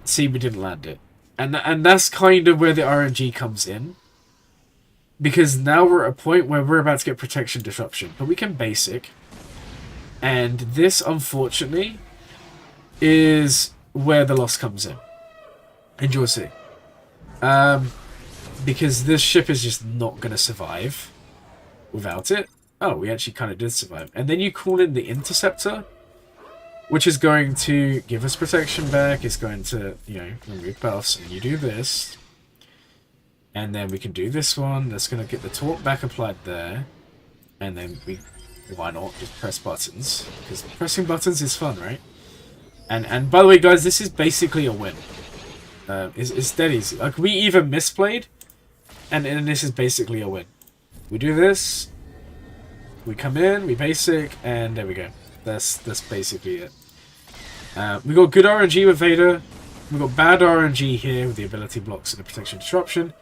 See, we didn't land it. And that's kind of where the RNG comes in. Because now we're at a point where we're about to get protection disruption. But we can basic. And this, unfortunately, is where the loss comes in. And you'll see. Because this ship is just not going to survive without it. Oh, we actually kind of did survive. And then you call in the interceptor, which is going to give us protection back. It's going to, you know, remove buffs. And you do this. And then we can do this one. That's going to get the torque back applied there. And then why not just press buttons? Because pressing buttons is fun, right? And by the way, guys, this is basically a win. It's dead easy. Like, we even misplayed, and this is basically a win. We do this, we come in, we basic, and there we go. That's basically it. We got good RNG with Vader. We got bad RNG here with the ability blocks and the protection disruption.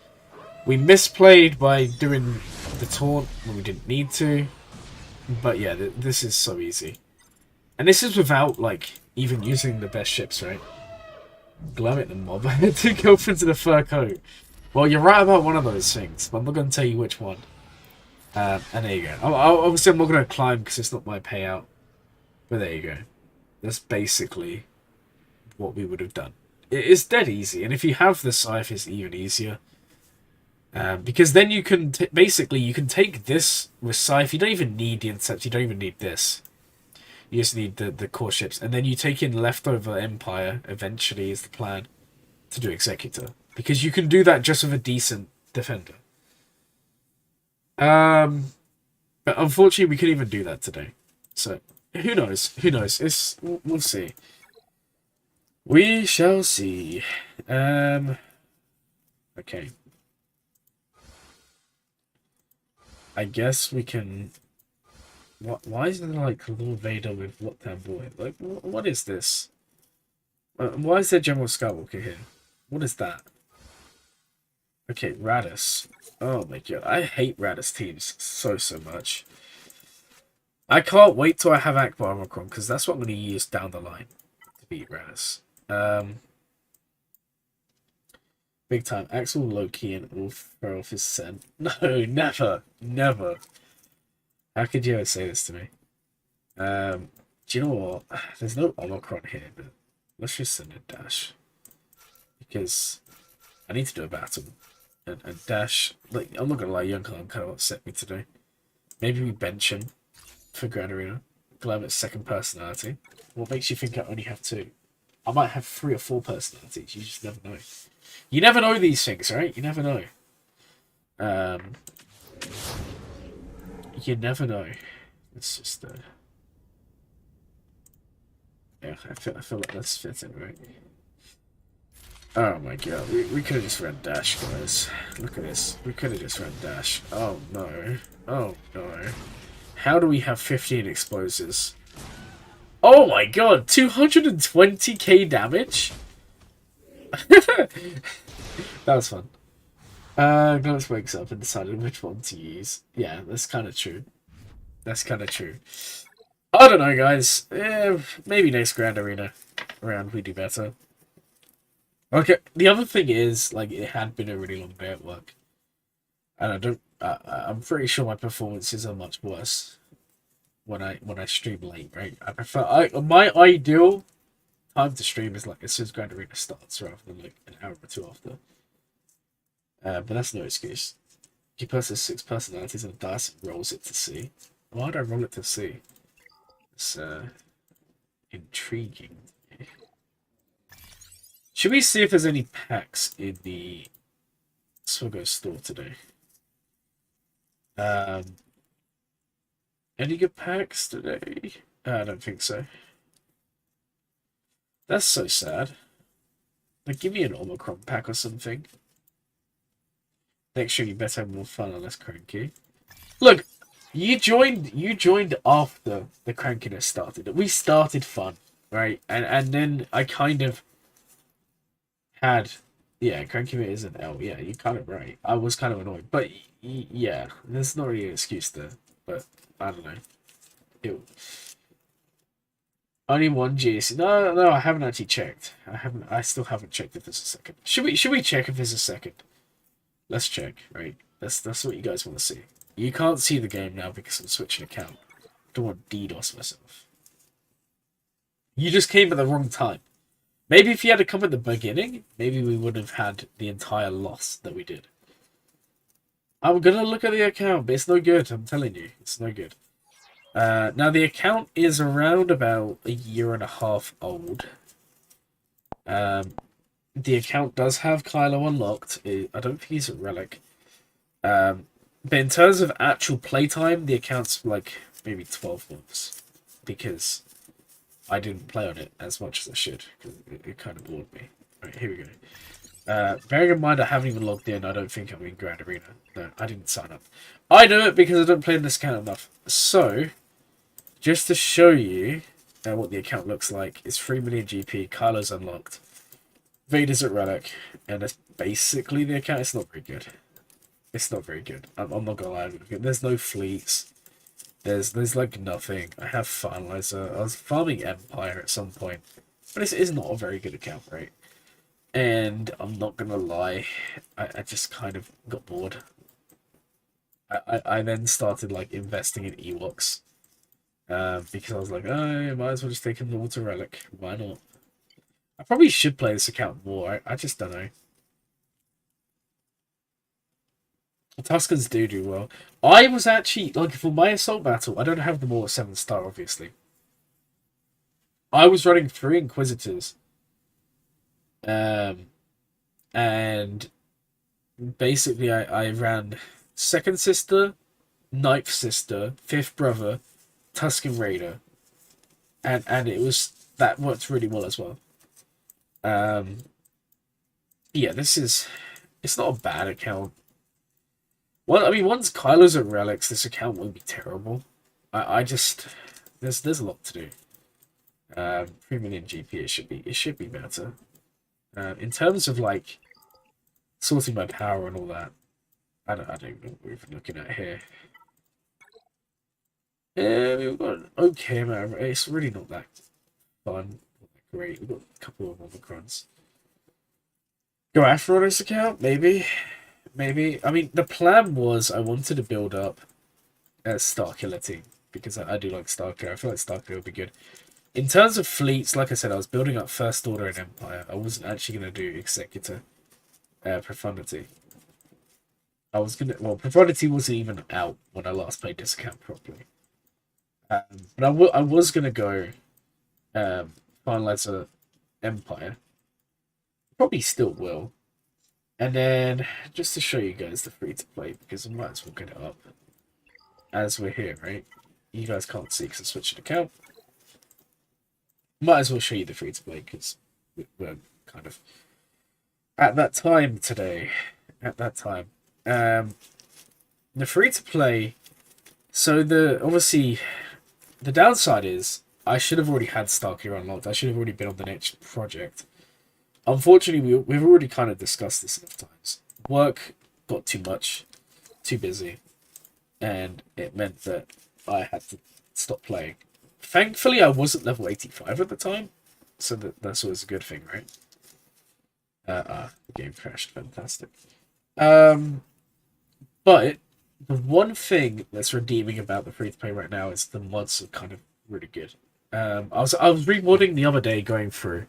We misplayed by doing the taunt when we didn't need to. But yeah, this is so easy. And this is without, like, even using the best ships, right? Glurmit the mob. I had 2 girlfriends in a fur coat. Well, you're right about one of those things, but I'm not going to tell you which one. And there you go. Obviously, I'm not going to climb because it's not my payout. But there you go. That's basically what we would have done. It's dead easy, and if you have the scythe, it's even easier. Because then you can basically you can take this with scythe. You don't even need the intercept. You don't even need this. You just need the core ships, and then you take in leftover Empire. Eventually, is the plan to do Executor, because you can do that just with a decent defender. But unfortunately, we couldn't even do that today. So who knows? Who knows? We'll see. We shall see. Okay. I guess we can. Why is there like Lord Vader with what damn boy? Like, what is this? Why is there General Skywalker here? What is that? Okay, Radis. Oh my god, I hate Radis teams so much. I can't wait till I have Akbar Omicron, because that's what I'm going to use down the line to beat Radis. Big time. Axel, Loki, and Ulf throw off his scent. No, never. Never. How could you ever say this to me? Do you know what? There's no Omicron here, but let's just send a Dash. Because I need to do a battle. And Dash, like, I'm not going to lie, Young Khan kind of upset me today. Maybe we bench him for Grand Arena. Glurmit's second personality. What makes you think I only have 2? I might have 3 or 4 personalities. You just never know. You never know these things, right? You never know. You never know. It's just yeah, I feel like that's fitting, right? Oh my god, we could have just run Dash, guys. Look at this. We could have just run Dash. Oh no. Oh no. How do we have 15 explosives? Oh my god, 220k damage? That was fun. Ghost wakes up and decided which one to use. Yeah, that's kind of true. That's kind of true. I don't know, guys. Maybe next Grand Arena round we do better. Okay, the other thing is, like, it had been a really long day at work. And I'm pretty sure my performances are much worse when I stream late, right? I prefer, my ideal time to stream is, like, as soon as Grand Arena starts, rather than, like, an hour or 2 after. But that's no excuse. He possesses 6 personalities and a dice and rolls it to C. Why would I roll it to C? It's intriguing. Should we see if there's any packs in the Swiggo store today? Any good packs today? I don't think so. That's so sad. Like, give me an Omicron pack or something. Next year you better have more fun and less cranky. Look, you joined after the crankiness started. We started fun, right? And then I kind of had, yeah, cranky bit is an L. Yeah, you're kind of right. I was kind of annoyed, but yeah, there's not really an excuse there. But I don't know. Only one GAC. No, I haven't actually checked. I still haven't checked if there's a second. Should we check if there's a second? Let's check, right? That's what you guys want to see. You can't see the game now because I'm switching account. I don't want to DDoS myself. You just came at the wrong time. Maybe if you had to come at the beginning, maybe we would have had the entire loss that we did. I'm gonna look at the account, but it's no good. I'm telling you, it's no good. Now the account is around about a year and a half old. The account does have Kylo unlocked. I don't think he's a relic. But in terms of actual playtime, the account's like maybe 12 months because I didn't play on it as much as I should because it kind of bored me. Alright, here we go. Bearing in mind I haven't even logged in, I don't think I'm in Grand Arena. No, I didn't sign up. I do it because I don't play in this account enough. So, just to show you what the account looks like, it's 3 million GP, Kylo's unlocked, Vader's at Relic, and that's basically the account. It's not very good. It's not very good. I'm not gonna lie. There's no fleets. There's like nothing. I have Finalizer. I was farming Empire at some point, but it's not a very good account, right? And I'm not gonna lie, I just kind of got bored. I then started like investing in Ewoks, because I was like, oh, I might as well just take a Water Relic. Why not? I probably should play this account more. I just don't know. Tuscans do well. I was actually, like, for my assault battle, I don't have them all at 7-star, obviously. I was running 3 Inquisitors. And basically I ran 2nd Sister, 9th Sister, 5th Brother, Tuscan Raider. And it was, that worked really well as well. Yeah, it's not a bad account. Well, I mean, once Kylo's at Relics, this account won't be terrible. I just, there's a lot to do. 3 million GP, it should be better. In terms of like sorting my power and all that, I don't know what we're even looking at here. Yeah, we've got an okay amount. It's really not that fun, not that great. We've got a couple of Omicrons. Go after on this account, maybe. I mean, the plan was I wanted to build up a Starkiller team because I do like Starkiller. I feel like Starkiller would be good. In terms of fleets, like I said, I was building up First Order and Empire. I wasn't actually going to do Executor Profundity. I was going to... Well, Profundity wasn't even out when I last played this account properly. But I was going to go Finalizer Empire. Probably still will. And then, just to show you guys the free-to-play, because I might as well get it up as we're here, right? You guys can't see because I switched an account. Might as well show you the free-to-play, because we're kind of at that time today. At that time. The free-to-play, so obviously, the downside is, I should have already had Starkiller unlocked. I should have already been on the next project. Unfortunately, we've already kind of discussed this enough times. Work got too much, too busy, and it meant that I had to stop playing. Thankfully, I wasn't level 85 at the time, so that's always a good thing, right? The game crashed. Fantastic. But the one thing that's redeeming about the free-to-play right now is the mods are kind of really good. I was remodding the other day going through.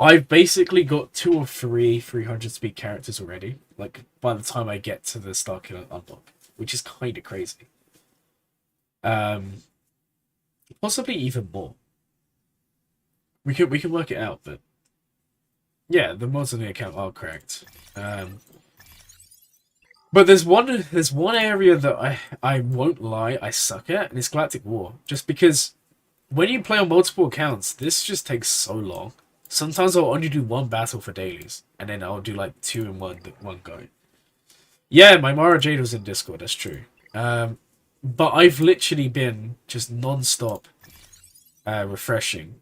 I've basically got 2 or 3 300 speed characters already, like, by the time I get to the Starkiller unlock, which is kind of crazy. Possibly even more. We can work it out, but yeah, the mods on the account are correct. But there's one area that I won't lie, I suck at, and it's Galactic War. Just because when you play on multiple accounts, this just takes so long. Sometimes I'll only do 1 battle for dailies, and then I'll do like 2 in one go. Yeah, my Mara Jade was in Discord, that's true. But I've literally been just non-stop refreshing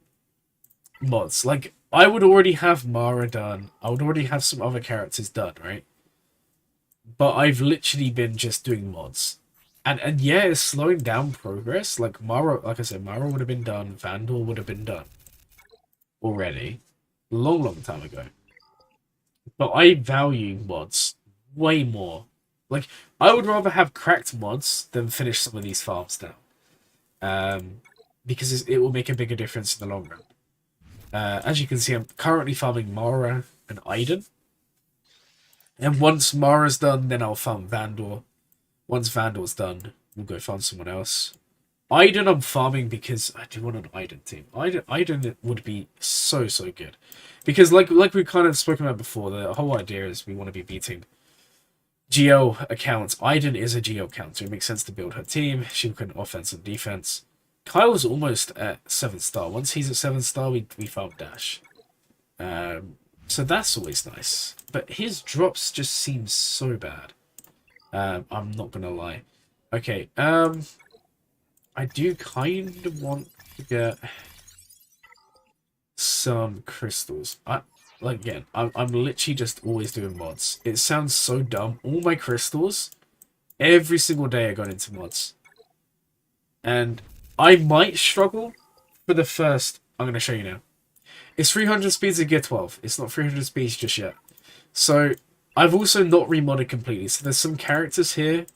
mods. Like, I would already have Mara done. I would already have some other characters done, right? But I've literally been just doing mods. And yeah, it's slowing down progress. Like, Mara, like I said, Mara would have been done. Vandal would have been done already. Long time ago. But I value mods way more. Like, I would rather have cracked mods than finish some of these farms now. because it will make a bigger difference in the long run. As you can see, I'm currently farming Mara and Aiden. And once Mara's done, then I'll farm Vandor. Once Vandor's done, we'll go farm someone else. Aiden I'm farming because I do want an Aiden team. Aiden would be so good. Because like we kind of spoken about before, the whole idea is we want to be beating GL accounts. Aiden is a GL counter. It makes sense to build her team. She can offense and defense. Kyle's almost at 7-star. Once he's at 7-star, we farm Dash. So that's always nice. But his drops just seem so bad. I'm not gonna lie. Okay, I do kind of want to get some crystals. I'm literally just always doing mods. It sounds so dumb. All my crystals, every single day are going into mods. And I might struggle for the first... I'm going to show you now. It's 300 speeds of Gear 12. It's not 300 speeds just yet. So, I've also not remodded completely. So, there's some characters here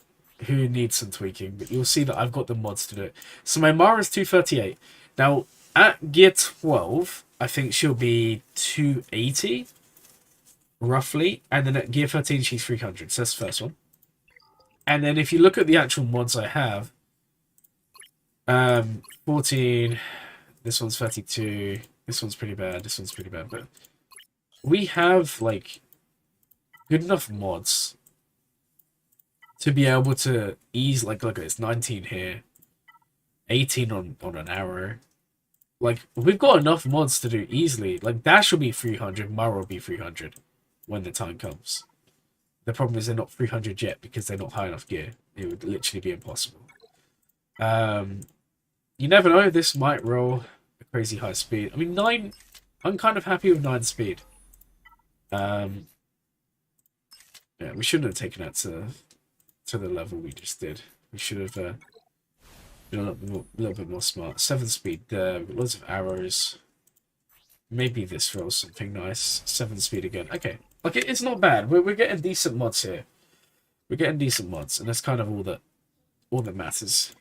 who need some tweaking. But you'll see that I've got the mods to do it. So, my Mara's 238. Now, at Gear 12, I think she'll be 280. Roughly. And then at Gear 13, she's 300. So, that's the first one. And then if you look at the actual mods I have, 14, this one's 32, this one's pretty bad, this one's pretty bad, but we have, like, good enough mods to be able to ease, like, look at this, 19 here, 18 on an arrow. Like, we've got enough mods to do easily. Like, Dash will be 300, Mara will be 300 when the time comes. The problem is they're not 300 yet because they're not high enough gear. It would literally be impossible. You never know, this might roll a crazy high speed. I mean, 9, I'm kind of happy with 9 speed. Yeah, we shouldn't have taken that to the level we just did. We should have been a little bit more smart. 7 speed there, lots of arrows. Maybe this rolls something nice. 7 speed again. Okay, it's not bad. We're getting decent mods here. We're getting decent mods, and that's kind of all that matters.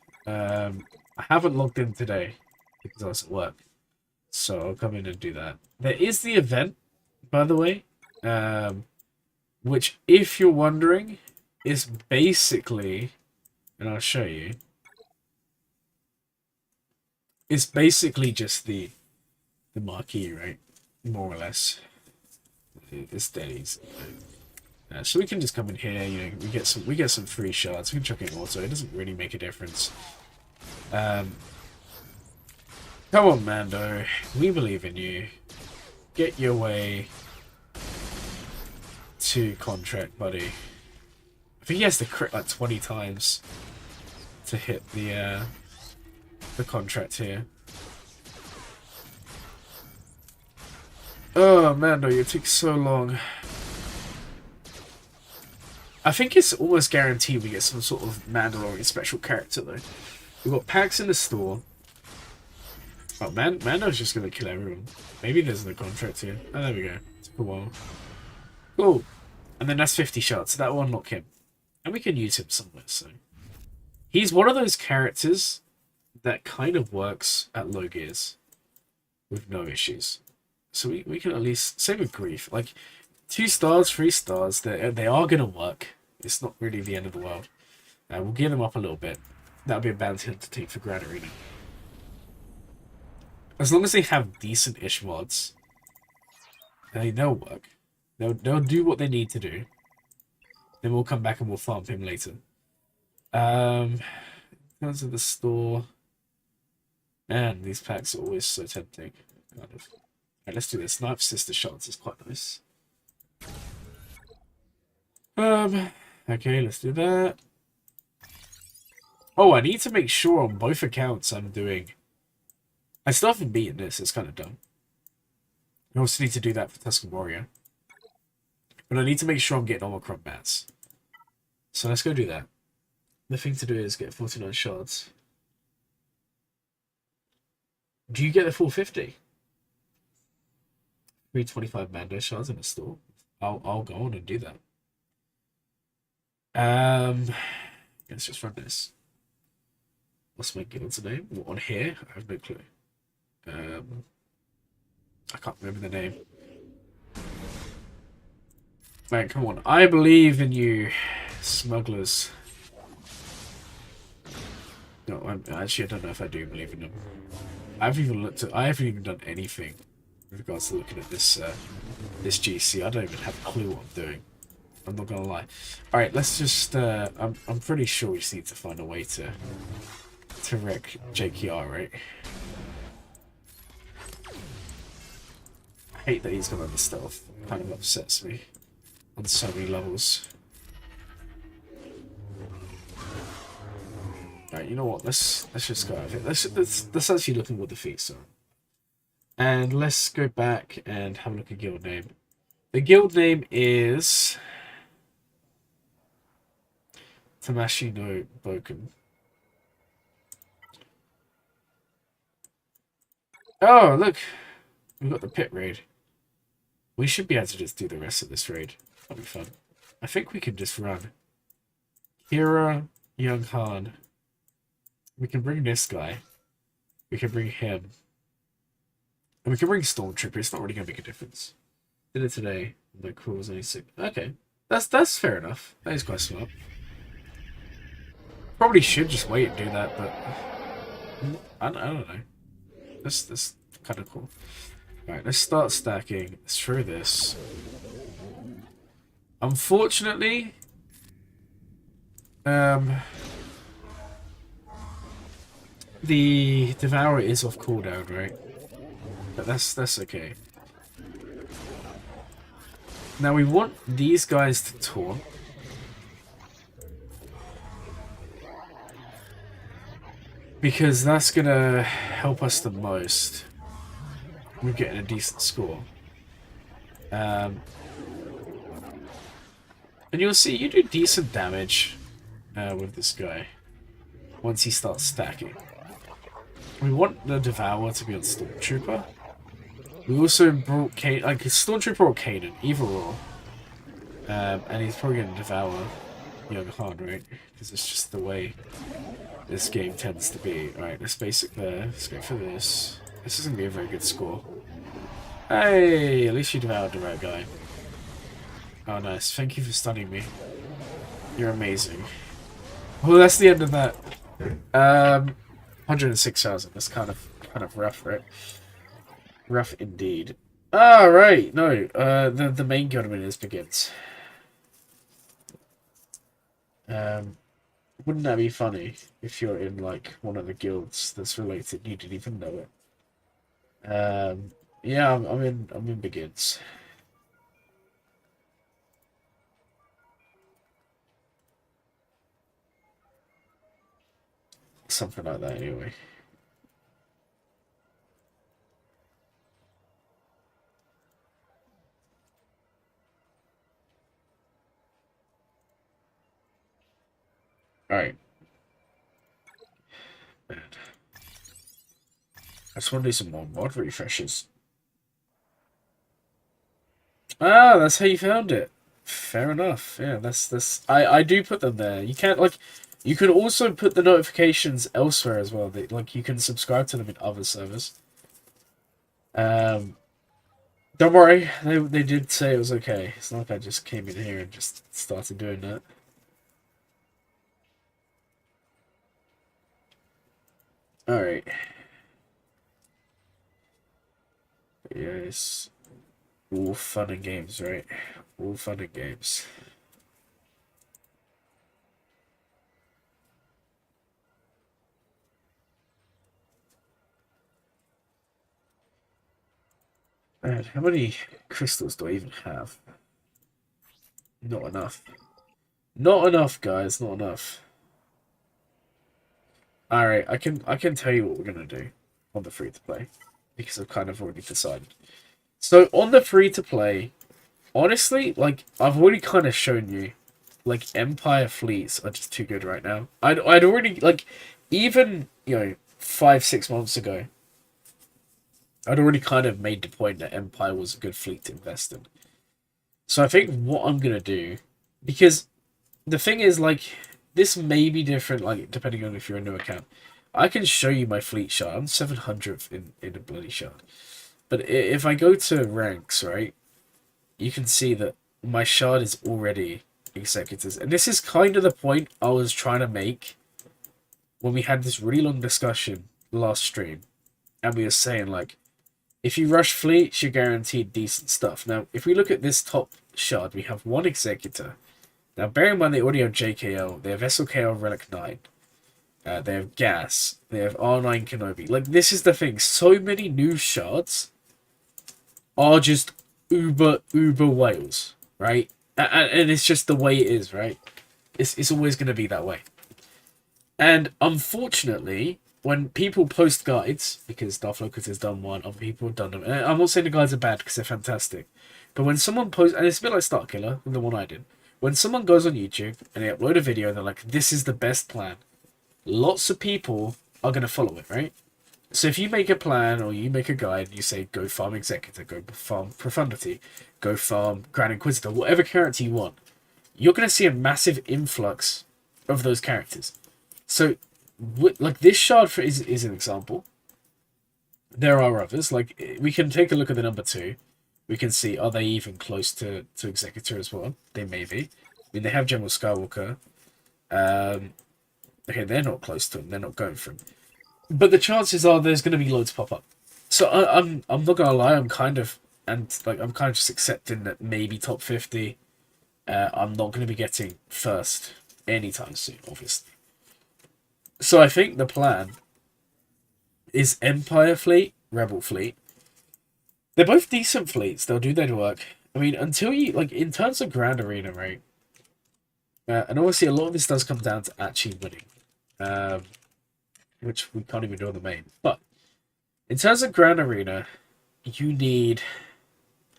I haven't logged in today because I was at work, so I'll come in and do that. There is the event, by the way, which, if you're wondering, is basically, and I'll show you, it's basically just the marquee, right? More or less. It's dead easy. So we can just come in here, you know, we get some free shards. We can chuck it auto. It doesn't really make a difference. Come on, Mando. We believe in you. Get your way to contract, buddy. I think he has to crit like 20 times to hit the contract here. Oh, Mando, you took so long. I think it's almost guaranteed we get some sort of Mandalorian special character, though. We've got packs in the store. Oh, Mando's just going to kill everyone. Maybe there's no contract here. Oh, there we go. Took a while. Cool. And then that's 50 shots. So that will unlock him. And we can use him somewhere, so... He's one of those characters that kind of works at low gears. With no issues. So we can at least... Same with Grief. Like, 2 stars, 3 stars, they are going to work. It's not really the end of the world. We'll gear them up a little bit. That'll be a bounty hunter team for Grand Arena. As long as they have decent-ish mods, they'll work. They'll do what they need to do. Then we'll come back and we'll farm him later. In terms of the store... Man, these packs are always so tempting. Kind of. Right, let's do this. Knife Sister Shots is quite nice. Okay, let's do that. Oh, I need to make sure on both accounts I'm doing... I still haven't beaten this, it's kind of dumb. I also need to do that for Tusken Warrior. But I need to make sure I'm getting Omicron mats. So let's go do that. The thing to do is get 49 shards. Do you get the full 50? 325 Mando shards in a store. I'll go on and do that. Let's just run this. What's my guild's name? What, on here? I have no clue. I can't remember the name. Man, come on. I believe in you, smugglers. No, actually, I don't know if I do believe in them. I haven't even done anything with regards to looking at this this GC. I don't even have a clue what I'm doing. I'm not gonna lie. All right, let's just. I'm pretty sure we just need to find a way to wreck JKR, right? I hate that he's gone under stealth. Kind of upsets me on so many levels. Right, you know what? Let's just go over it. Let's actually look at what the feats are, and let's go back and have a look at guild name. The guild name is Tamashi no Boken. Oh, look, we've got the pit raid. We should be able to just do the rest of this raid. That'll be fun. I think we can just run. Kira, Young Han. We can bring this guy. We can bring him. And we can bring Stormtrooper. It's not really going to make a difference. Did it today. My crew was only 6. Okay. That's fair enough. That is quite smart. Probably should just wait and do that, but... I don't know. That's kind of cool. Alright, let's start stacking. Let's throw this. Unfortunately... the Devourer is off cooldown, right? But that's okay. Now we want these guys to taunt. Because that's gonna help us the most. We're getting a decent score. And you'll see you do decent damage with this guy once he starts stacking. We want the Devourer to be on Stormtrooper. We also brought Kanan, like Stormtrooper or Kanan, either or. And he's probably going to Devour Young Han, right? Because it's just the way this game tends to be. Alright, let's basic there. Let's go for this. This is going to be a very good score. Hey, at least you devoured the right guy. Oh, nice. Thank you for stunning me. You're amazing. Well, that's the end of that. 106,000. That's kind of rough, right? Rough indeed. Ah, right. No, the main guild winners begins. Wouldn't that be funny if you're in like one of the guilds that's related and you didn't even know it? Yeah, I'm in begins. Something like that, anyway. Alright. I just want to do some more mod refreshes. Ah, that's how you found it. Fair enough. Yeah, that's I do put them there. You can't like you could also put the notifications elsewhere as well. Like you can subscribe to them in other servers. Don't worry, they did say it was okay. It's not like I just came in here and just started doing that. Alright. Yes. All fun and games, right? All fun and games. Man, how many crystals do I even have? Not enough. Not enough, guys. Not enough. Alright, I can tell you what we're gonna do on the free-to-play. Because I've kind of already decided. So, on the free-to-play, honestly, like, I've already kind of shown you, like, Empire fleets are just too good right now. I'd already, like, even, you know, 5-6 months ago, I'd already kind of made the point that Empire was a good fleet to invest in. So I think what I'm going to do, because the thing is, like, this may be different, like, depending on if you're a new account. I can show you my fleet shard. I'm 700th in a bloody shard. But if I go to ranks, right, you can see that my shard is already executors. And this is kind of the point I was trying to make when we had this really long discussion last stream. And we were saying, like, if you rush fleets, you're guaranteed decent stuff. Now, if we look at this top shard, we have 1 executor. Now, bear in mind they already have JKL, they have SLKL Relic 9. They have Gas. They have R9 Kenobi. Like, this is the thing. So many new shards are just uber whales, right? And it's just the way it is, right? It's always going to be that way. And unfortunately, when people post guides, because Darth Locust has done one, other people have done them. And I'm not saying the guides are bad because they're fantastic. But when someone posts, and it's a bit like Starkiller, the one I did. When someone goes on YouTube and they upload a video and they're like, this is the best plan, lots of people are going to follow it, right? So if you make a plan or you make a guide and you say, go farm Executor, go farm Profundity, go farm Grand Inquisitor, whatever character you want, you're going to see a massive influx of those characters. So, like, this shard is an example. There are others. Like, we can take a look at the number 2. We can see, are they even close to Executor as well? They may be. I mean, they have General Skywalker. Okay, they're not close to him. They're not going for him. But the chances are there's going to be loads pop up. So I'm not gonna lie. I'm kind of just accepting that maybe top 50. I'm not going to be getting first anytime soon, obviously. So I think the plan is Empire fleet, Rebel fleet. They're both decent fleets. They'll do their work. I mean, until you, like, in terms of Grand Arena, right? And obviously a lot of this does come down to actually winning. Which we can't even do on the main. But in terms of Grand Arena, you need,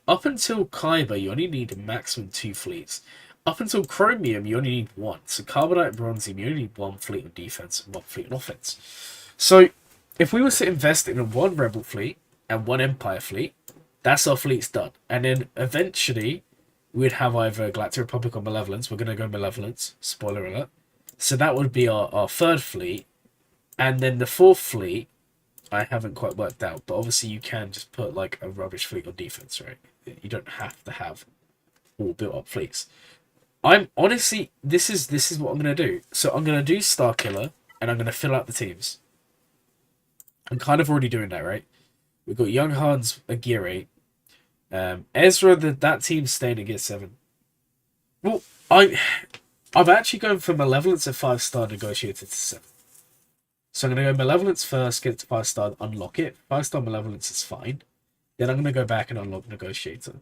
up until Kyber, you only need a maximum 2 fleets. Up until Chromium, you only need 1. So Carbonite and Bronzium, you only need 1 fleet on defense and 1 fleet on offense. So if we were to invest in 1 Rebel fleet and 1 Empire fleet, that's our fleet's done. And then eventually, we'd have either Galactic Republic or Malevolence. We're going to go Malevolence. Spoiler alert. So that would be our 3rd fleet. And then the 4th fleet, I haven't quite worked out. But obviously you can just put like a rubbish fleet on defense, right? You don't have to have all built up fleets. I'm honestly, this is what I'm going to do. So I'm going to do Starkiller and I'm going to fill out the teams. I'm kind of already doing that, right? We've got Young Han's a gear 8. Ezra, that team's staying at gear 7. Well, I'm actually going for Malevolence at 5-star, Negotiator to 7. So I'm going to go Malevolence first, get it to 5-star, unlock it. 5-star Malevolence is fine. Then I'm going to go back and unlock Negotiator.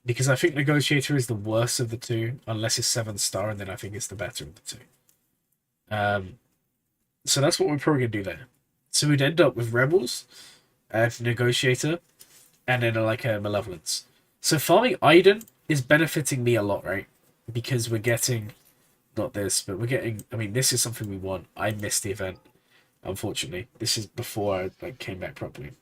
Because I think Negotiator is the worst of the 2, unless it's 7-star, and then I think it's the better of the 2. So that's what we're probably going to do there. So we'd end up with Rebels, Negotiator, and then like a Malevolence. So farming Iden is benefiting me a lot, right? Because we're getting, not this, but we're getting, I mean, this is something we want. I missed the event, unfortunately. This is before I came back properly.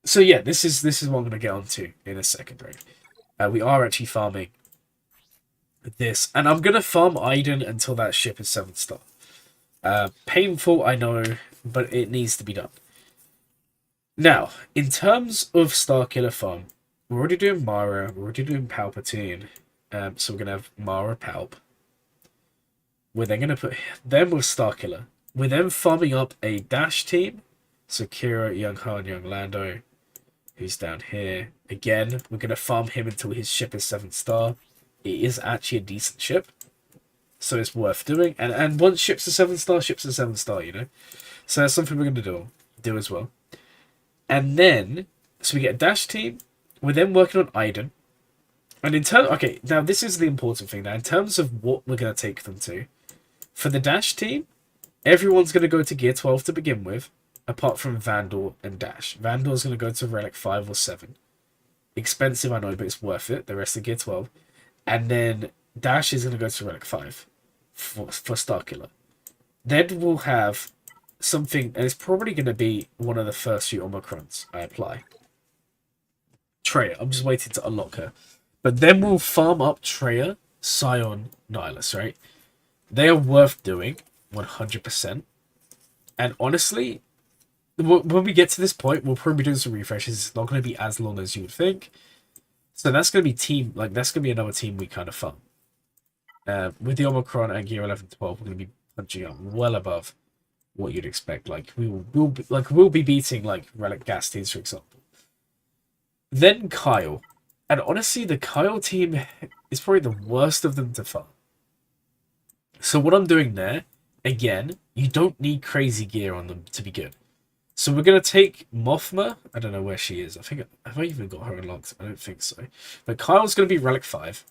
So yeah, this is what I'm going to get onto in a second, right? We are actually farming this. And I'm going to farm Iden until that ship is 7-star. Painful, I know, but it needs to be done. Now, in terms of Starkiller farm, we're already doing Mara, we're already doing Palpatine. So we're going to have Mara Palp. We're then going to put them with Starkiller. We're then farming up a Dash team. So Kira, Young Han, Young Lando, who's down here. Again, we're going to farm him until his ship is 7-star. It is actually a decent ship. So it's worth doing. And once ships are 7-star, ships are 7-star, you know. So that's something we're going to do as well. And then, so we get a Dash team. We're then working on Iden. And in terms, okay, now this is the important thing. Now, in terms of what we're going to take them to, for the Dash team, everyone's going to go to Gear 12 to begin with, apart from Vandal and Dash. Vandal's going to go to Relic 5 or 7. Expensive, I know, but it's worth it. The rest are Gear 12. And then Dash is going to go to Relic 5 for Starkiller. Then we'll have something, and it's probably going to be one of the first few Omicrons I apply. Treya. I'm just waiting to unlock her. But then we'll farm up Treya, Scion, Nihilus, right? They are worth doing, 100%. And honestly, when we get to this point, we'll probably be doing some refreshes. It's not going to be as long as you would think. So that's going to be that's going to be another team we kind of farm. With the Omicron and Gear 11, 12, we're going to be punching up well above what you'd expect. Like we'll be beating like Relic gas teams, for example. Then Kyle. And honestly, the Kyle team is probably the worst of them to farm. So what I'm doing there, again, you don't need crazy gear on them to be good. So we're going to take Mothma. I don't know where she is. Have I even got her unlocked? I don't think so. But Kyle's going to be Relic 5.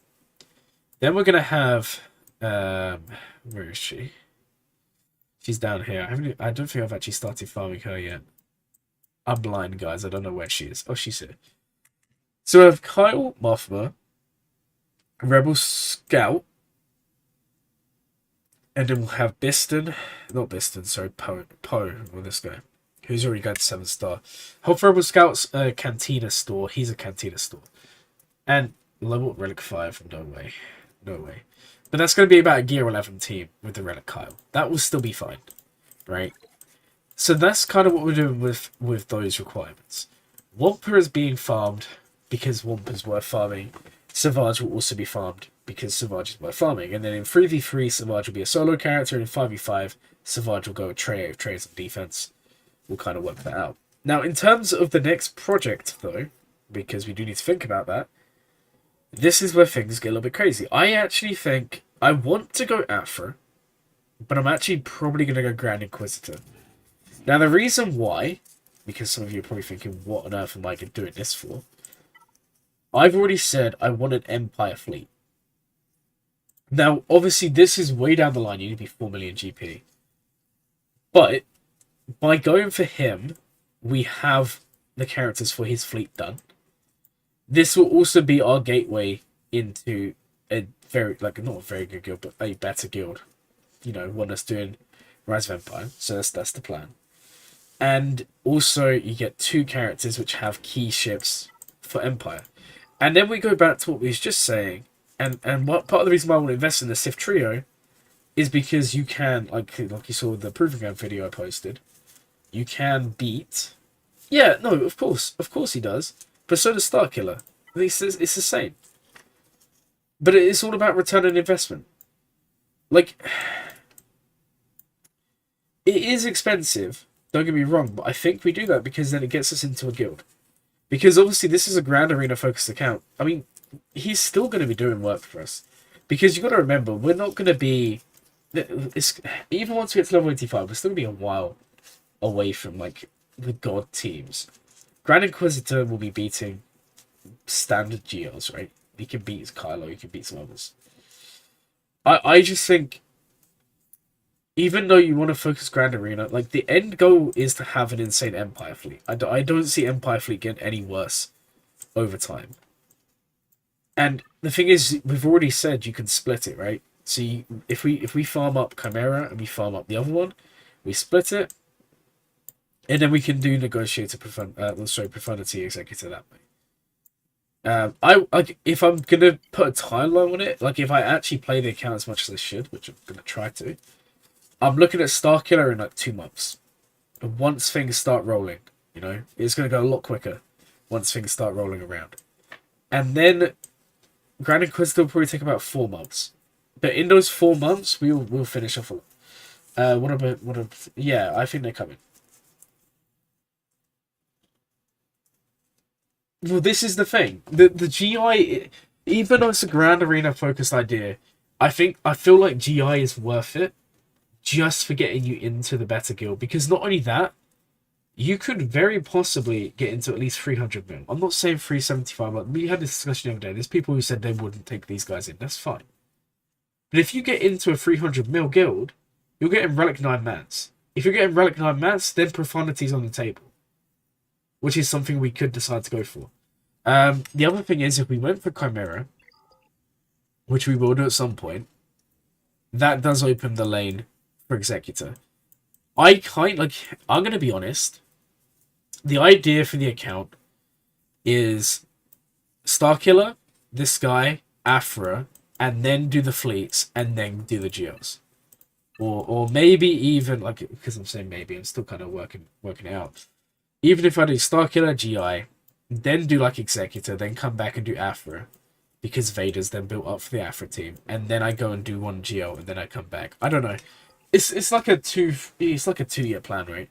Then we're going to have... where is she? She's down here. I don't think I've actually started farming her yet. I'm blind, guys. I don't know where she is. Oh, she's here. So we have Kyle, Mothma, Rebel Scout, and then we'll have Poe, or this guy, who's already got 7-star. Hope Rebel Scout's a Cantina store. He's a Cantina store. And level Relic 5, no way. But that's going to be about a Gear 11 team with the Relic Kyle. That will still be fine, right? So that's kind of what we're doing with those requirements. Wampa is being farmed because Wampa's worth farming. Savage will also be farmed because Savage is worth farming. And then in 3v3, Savage will be a solo character, and in 5v5, Savage will go a tray of trays of defense. We'll kind of work that out. Now, in terms of the next project, though, because we do need to think about that, this is where things get a little bit crazy. I actually think I want to go Afro, but I'm actually probably going to go Grand Inquisitor. Now, the reason why, because some of you are probably thinking, what on earth am I doing this for? I've already said I want an Empire fleet. Now, obviously, this is way down the line. You need to be 4 million GP. But by going for him, we have the characters for his fleet done. This will also be our gateway into a very, not a very good guild, but a better guild. You know, one that's doing Rise of Empire. So that's the plan. And also, you get 2 characters which have key ships for Empire. And then we go back to what we was just saying. And what part of the reason why I want to invest in the Sith Trio is because you can, like you saw the Proving Ground video I posted, you can beat... Yeah, no, of course he does. But so does Starkiller. It's the same. But it's all about return on investment. Like, it is expensive, don't get me wrong, but I think we do that because then it gets us into a guild. Because obviously this is a Grand Arena focused account. I mean, he's still going to be doing work for us. Because you've got to remember, we're not going to be... even once we get to level 85, we're still going to be a while away from, like, the god teams. Grand Inquisitor will be beating standard Geos, right? He can beat Kylo, he can beat some others. I just think, even though you want to focus Grand Arena, like, the end goal is to have an insane Empire fleet. I don't see Empire fleet getting any worse over time. And the thing is, we've already said you can split it, right? So if we farm up Chimera and we farm up the other one, we split it, and then we can do Negotiator Profundity Executor that way. If I'm gonna put a timeline on it, like if I actually play the account as much as I should, which I'm gonna try to, I'm looking at Starkiller in like 2 months. And once things start rolling, you know, it's gonna go a lot quicker once things start rolling around. And then Grand Inquisitor will probably take about 4 months. But in those 4 months, we'll finish off a lot. Yeah, I think they're coming. Well, this is the thing. The GI, even though it's a Grand Arena focused idea, I feel like GI is worth it just for getting you into the better guild. Because not only that, you could very possibly get into at least 300 mil. I'm not saying 375, but we had this discussion the other day. There's people who said they wouldn't take these guys in. That's fine. But if you get into a 300 mil guild, you're getting Relic 9 mats. If you're getting Relic 9 mats, then Profundity's on the table, which is something we could decide to go for. The other thing is, if we went for Chimera, which we will do at some point, that does open the lane for Executor. I'm going to be honest, the idea for the account is Starkiller, this guy, Afra, and then do the fleets, and then do the Geos. or maybe even like, because I'm saying maybe, I'm still kind of working it out. Even if I do Starkiller GI, then do like Executor, then come back and do Aphra, because Vader's then built up for the Aphra team, and then I go and do one GL, and then I come back. I don't know. It's like a 2-year plan, right?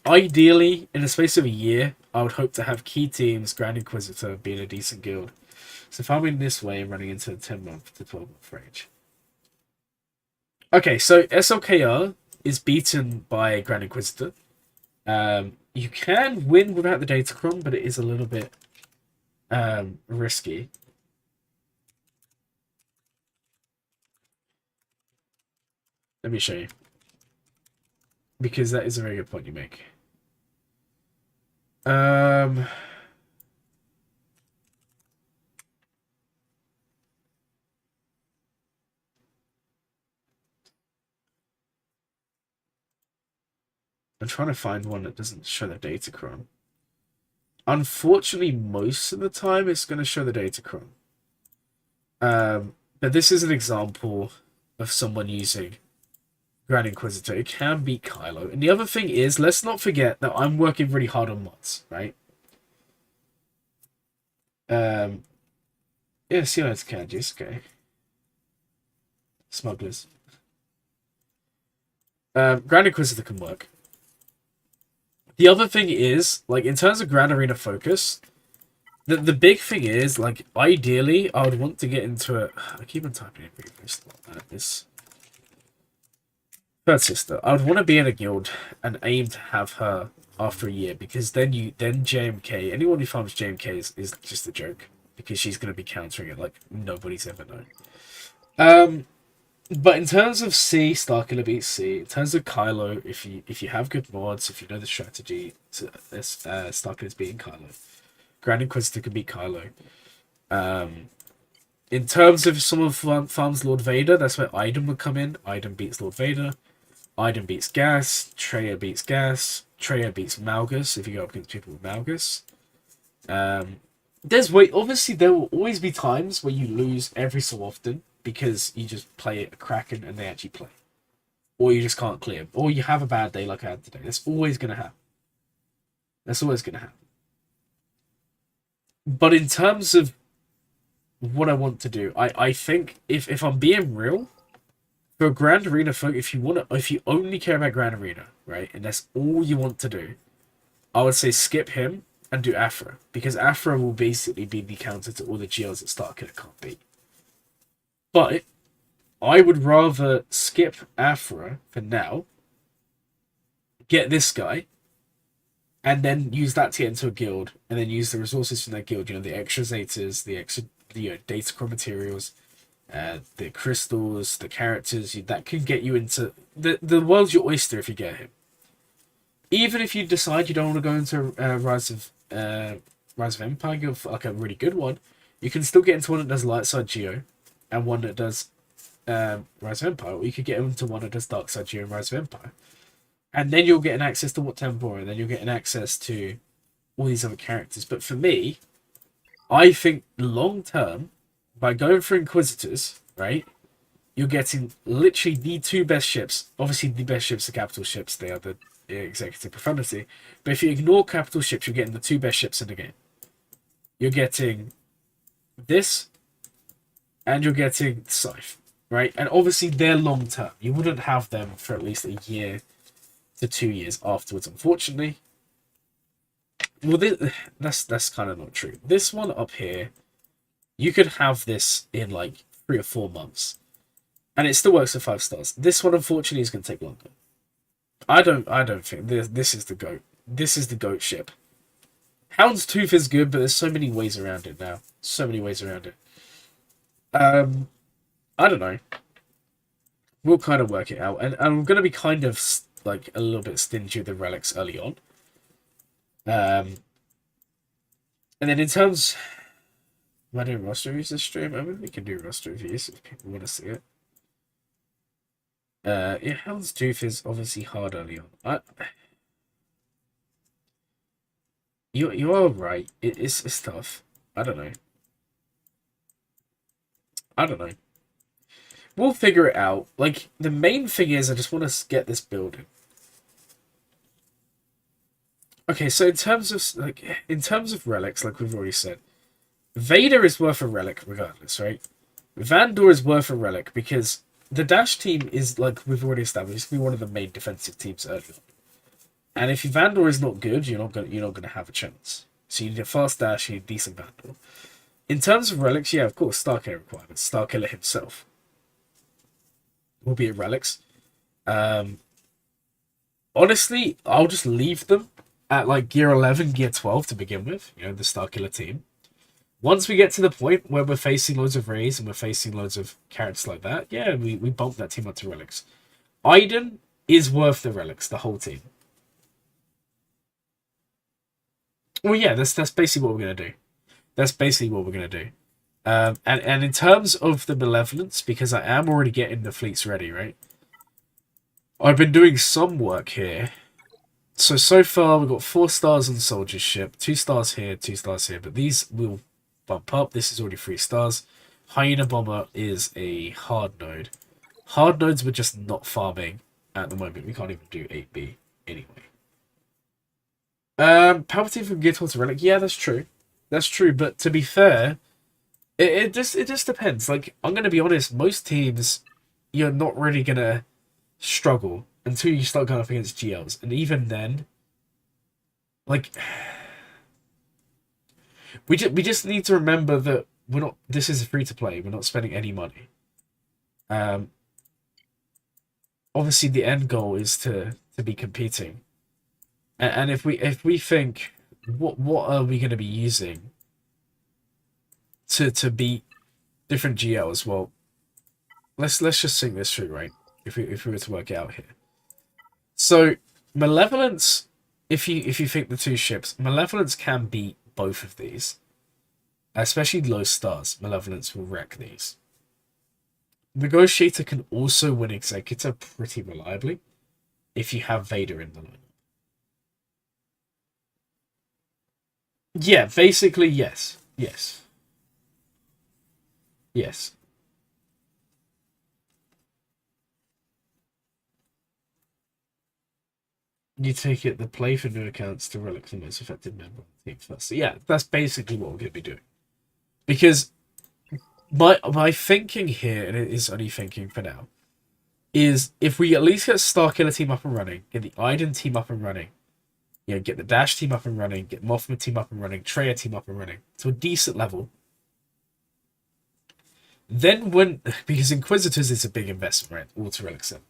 Ideally, in the space of a year, I would hope to have key teams, Grand Inquisitor being a decent guild. So if I'm in this way, I'm running into the 10-month to 12-month range. Okay, so SLKR is beaten by Grand Inquisitor. You can win without the Datacron, but it is a little bit risky. Let me show you. Because that is a very good point you make. I'm trying to find one that doesn't show the Datacron. Unfortunately, most of the time it's going to show the Datacron. But this is an example of someone using Grand Inquisitor. It can beat Kylo. And the other thing is, let's not forget that I'm working really hard on mods, right? Yeah, see how it's Kanjis, okay. Smugglers. Grand Inquisitor can work. The other thing is, like, in terms of Grand Arena focus, the big thing is, like, ideally, I would want to get into it. I keep on typing in this. Third sister. I would want to be in a guild and aim to have her after a year, because then JMK, anyone who farms JMK is just a joke, because she's going to be countering it like nobody's ever known. But in terms of C, Starkiller beats C. In terms of Kylo, if you have good mods, if you know the strategy, Starkiller's beating Kylo. Grand Inquisitor can beat Kylo. In terms of someone farms Lord Vader, that's where Iden would come in. Iden beats Lord Vader. Iden beats Gas. Traya beats Gas. Traya beats Malgus if you go up against people with Malgus. Obviously there will always be times where you lose every so often, because you just play a Kraken and they actually play. Or you just can't clear. Or you have a bad day like I had today. That's always going to happen. That's always going to happen. But in terms of what I want to do, I think if I'm being real, for Grand Arena folk, if you only care about Grand Arena, right, and that's all you want to do, I would say skip him and do Aphra, because Aphra will basically be the counter to all the GLs that Starkiller can't beat. But I would rather skip Aphra for now, get this guy, and then use that to get into a guild, and then use the resources from that guild, the extra Zetas, the extra Datacron materials, the crystals, the characters, that can get you into... The world's your oyster if you get him. Even if you decide you don't want to go into Rise of Empire, go for like a really good one, you can still get into one that does Light Side Geo, and one that does Rise of Empire, or you could get into one that does Dark Side Geo and Rise of Empire. And then you'll get an access to What Tempora, and then you'll get an access to all these other characters. But for me, I think long term, by going for Inquisitors, right, you're getting literally the two best ships. Obviously, the best ships are capital ships. They are the executive profundity. But if you ignore capital ships, you're getting the two best ships in the game. You're getting this, and you're getting Scythe, right? And obviously, they're long term. You wouldn't have them for at least a year to 2 years afterwards, unfortunately. Well, that's kind of not true. This one up here, you could have this in like 3 or 4 months, and it still works for 5 stars. This one, unfortunately, is going to take longer. I don't think this is the GOAT. This is the GOAT ship. Houndstooth is good, but there's so many ways around it now. So many ways around it. I don't know. We'll kind of work it out, and I'm going to be kind of like a little bit stingy with the relics early on. And then in terms, am I doing roster reviews this stream? I mean, we can do roster reviews if people want to see it. Yeah, Houndstooth is obviously hard early on. You are right. It's tough. I don't know. We'll figure it out. Like, the main thing is I just want to get this building. Okay, so in terms of relics, like we've already said, Vader is worth a relic regardless, right? Vandor is worth a relic because the Dash team is, like we've already established, to be one of the main defensive teams early on. And if your Vandor is not good, you're not gonna have a chance. So you need a fast dash, you need a decent Vandor. In terms of relics, yeah, of course, Starkiller requirements. Starkiller himself will be at relics. Honestly, I'll just leave them at like gear 11, gear 12 to begin with. You know, the Starkiller team. Once we get to the point where we're facing loads of Rays and we're facing loads of characters like that, yeah, we bump that team up to relics. Iden is worth the relics, the whole team. Well, yeah, that's basically what we're going to do. That's basically what we're going to do. And in terms of the Malevolence, because I am already getting the fleets ready, right? I've been doing some work here. So far, we've got 4 stars on Soldier's ship, 2 stars here, 2 stars here, but these will bump up. This is already 3 stars. Hyena Bomber is a hard node. Hard nodes we're just not farming at the moment. We can't even do 8B anyway. Palpatine from Gear towards Relic. Yeah, that's true. That's true, but to be fair, it just depends. Like, I'm going to be honest, most teams, you're not really going to struggle until you start going up against GLs. And even then, like, we just need to remember that we're not, this is free to play. We're not spending any money. Obviously the end goal is to be competing. And if we think, what are we going to be using to beat different GLs? Well, let's just think this through, right? If we were to work it out here. So Malevolence, if you think the 2 ships, Malevolence can beat both of these, especially low stars. Malevolence will wreck these. Negotiator can also win Executor pretty reliably if you have Vader in the lineup. Yeah, basically, yes. Yes. Yes. You take it the play for new accounts to relic the most effective member of the team first. So yeah, that's basically what we're going to be doing. Because my thinking here, and it is only thinking for now, is if we at least get Starkiller team up and running, get the Iden team up and running, you know, get the Dash team up and running, get Mothma team up and running, Traya team up and running to a decent level. Then because Inquisitors is a big investment, right? All to Relic 7.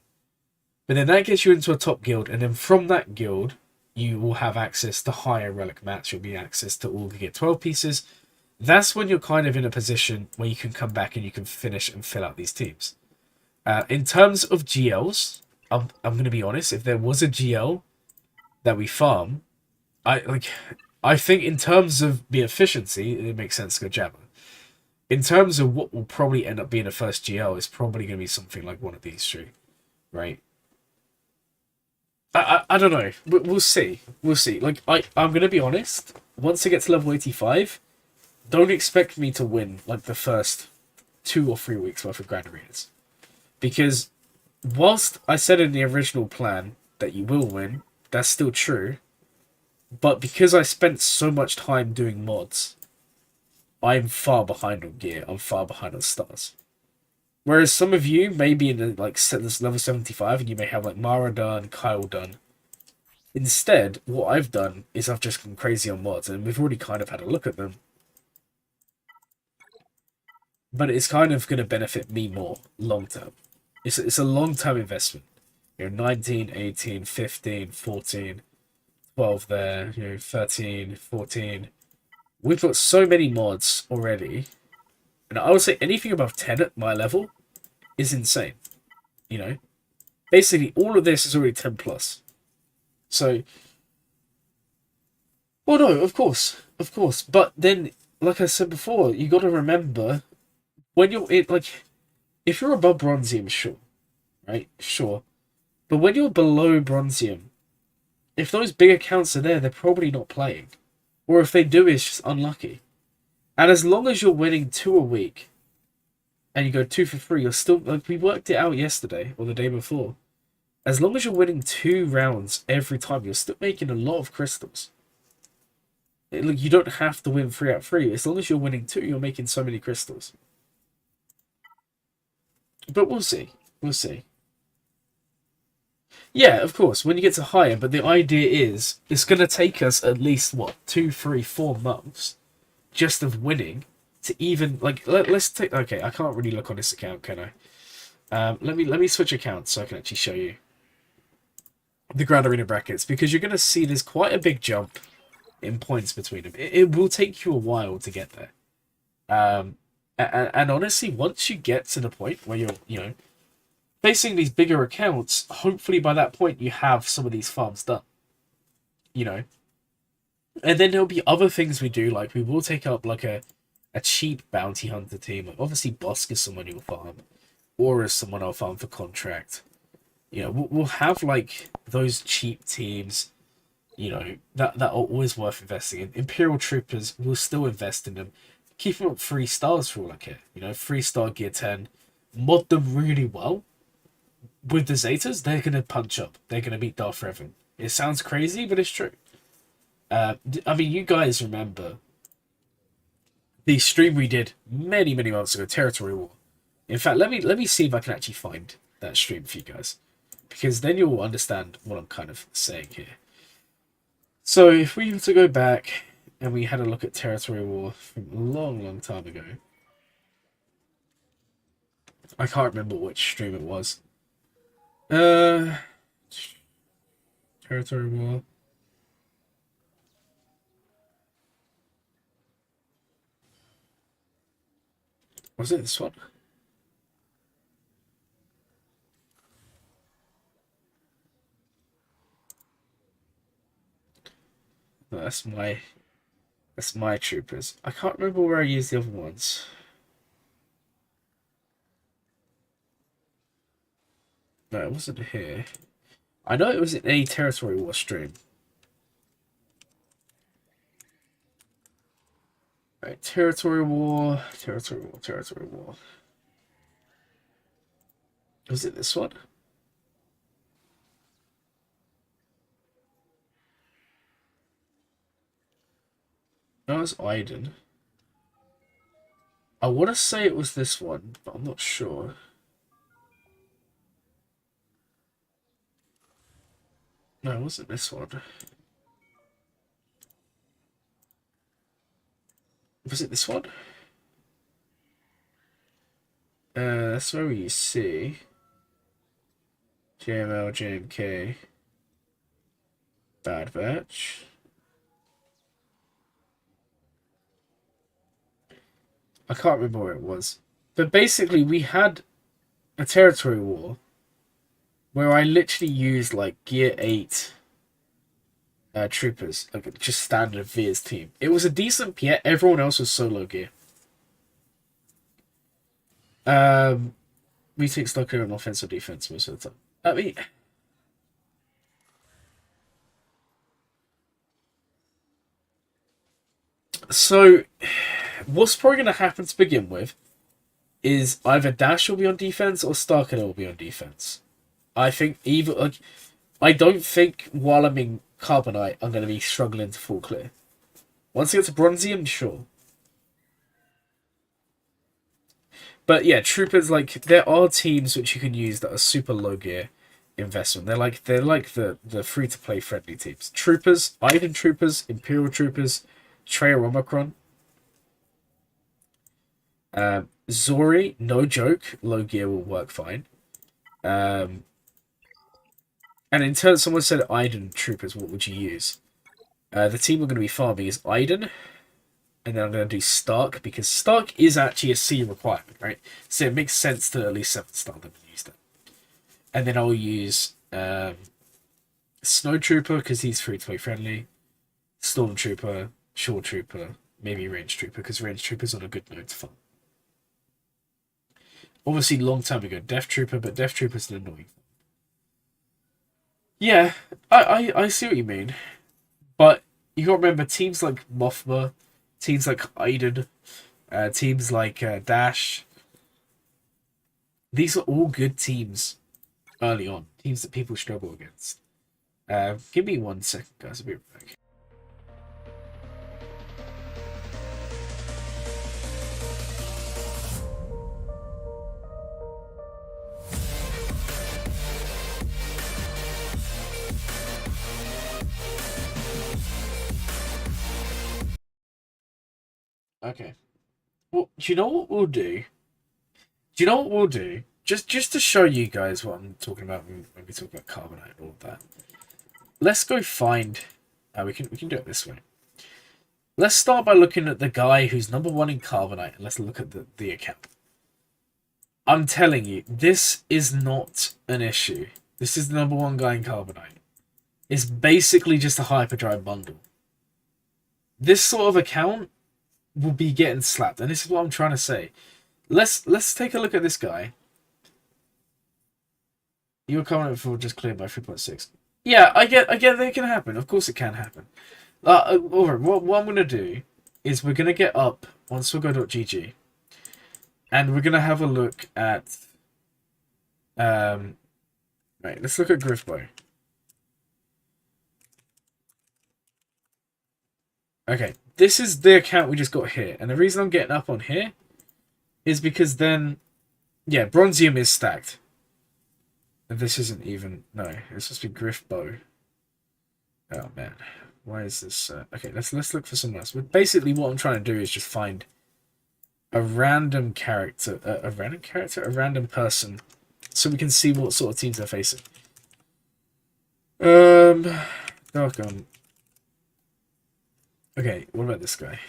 But then that gets you into a top guild, and then from that guild, you will have access to higher relic mats. You'll be access to all the Gear 12 pieces. That's when you're kind of in a position where you can come back and you can finish and fill out these teams. In terms of GLs, I'm going to be honest. If there was a GL that we farm, I think in terms of the efficiency, it makes sense to go Jabba. In terms of what will probably end up being a first GL, it's probably going to be something like one of these 3, right? I don't know. We'll see. We'll see. Like, I'm going to be honest. Once I get to level 85, don't expect me to win, like, the first 2 or 3 weeks worth of Grand Arenas. Because whilst I said in the original plan that you will win, that's still true. But because I spent so much time doing mods, I'm far behind on gear. I'm far behind on stars. Whereas some of you may be in the, like, this level 75 and you may have like Mara done, Kyle done. Instead, what I've done is I've just gone crazy on mods, and we've already kind of had a look at them. But it's kind of going to benefit me more long term. It's a long term investment. You know, 19, 18, 15, 14, 12 there, you know, 13, 14. We've got so many mods already. And I would say anything above 10 at my level is insane. You know? Basically, all of this is already 10 plus. So... well, no, of course. Of course. But then, like I said before, you got to remember... when you're in, like... if you're above Bronzium, sure. Right? Sure. But when you're below Bronzium, if those big accounts are there, they're probably not playing. Or if they do, it's just unlucky. And as long as you're winning 2 a week, and you go 2 for 3, you're still, like, we worked it out yesterday or the day before. As long as you're winning 2 rounds every time, you're still making a lot of crystals. Look, you don't have to win 3 out of 3. As long as you're winning 2, you're making so many crystals. But we'll see. We'll see. Yeah, of course, when you get to higher, but the idea is, it's going to take us at least, what, 2, 3, 4 months just of winning to even, like, let's take, okay, I can't really look on this account, can I? Let me switch accounts so I can actually show you the Grand Arena brackets, because you're going to see there's quite a big jump in points between them. It will take you a while to get there. And honestly, once you get to the point where you're, you know, facing these bigger accounts, hopefully by that point you have some of these farms done. You know? And then there'll be other things we do, like we will take up like a cheap bounty hunter team. Like obviously Bosk is someone you'll farm, or is someone I'll farm for contract. You know, we'll have like those cheap teams, you know, that are always worth investing in. Imperial Troopers, we'll still invest in them. Keep them up 3 stars for all I care. You know, 3-star gear 10. Mod them really well. With the Zetas, they're going to punch up. They're going to beat Darth Revan. It sounds crazy, but it's true. I mean, you guys remember the stream we did many, many months ago, Territory War. In fact, let me see if I can actually find that stream for you guys, because then you'll understand what I'm kind of saying here. So if we were to go back and we had a look at Territory War from a long, long time ago, I can't remember which stream it was. Territory War. Was it this one? No, that's my troopers. I can't remember where I used the other ones. No, it wasn't here. I know it was in a Territory War stream. Right, Territory War. Was it this one? No, it was Iden. I want to say it was this one, but I'm not sure. No, it wasn't this one. Was it this one? That's where you see JML, JMK, Bad Batch. I can't remember where it was. But basically, we had a Territory War where I literally used like Gear 8 troopers, like just standard Veer's team. It was a decent Piet, everyone else was solo gear. We take stock on offense or defense most of the time. I mean, so what's probably going to happen to begin with is either Dash will be on defense or Starkiller will be on defense. I think either, like, I don't think while I'm in Carbonite I'm going to be struggling to full clear. Once I get to Bronzium, sure. But yeah, Troopers, like, there are teams which you can use that are super low gear investment. They're like the free-to-play friendly teams. Troopers, Iden Troopers, Imperial Troopers, Trey Omicron. Zori, no joke, low gear will work fine. And in terms, someone said Iden Troopers, what would you use? The team we're going to be farming is Iden, and then I'm going to do Stark, because Stark is actually a C requirement, right? So it makes sense to at least 7-star them and use them. And then I'll use Snow Trooper, because he's free-to-play friendly. Stormtrooper, Shore Trooper, maybe Range Trooper, because Range Trooper's on a good note to farm. Obviously, long time ago, Death Trooper, but Death Trooper's an annoying. Yeah, I see what you mean. But you got to remember, teams like Mothma, teams like Iden, teams like Dash, These are all good teams early on. Teams that people struggle against. Give me 1 second, guys. I'll be right back. Okay. Well, do you know what we'll do? Do you know what we'll do? Just to show you guys what I'm talking about when we talk about carbonite and all of that. Let's go find. We can do it this way. Let's start by looking at the guy who's #1 in carbonite, and let's look at the account. I'm telling you, this is not an issue. This is the #1 guy in carbonite. It's basically just a hyperdrive bundle. This sort of account will be getting slapped, and this is what I'm trying to say. Let's take a look at this guy. Your comment for just cleared by 3.6. Yeah, I get that it can happen. Of course it can happen. Alright, what I'm gonna do is we're gonna get up on swaggo.gg and we're gonna have a look at right, let's look at Griffbow. Okay, this is the account we just got here, and the reason I'm getting up on here is because then, yeah, Bronzium is stacked. And this isn't even, no, it's supposed to be Griffbow. Oh man, why is this? Okay, let's look for someone else. But basically, what I'm trying to do is just find a random character, a random person, so we can see what sort of teams they're facing. Doggone. Okay, what about this guy?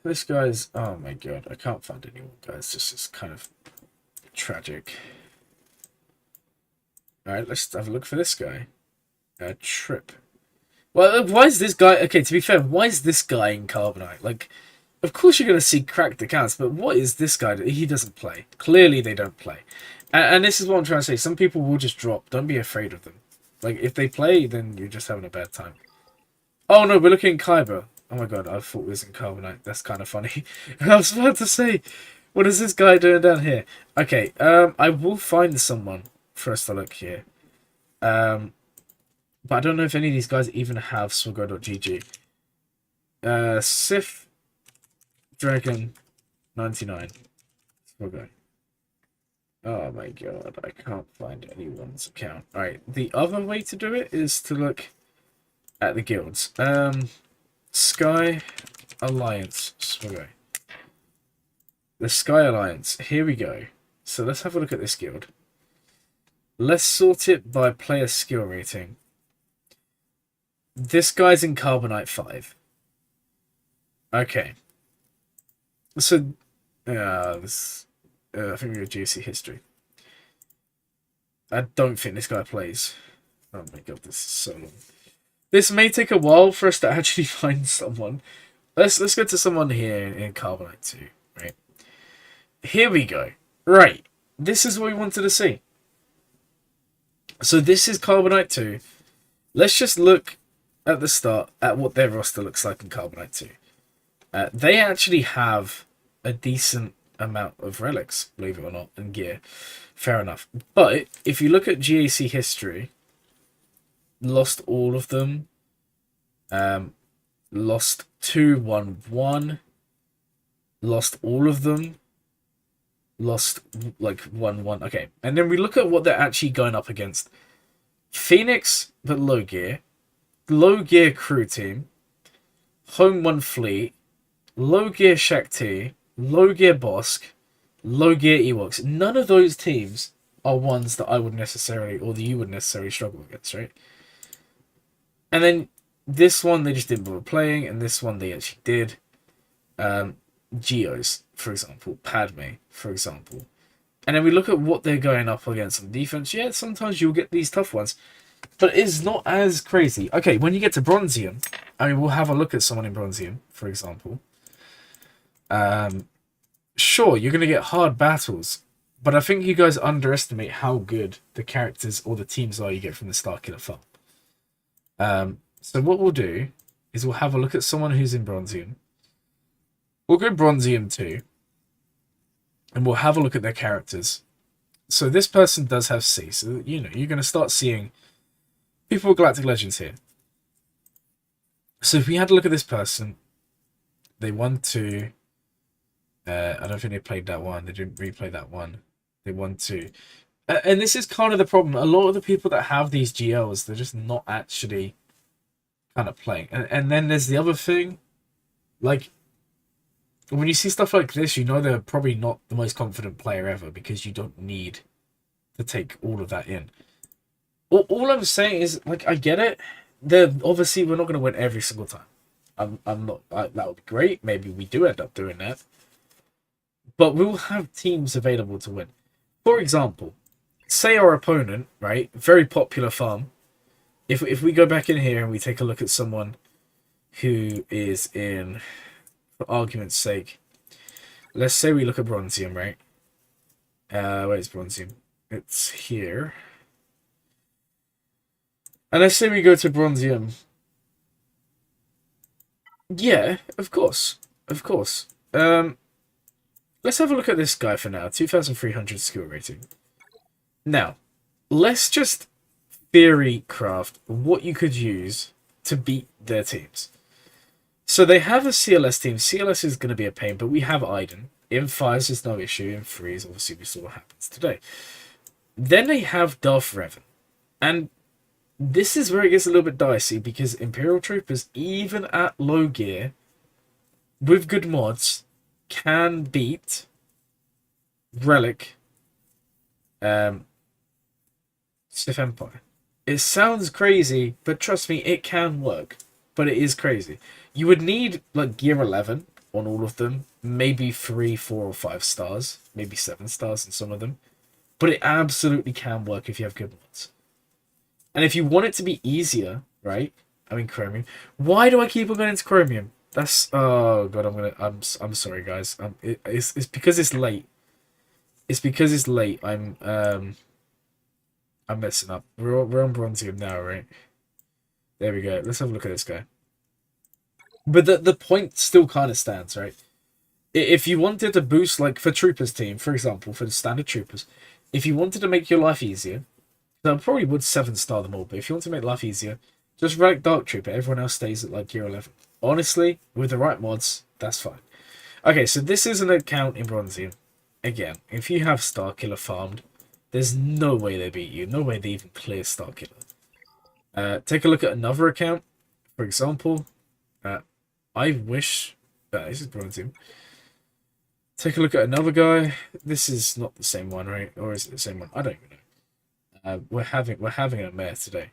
This guy's, oh my god, I can't find anyone, guys. This is kind of tragic. Alright, let's have a look for this guy. Trip. Well, why is this guy... Okay, to be fair, why is this guy in Carbonite? Like, of course you're going to see cracked accounts, but what is this guy? He doesn't play. Clearly they don't play. And this is what I'm trying to say. Some people will just drop. Don't be afraid of them. Like, if they play, then you're just having a bad time. Oh no, we're looking at Kyber. Oh my god, I thought it was in Carbonite. That's kind of funny. I was about to say, what is this guy doing down here? Okay, I will find someone for us to look here. But I don't know if any of these guys even have swaggo.gg. Sif Dragon 99. Swaggo. Oh my god, I can't find anyone's account. Alright, the other way to do it is to look at the guilds. Sky Alliance Swaggo. The Sky Alliance. Here we go. So let's have a look at this guild. Let's sort it by player skill rating. This guy's in Carbonite 5. Okay. So, this... I think we got GC history. I don't think this guy plays. Oh my god, this is so long. This may take a while for us to actually find someone. Let's go to someone here in Carbonite 2, right? Here we go. Right. This is what we wanted to see. So this is Carbonite 2. Let's just look at the start at what their roster looks like in Carbonite 2. They actually have a decent amount of relics, believe it or not, and gear. Fair enough. But if you look at GAC history, lost all of them. Lost 2-1-1. Lost all of them. Lost like 1-1. Okay, and then we look at what they're actually going up against. Phoenix, but low gear. Low gear crew team. Home 1 fleet. Low gear Shakti. Low gear Bosk. Low gear Ewoks. None of those teams are ones that I would necessarily, or that you would necessarily struggle against, right? And then this one they just didn't bother playing, and this one they actually did. Geos, for example. Padme, for example. And then we look at what they're going up against on defense. Yeah, sometimes you'll get these tough ones, but it's not as crazy. Okay, when you get to Bronzium, I mean, we'll have a look at someone in Bronzium, for example. Sure, you're going to get hard battles, but I think you guys underestimate how good the characters or the teams are you get from the Starkiller farm. So what we'll do is we'll have a look at someone who's in Bronzium. We'll go Bronzium 2. and we'll have a look at their characters. So this person does have C, so you know you're going to start seeing people with Galactic Legends here. So if we had a look at this person, they won 2. I don't think they played that one. They didn't replay that one. They won 2. And this is kind of the problem. A lot of the people that have these GLs, they're just not actually kind of playing. And then there's the other thing. Like, when you see stuff like this, you know they're probably not the most confident player ever because you don't need to take all of that in. All I'm saying is, like, I get it. Obviously, we're not going to win every single time. I'm not. That would be great. Maybe we do end up doing that. But we will have teams available to win. For example, say our opponent, right, very popular farm. If we go back in here and we take a look at someone who is in, for argument's sake, let's say we look at Bronzium, right? Where's Bronzium? It's here. And let's say we go to Bronzium. Yeah, of course. Of course. Let's have a look at this guy for now. 2,300 skill rating. Now, let's just theory craft what you could use to beat their teams. So they have a CLS team. CLS is going to be a pain, but we have Iden. In 5s is no issue. In 3s, obviously, we saw what happens today. Then they have Darth Revan. And this is where it gets a little bit dicey because Imperial Troopers, even at low gear, with good mods, can beat Relic Sith Empire. It sounds crazy, but trust me, it can work. But it is crazy. You would need like gear 11 on all of them, maybe 3, 4, or 5 stars, maybe 7 stars in some of them. But it absolutely can work if you have good mods. And if you want it to be easier, right? I mean Chromium. Why do I keep on going into Chromium? That's oh god, I'm sorry guys. It's because it's late. It's because it's late. I'm messing up. We're on Bronzium now, right? There we go. Let's have a look at this guy. But the point still kind of stands, right? If you wanted to boost, like for Troopers team, for example, for the standard Troopers, if you wanted to make your life easier, I probably would 7-star them all. But if you want to make life easier, just Relic Dark Trooper. Everyone else stays at like gear 11. Honestly, with the right mods, that's fine. Okay, so this is an account in Bronzium. Again, if you have Starkiller farmed, there's no way they beat you. No way they even clear Starkiller. Take a look at another account. For example, I wish... this is Bronzium. Take a look at another guy. This is not the same one, right? Or is it the same one? I don't even know. We're having a mare today.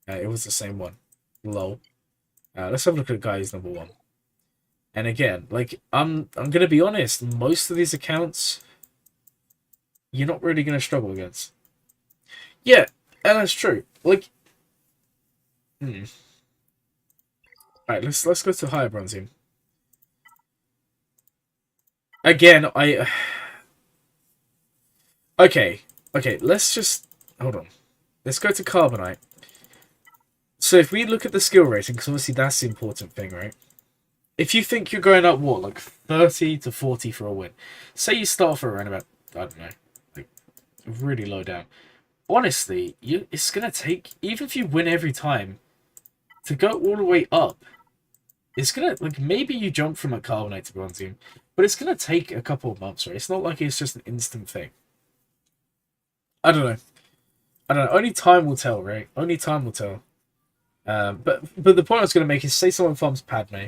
It was the same one. Lol. Let's have a look at the guy who's number 1. And again, like I'm gonna be honest, most of these accounts you're not really gonna struggle against. Yeah, and that's true. Like, Alright, let's go to higher Bronzium. Again, okay, let's just hold on. Let's go to Carbonite. So if we look at the skill rating, because obviously that's the important thing, right? If you think you're going up, what, like 30 to 40 for a win. Say you start for around about, I don't know, like really low down. Honestly, it's going to take, even if you win every time, to go all the way up, it's going to, like, maybe you jump from a Carbonite to Bronzium, but it's going to take a couple of months, right? It's not like it's just an instant thing. I don't know. Only time will tell, right? Only time will tell. But the point I was going to make is, say someone farms Padme,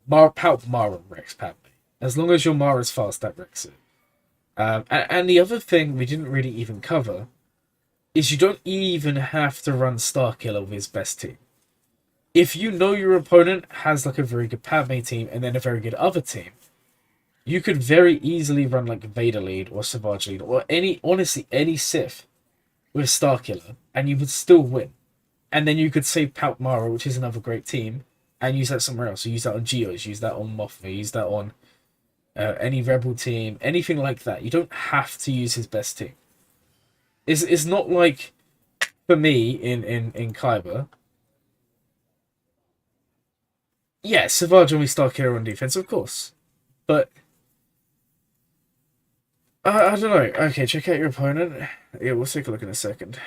Mara wrecks Padme. As long as your Mara's fast, that wrecks it. And the other thing we didn't really even cover is you don't even have to run Starkiller with his best team. If you know your opponent has like a very good Padme team and then a very good other team, you could very easily run like Vader lead or Savage lead or honestly any Sith with Starkiller, and you would still win. And then you could save Palp Mara, which is another great team, and use that somewhere else. So use that on Geos, use that on Mothma, use that on any Rebel team, anything like that. You don't have to use his best team. It's not like, for me, in Kyber, yeah, Savage only Starkiller on defense, of course. But I don't know. Okay, check out your opponent. Yeah, we'll take a look in a second.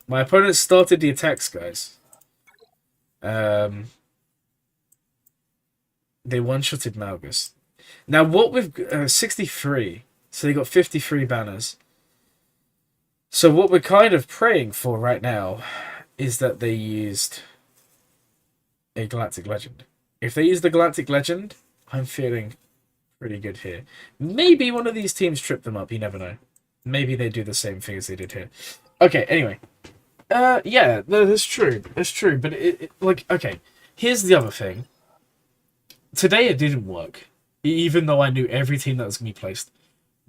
My opponent started the attacks, guys. They one-shotted Malgus. Now, what with 63, so they got 53 banners. So what we're kind of praying for right now is that they used a Galactic Legend. If they use the Galactic Legend, I'm feeling pretty good here. Maybe one of these teams trip them up. You never know. Maybe they do the same thing as they did here. Okay, anyway. Yeah, no, that's true. That's true. But like, okay. Here's the other thing. Today it didn't work, even though I knew every team that was gonna be placed.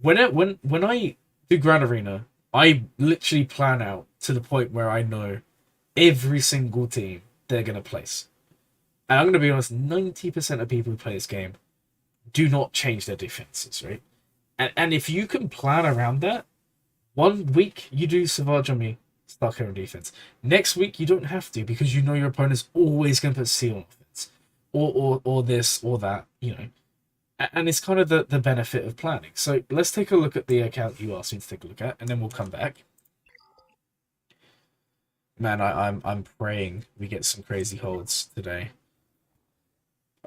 When I do Grand Arena, I literally plan out to the point where I know every single team they're gonna place. And I'm gonna be honest, 90% of people who play this game do not change their defenses, right? And if you can plan around that, 1 week you do Savage on me, stuck on defense. Next week you don't have to because you know your opponent's always gonna put Seal on offense. Or this or that, you know. And it's kind of the benefit of planning. So let's take a look at the account you asked me to take a look at, and then we'll come back. Man, I'm praying we get some crazy holds today.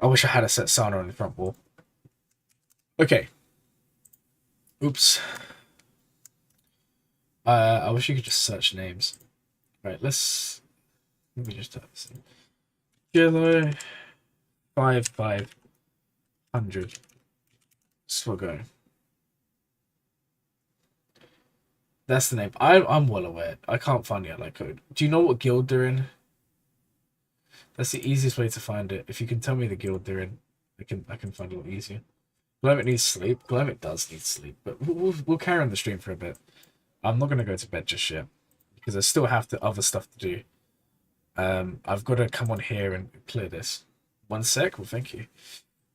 I wish I had a set Sana on the front wall. Okay. Oops. I wish you could just search names. Right, let me just type this in. Jello 5500. Still go. That's the name. I'm well aware. I can't find the ally code. Do you know what guild they're in? That's the easiest way to find it. If you can tell me the guild they're in, I can find it a lot easier. Glurmit needs sleep. Glurmit does need sleep, but we'll carry on the stream for a bit. I'm not gonna go to bed just yet because I still have other stuff to do. I've got to come on here and clear this. 1 sec. Well, thank you.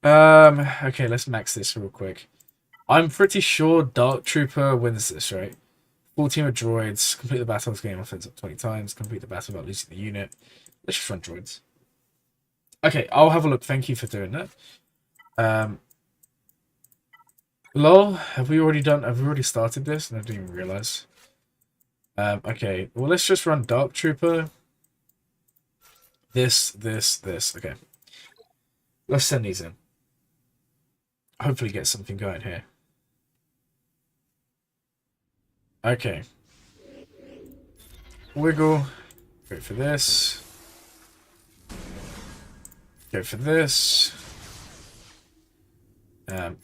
Okay, let's max this real quick. I'm pretty sure Dark Trooper wins this, right? Full team of droids. Complete the battle with game offense up 20 times. Complete the battle without losing the unit. Let's just run droids. Okay, I'll have a look. Thank you for doing that. Lol, have we already started this? And I didn't even realize. Okay, well, let's just run Dark Trooper. This. Okay. Let's send these in. Hopefully get something going here. Okay. Wiggle. Go for this. Go for this.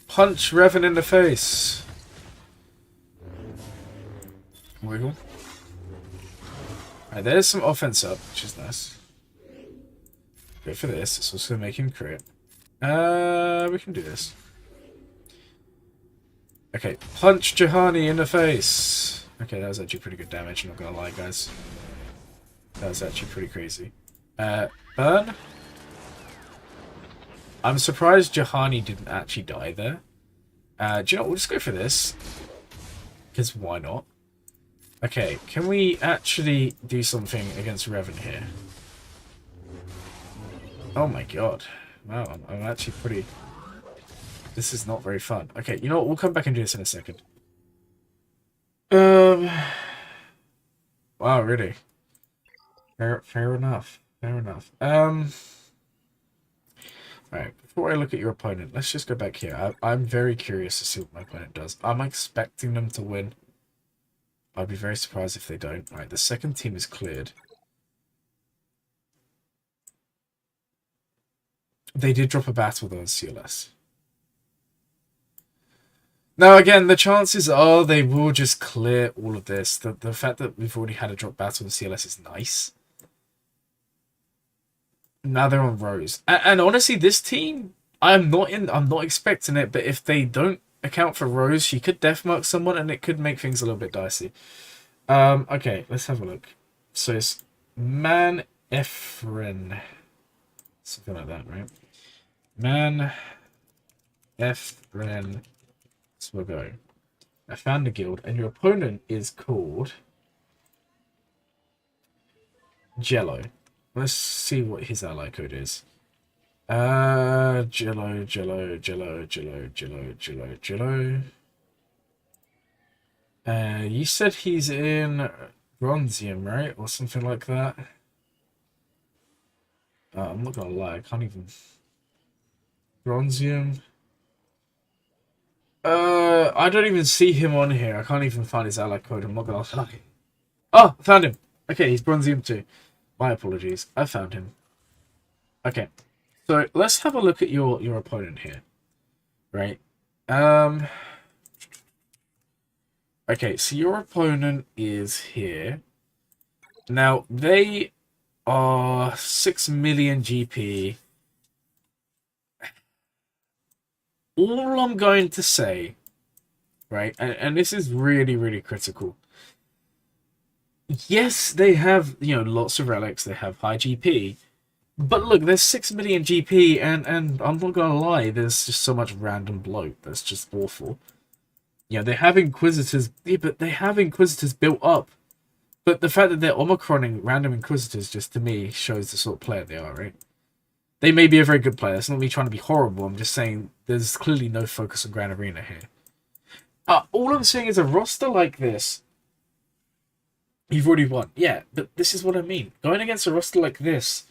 Punch Revan in the face. Wiggle. Alright, there's some offense up, which is nice. Go for this. It's also make him crit. We can do this. Okay, punch Juhani in the face. Okay, that was actually pretty good damage, I'm not gonna lie, guys. That was actually pretty crazy. Burn? I'm surprised Juhani didn't actually die there. Do you know what? We'll just go for this. Because why not? Okay, can we actually do something against Revan here? Oh my god. Wow, I'm actually pretty... This is not very fun. Okay, you know what? We'll come back and do this in a second. Wow, really? Fair enough. Fair enough. Alright, before I look at your opponent, let's just go back here. I'm very curious to see what my opponent does. I'm expecting them to win. I'd be very surprised if they don't. Alright, the second team is cleared. They did drop a battle though in CLS. Now again, the chances are they will just clear all of this. The fact that we've already had a drop battle in CLS is nice. Now they're on Rose. And honestly, this team, I'm not expecting it, but if they don't account for Rose, she could deathmark someone and it could make things a little bit dicey. Okay, let's have a look. So it's Man Efren. Something like that, right? Man Efren. So we'll go. I found the guild, and your opponent is called Jello. Let's see what his ally code is. Jello. You said he's in Bronzium, right? Or something like that. I'm not gonna lie, I can't even... Bronzium. I don't even see him on here. I can't even find his ally code. I'm not gonna lie. Oh, found him. Okay, he's Bronzium too. My apologies. I found him. Okay, so let's have a look at your opponent here, right? Okay, so your opponent is here. Now they are 6 million GP. All I'm going to say, right, and this is really, really critical. Yes, they have, you know, lots of relics, they have high GP, but look, there's 6 million GP, and I'm not gonna lie, there's just so much random bloat that's just awful. You know, they have Inquisitors, yeah, but they have Inquisitors built up. But the fact that they're Omicroning random Inquisitors just, to me, shows the sort of player they are, right? They may be a very good player. It's not me trying to be horrible. I'm just saying there's clearly no focus on Grand Arena here. All I'm saying is a roster like this, you've already won. Yeah, but this is what I mean. Going against a roster like this,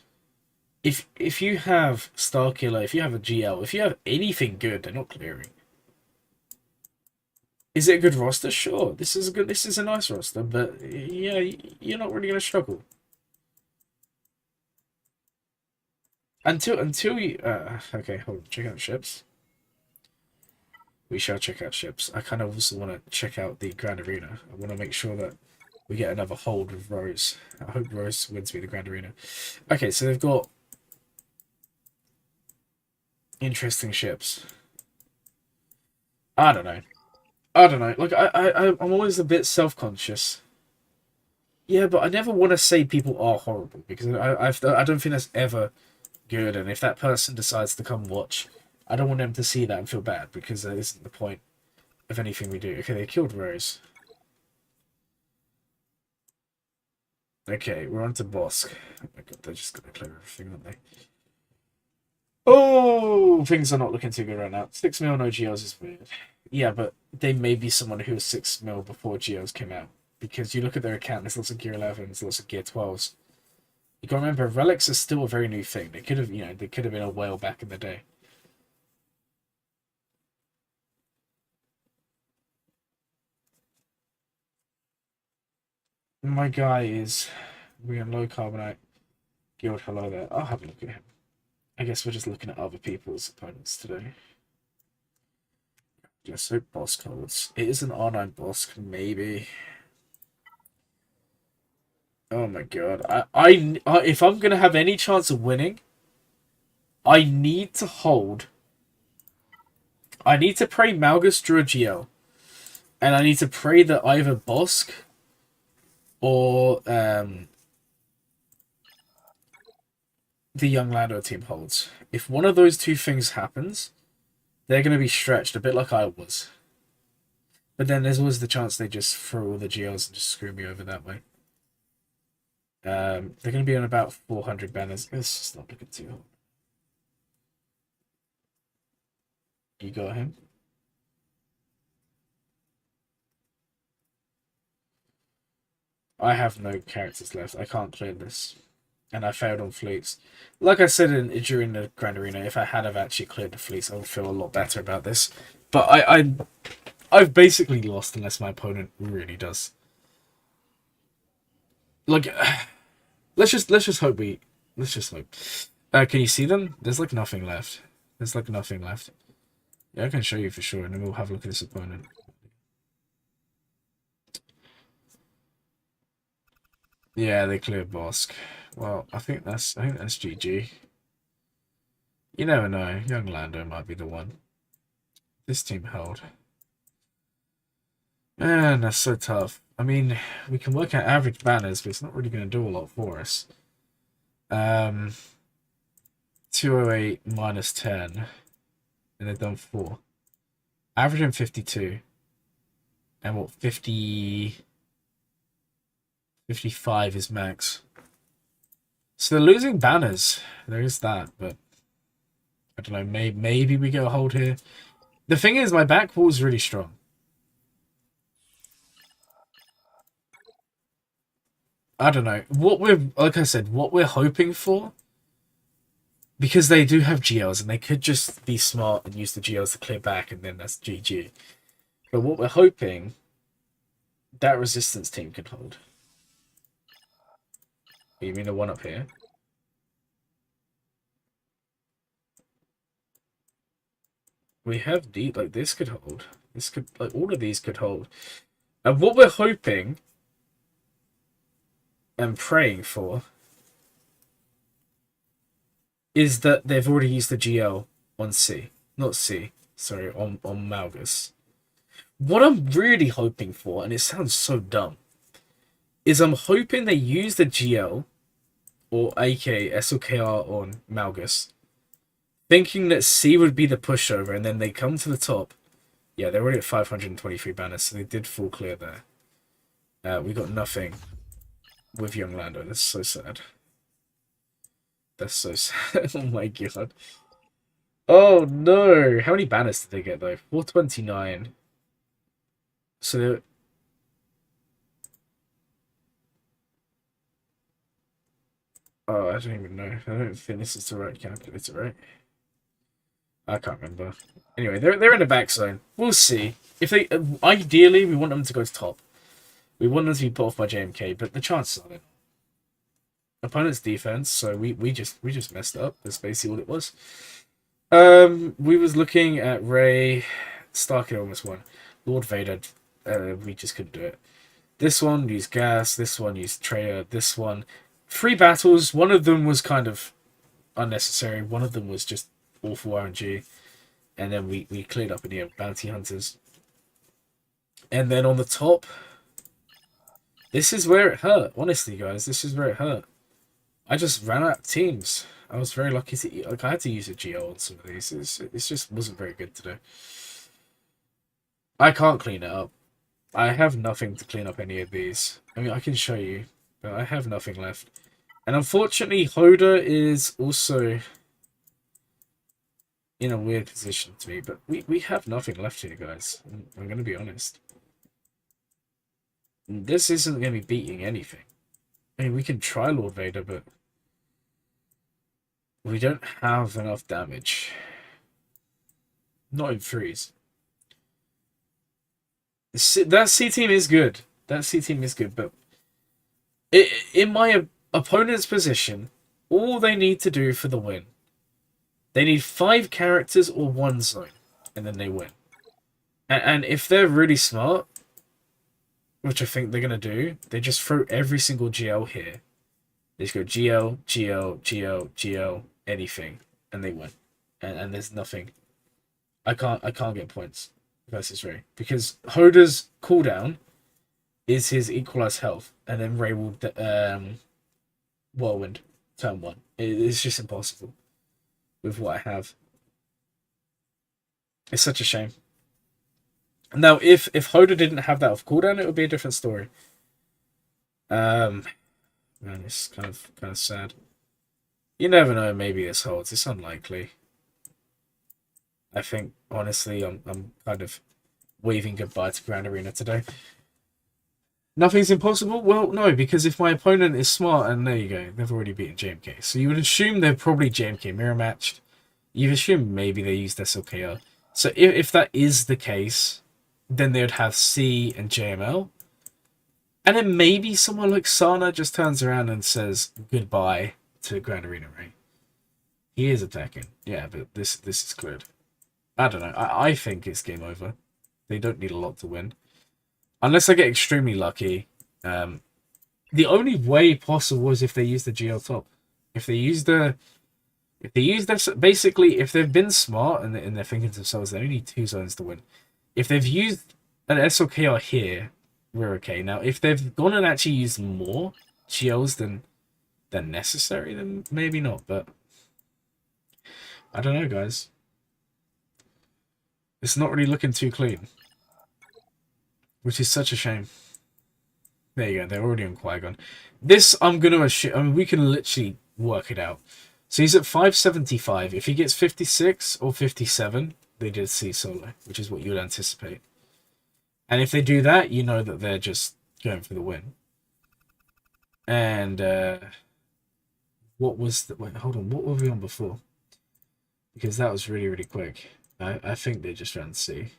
if you have Starkiller, if you have a GL, if you have anything good, they're not clearing. Is it a good roster? Sure. This is a nice roster, but yeah, you're not really gonna struggle. Until you okay, hold on, check out ships. We shall check out ships. I kind of also want to check out the Grand Arena. I want to make sure that we get another hold with Rose. I hope Rose wins me the Grand Arena. Okay, so they've got interesting ships. I don't know. Like I'm always a bit self-conscious. Yeah, but I never want to say people are horrible because I don't think that's ever good. And if that person decides to come watch, I don't want them to see that and feel bad because that isn't the point of anything we do. Okay, they killed Rose. Okay, we're on to Bosk. Oh my god, they're just gonna clear everything, aren't they? Oh, things are not looking too good right now. 6 mil no GLs is weird. Yeah, but they may be someone who was 6 mil before GLs came out. Because you look at their account, there's lots of Gear 11s, lots of Gear 12s. You gotta remember, relics are still a very new thing. They could have, you know, they could have been a whale back in the day. My guy is... We're in low carbonite. Guild, hello there. I'll have a look at him. I guess we're just looking at other people's opponents today. Yeah, so boss codes. It is an R9 boss, maybe. Oh my god. I if I'm gonna have any chance of winning, I need to hold. I need to pray Malgus drew a GL. And I need to pray that either Bosk or the Young Lando team holds. If one of those two things happens, they're going to be stretched, a bit like I was. But then there's always the chance they just throw all the GLs and just screw me over that way. They're going to be on about 400 banners. It's just not looking too hot. You got him? I have no characters left. I can't clear this. And I failed on fleets. Like I said during the Grand Arena, if I had have actually cleared the fleets, I would feel a lot better about this. But I've basically lost unless my opponent really does. Like, let's just hope we... Let's just hope. Can you see them? There's like nothing left. There's like nothing left. Yeah, I can show you for sure, and then we'll have a look at this opponent. Yeah, they cleared Bosk. Well, I think that's GG. You never know. Young Lando might be the one. This team held. Man, that's so tough. I mean, we can work out average banners, but it's not really going to do a lot for us. 208 minus 10. And they've done 4. Averaging 52. And what, 55 is max. So they're losing banners. There is that, but I don't know. Maybe we get a hold here. The thing is, my back wall is really strong. I don't know. What we're, like I said, what we're hoping for, because they do have GLs, and they could just be smart and use the GLs to clear back, and then that's GG. But what we're hoping, that resistance team can hold. You mean the one up here? We have deep, like this could hold. This could, like all of these could hold. And what we're hoping and praying for is that they've already used the GL on C. Not C, sorry, on Malgus. What I'm really hoping for, and it sounds so dumb, is I'm hoping they use the GL or AK SLKR on Malgus, thinking that C would be the pushover, and then they come to the top. Yeah, they're already at 523 banners, so they did full clear there. We got nothing with young Lando. That's so sad. That's so sad. Oh my god. Oh no! How many banners did they get though? 429. So oh, I don't even know. I don't think this is the right calculator, right? I can't remember. Anyway, they're in the back zone. We'll see. If they ideally, we want them to go to top. We want them to be put off by JMK, but the chances are it. Opponent's defense, so we just messed up. That's basically all it was. We was looking at Rey. Starkid almost won. Lord Vader, we just couldn't do it. This one used gas. This one used Traitor. This one, 3 battles. One of them was kind of unnecessary. One of them was just awful RNG. And then we cleared up in the bounty hunters. And then on the top, this is where it hurt. Honestly, guys, this is where it hurt. I just ran out of teams. I was very lucky to, like, I had to use a GL on some of these. It just wasn't very good today. I can't clean it up. I have nothing to clean up any of these. I mean, I can show you, but I have nothing left. And unfortunately, Hoda is also in a weird position to me, but we have nothing left here, guys. I'm going to be honest. This isn't going to be beating anything. I mean, we can try Lord Vader, but we don't have enough damage. Not in threes. That C team is good. That C team is good, but in my opponent's position, all they need to do for the win, they need 5 characters or 1 zone, and then they win. And if they're really smart, which I think they're going to do, they just throw every single GL here. They just go GL, GL, GL, GL, anything, and they win. And there's nothing. I can't get points versus Rey, because Hoda's cooldown is his equalized health, and then Rey will Whirlwind turn 1. It's just impossible with what I have. It's such a shame. Now, if Hoda didn't have that off cooldown, it would be a different story. Man, it's kind of sad. You never know. Maybe this holds. It's unlikely. I think honestly, I'm kind of waving goodbye to Grand Arena today. Nothing's impossible. Well, no, because if my opponent is smart, and there you go, they've already beaten JMK. So you would assume they're probably JMK mirror matched. You'd assume maybe they used SLKR. So if that is the case, then they would have C and JML. And then maybe someone like Sana just turns around and says goodbye to Grand Arena Rey. He is attacking. Yeah, but this is cleared. I don't know. I think it's game over. They don't need a lot to win. Unless I get extremely lucky. The only way possible is if they use the GL top. If they use this, basically, if they've been smart and they're thinking to themselves, they only need 2 zones to win. If they've used an SLKR here, we're okay. Now, if they've gone and actually used more GLs than necessary, then maybe not. But I don't know, guys. It's not really looking too clean, which is such a shame. There you go. They're already on Qui-Gon. This, I'm going to assume... I mean, we can literally work it out. So he's at 575. If he gets 56 or 57, they did C solo, which is what you would anticipate. And if they do that, you know that they're just going for the win. And what was the wait? Hold on, what were we on before? Because that was really really quick. I think they just ran C.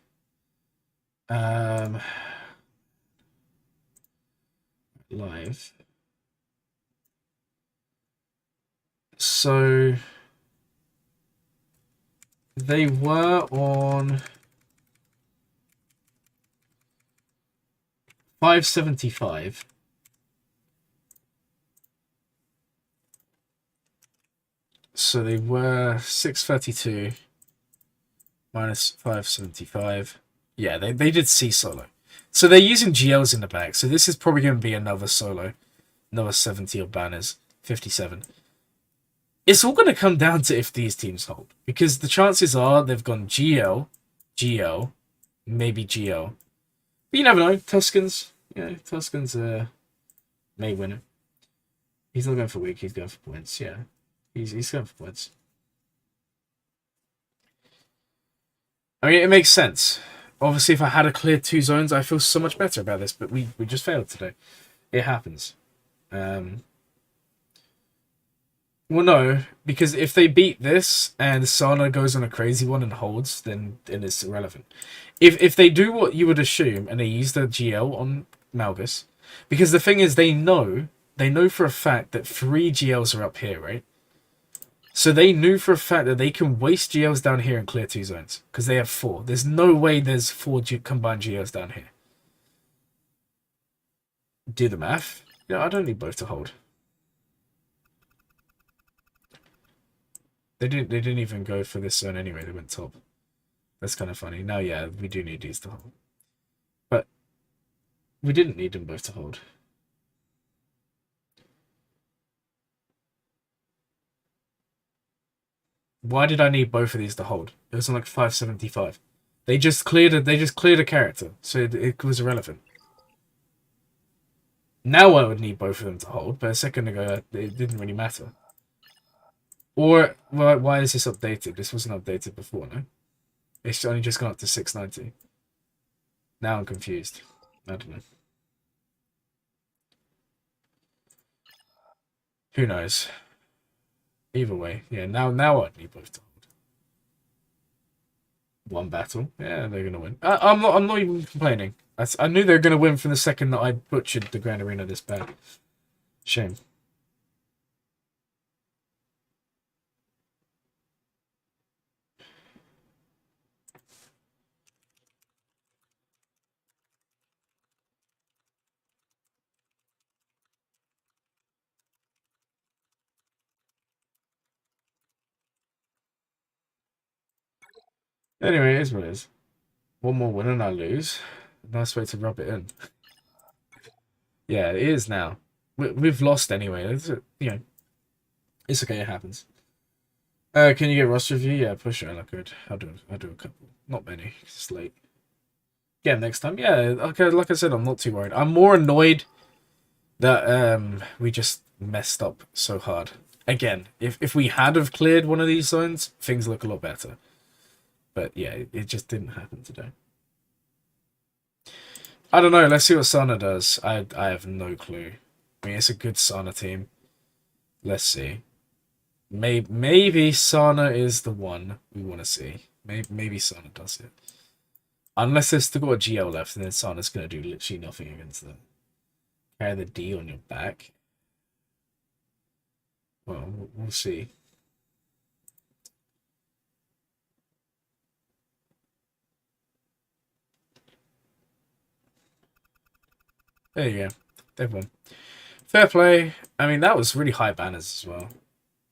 Live. So they were on 575. So they were 632 minus 575. Yeah, they did C solo. So they're using GLs in the back. So this is probably going to be another solo. Another 70 of banners. 57. It's all going to come down to if these teams hold. Because the chances are they've gone GL, GL, maybe GL. But you never know. Tuscans. Yeah, Tuscans may win it. He's not going for weak. He's going for points. Yeah. He's going for points. I mean, it makes sense. Obviously, if I had a clear 2 zones, I feel so much better about this. But we just failed today. It happens. Well, no, because if they beat this and Sana goes on a crazy one and holds, then it's irrelevant. If they do what you would assume and they use the GL on Malgus, because the thing is they know for a fact that 3 GLs are up here, right? So they knew for a fact that they can waste GLs down here and clear 2 zones because they have 4. There's no way there's 4 combined GLs down here. Do the math. Yeah, I don't need both to hold. They didn't even go for this zone anyway. They went top. That's kind of funny. Now, yeah, we do need these to hold. But we didn't need them both to hold. Why did I need both of these to hold? It was on like 575. They just cleared a character, so it was irrelevant. Now I would need both of them to hold, but a second ago it didn't really matter. Or why is this updated? This wasn't updated before, no? It's only just gone up to 690. Now I'm confused. I don't know. Who knows? Either way, yeah. Now I need both to hold. 1 battle, yeah, they're gonna win. I'm not even complaining. I knew they were gonna win from the second that I butchered the Grand Arena this bad. Shame. Anyway, it is what it is. 1 more win and I lose. Nice way to rub it in. Yeah, it is now. We've lost anyway. It's, it's okay. It happens. Can you get roster review? Yeah, push it. I could. I'll do a couple. Not many. It's late. Yeah, next time. Yeah, okay. Like I said, I'm not too worried. I'm more annoyed that we just messed up so hard. Again, if we had have cleared one of these zones, things look a lot better. But yeah, it just didn't happen today. I don't know. Let's see what Sana does. I have no clue. I mean, it's a good Sana team. Let's see. Maybe Sana is the one we want to see. Maybe Sana does it. Unless there's still got a GL left, and then Sana's going to do literally nothing against them. Carry the D on your back. Well, we'll see. There you go. They've won. Fair play. I mean, that was really high banners as well.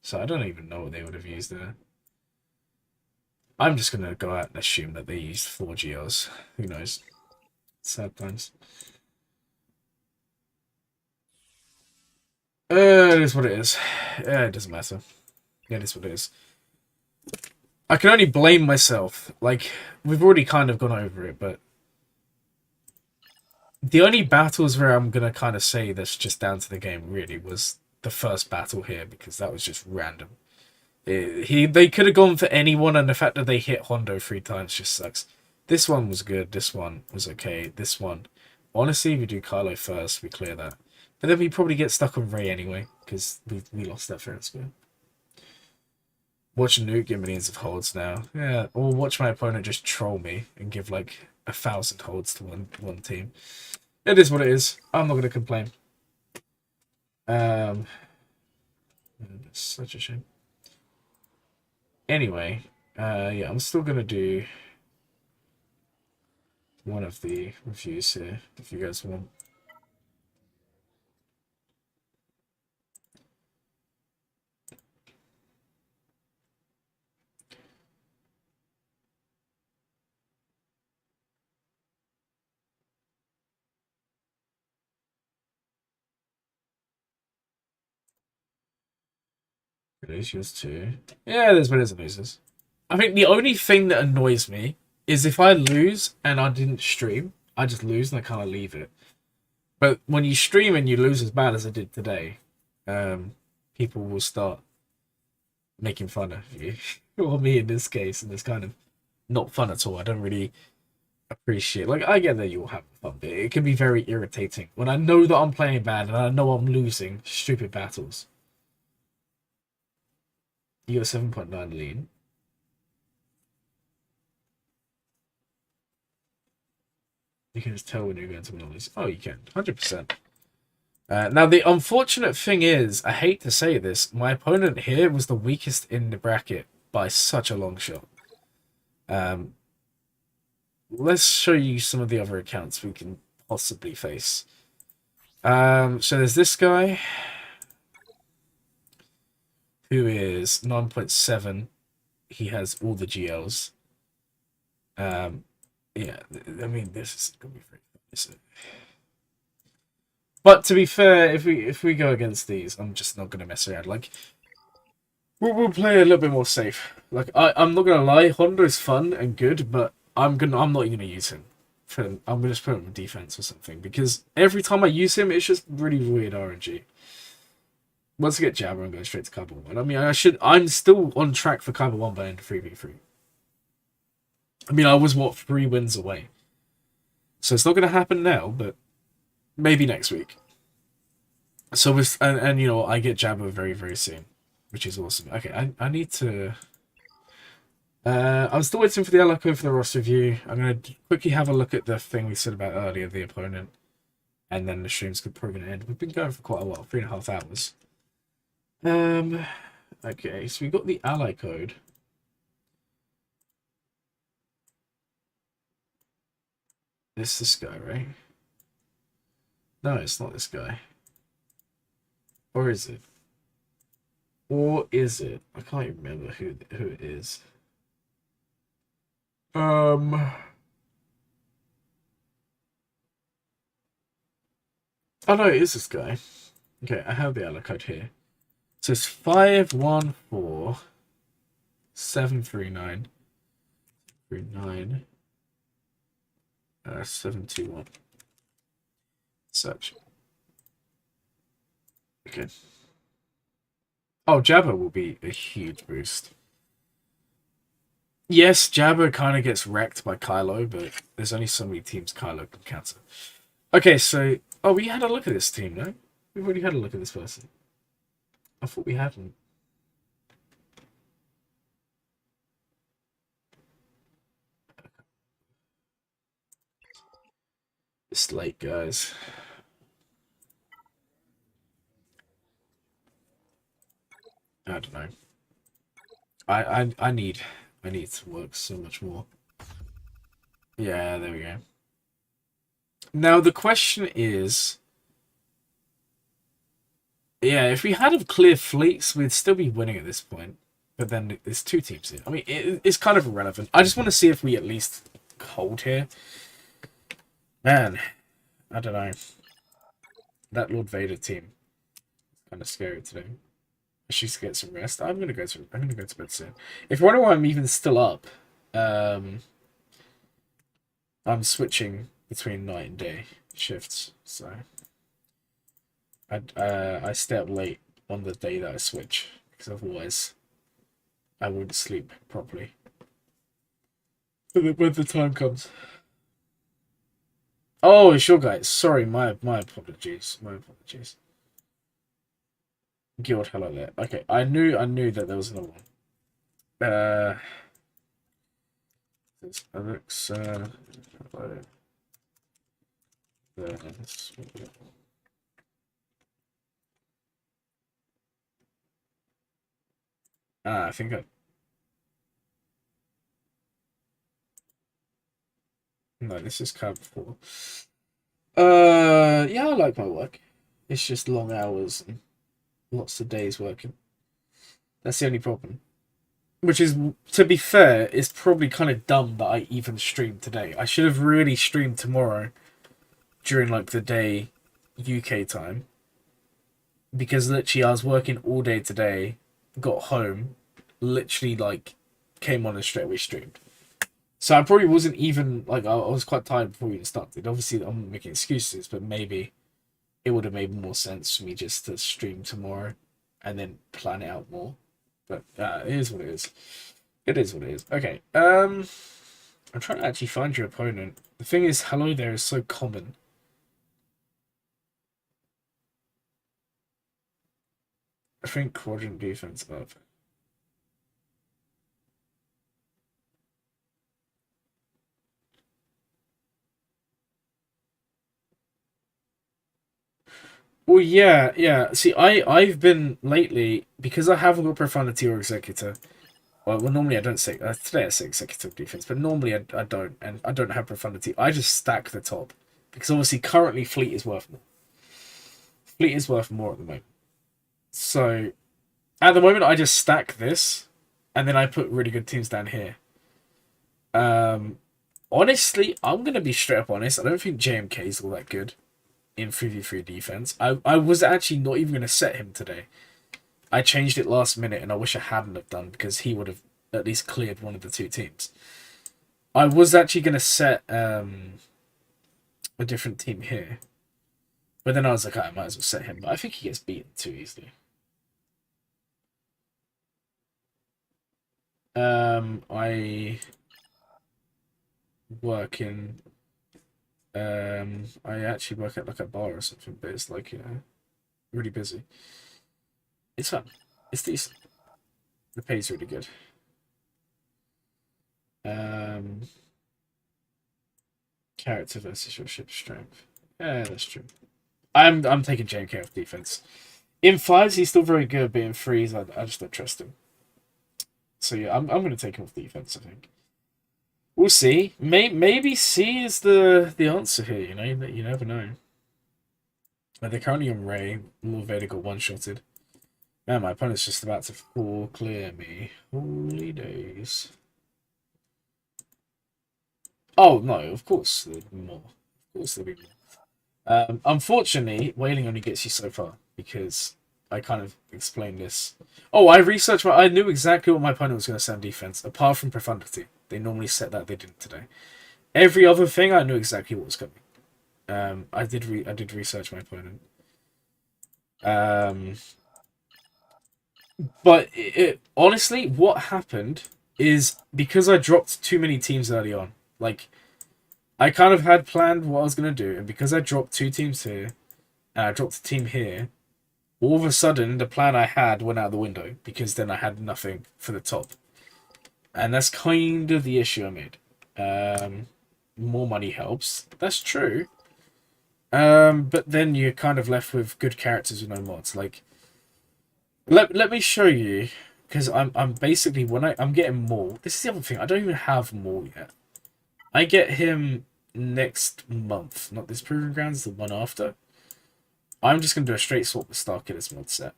So I don't even know what they would have used there. I'm just going to go out and assume that they used 4 GLs. Who knows? Sad times. It is what it is. Yeah, it doesn't matter. Yeah, it is what it is. I can only blame myself. Like, we've already kind of gone over it, but the only battles where I'm going to kind of say that's just down to the game, really, was the first battle here, because that was just random. They could have gone for anyone, and the fact that they hit Hondo 3 times just sucks. This one was good. This one was okay. This one, honestly, if we do Carlo first, we clear that. But then we probably get stuck on Ray anyway, because we lost that fair and square. Watch Nuke get millions of holds now. Yeah, or watch my opponent just troll me and give like 1,000 holds to one team. It is what it is. I'm not going to complain. It's such a shame. Anyway, yeah, I'm still going to do one of the reviews here, if you guys want. There's yours too. Yeah, there's winners and losers. I think the only thing that annoys me is if I lose and I didn't stream, I just lose and I kind of leave it. But when you stream and you lose as bad as I did today, people will start making fun of you. Or me in this case, and it's kind of not fun at all. I don't really appreciate. Like, I get that you'll have fun, but it can be very irritating when I know that I'm playing bad and I know I'm losing stupid battles. You got a 7.9 lead. You can just tell when you're going to win all these. Oh, you can. 100%. Now, the unfortunate thing is, I hate to say this, my opponent here was the weakest in the bracket by such a long shot. Let's show you some of the other accounts we can possibly face. So there's this guy, who is 9.7. He has all the GLs. Yeah, I mean, this is going to be very fun, isn't it? But to be fair, if we go against these, I'm just not going to mess around. Like, we'll play a little bit more safe. Like, I'm not going to lie, Hondo is fun and good, but I'm not even going to use him. I'm going to just put him in defense or something, because every time I use him, it's just really weird RNG. Once I get Jabber, I'm going straight to Kyber 1. I mean, I'm still on track for Kyber 1 by end of 3v3. I mean, I was, 3 wins away. So it's not going to happen now, but maybe next week. So, and you know, I get Jabber very, very soon, which is awesome. Okay, I need to... I'm still waiting for the ally code for the roster review. I'm going to quickly have a look at the thing we said about earlier, the opponent. And then the stream's probably going to end. We've been going for quite a while, 3.5 hours. Okay, so we got the ally code. It's this guy, right? No, it's not this guy. Or is it? Or is it? I can't even remember who it is. Oh no, it is this guy. Okay, I have the ally code here. So it's 514739 721. Search. Okay. Oh, Jabber will be a huge boost. Yes, Jabber kind of gets wrecked by Kylo, but there's only so many teams Kylo can counter. Okay, so... Oh, we had a look at this team, no? We've already had a look at this person. I thought we hadn't. It's late, guys. I don't know. I need to work so much more. Yeah, there we go. Now the question is, yeah, if we had clear fleets, we'd still be winning at this point. But then there's 2 teams here. I mean, it's kind of irrelevant. I just want to see if we at least hold here. Man, I don't know. That Lord Vader team is kind of scary today. I should get some rest. I'm gonna go to bed soon. If you wonder why I'm even still up, I'm switching between night and day shifts, so I stay up late on the day that I switch, because otherwise I won't sleep properly when the time comes. Oh, sure, guys. Sorry, my apologies. My apologies. Guild hello there. Okay, I knew that there was another one. This Alexa. Hello. This. I think I. No, this is cab 4. Yeah, I like my work. It's just long hours and lots of days working. That's the only problem. Which is, to be fair, is probably kind of dumb that I even streamed today. I should have really streamed tomorrow during like the day UK time. Because literally I was working all day today, got home, literally like came on and straight away streamed. So I probably wasn't even, like, I was quite tired before we even started. Obviously, I'm making excuses, but maybe it would have made more sense for me just to stream tomorrow and then plan it out more. But it is what it is. It is what it is. Okay, I'm trying to actually find your opponent. The thing is, hello there is so common. I think quadrant defense up. Well, yeah. See, I've been lately, because I haven't got profundity or executor. Well, normally I don't say today I say executive defense, but normally I don't, and I don't have profundity. I just stack the top because obviously currently fleet is worth more. Fleet is worth more at the moment. So at the moment I just stack this, and then I put really good teams down here. Honestly, I'm gonna be straight up honest. I don't think JMK is all that good in 3v3 defense. I was actually not even going to set him today. I changed it last minute, and I wish I hadn't have done, because he would have at least cleared one of the two teams. I was actually going to set a different team here, but then I was like, I might as well set him. But I think he gets beaten too easily. I work in... I actually work at like a bar or something, but it's like, you know, really busy. It's fun. It's decent. The pay's really good. Character versus your ship strength. Yeah, that's true. I'm taking JMK off defense. In 5s, he's still very good, but in 3s, I just don't trust him. So yeah, I'm gonna take him off defense, I think. We'll see. Maybe C is the answer here. You know, you never know. They're currently on Ray. Lord Vader got one-shotted. Man, my opponent's just about to full clear me. Holy days. Oh no, of course there'll be more. Of course there'll be more. Unfortunately, whaling only gets you so far because I kind of explained this. Oh, I researched. I knew exactly what my opponent was going to set on defense, apart from profundity. They normally set that. They didn't today. Every other thing, I knew exactly what was coming. I did research my opponent. But honestly, what happened is because I dropped too many teams early on. Like, I kind of had planned what I was going to do, and because I dropped 2 teams here, and I dropped a team here, all of a sudden, the plan I had went out the window, because then I had nothing for the top. And that's kind of the issue I made. More money helps. That's true. But then you're kind of left with good characters with no mods. Like, let me show you, because I'm basically, when I'm getting Maul. This is the other thing. I don't even have Maul yet. I get him next month, not this Proving Grounds, the one after. I'm just gonna do a straight swap with Starkiller's mod set.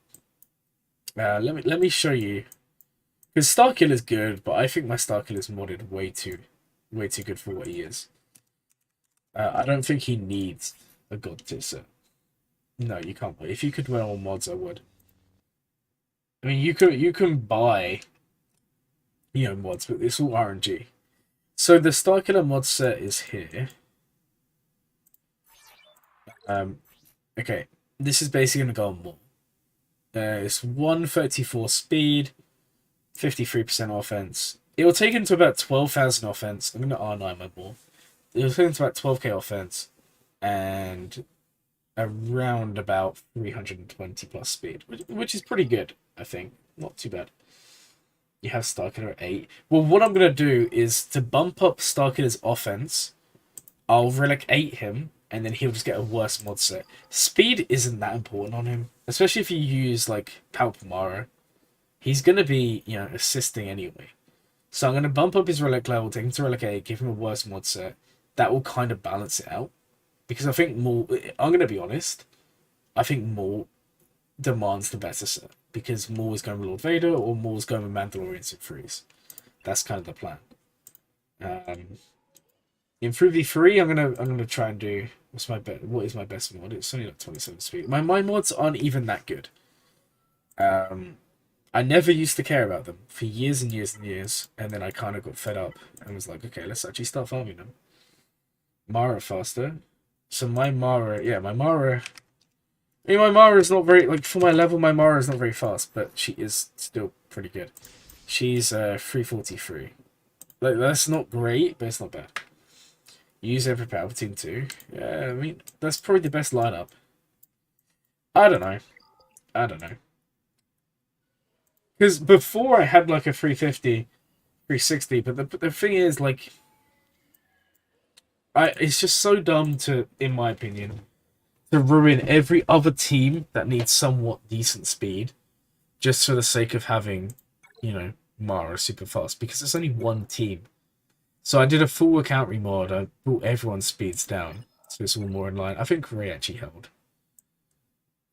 Let me show you, because Starkiller's good, but I think my Starkiller's modded way too good for what he is. I don't think he needs a god tier set. No, you can't. But if you could wear all mods, I would. I mean, you can buy, you know, mods, but it's all RNG. So the Starkiller mod set is here. Okay, this is basically gonna go on more. It's 134 speed, 53% offense. It will take him to about 12,000 offense. I'm gonna R9 my more. It will take him to about 12k offense, and around about 320 plus speed, which is pretty good, I think. Not too bad. You have Starkiller at 8. Well, what I'm going to do is to bump up Starkiller's offense, I'll Relic 8 him, and then he'll just get a worse mod set. Speed isn't that important on him, especially if you use, like, Palpamara. He's going to be, you know, assisting anyway. So I'm going to bump up his Relic level, take him to Relic 8, give him a worse mod set. That will kind of balance it out. Because I think Maul, I'm going to be honest, I think Maul demands the better set. Because Maul is going with Lord Vader, or Maul is going with Mandalorian Sith Freeze. That's kind of the plan. In 3v3, I'm gonna try and do what is my best mod? It's only like 27 speed. My mods aren't even that good. I never used to care about them for years and years and years, and then I kind of got fed up and was like, okay, let's actually start farming them. Mara faster. So my Mara is not very, like, for my level, my Mara is not very fast, but she is still pretty good. She's 343. Like, that's not great, but it's not bad. Use every Palpatine too. Yeah, I mean, that's probably the best lineup. I don't know. Because before I had like a 350, 360, but the thing is, like, it's just so dumb to, in my opinion, to ruin every other team that needs somewhat decent speed just for the sake of having, you know, Mara super fast, because it's only one team. So I did a full account remod. I brought everyone's speeds down, so it's all more in line. I think Ray actually held.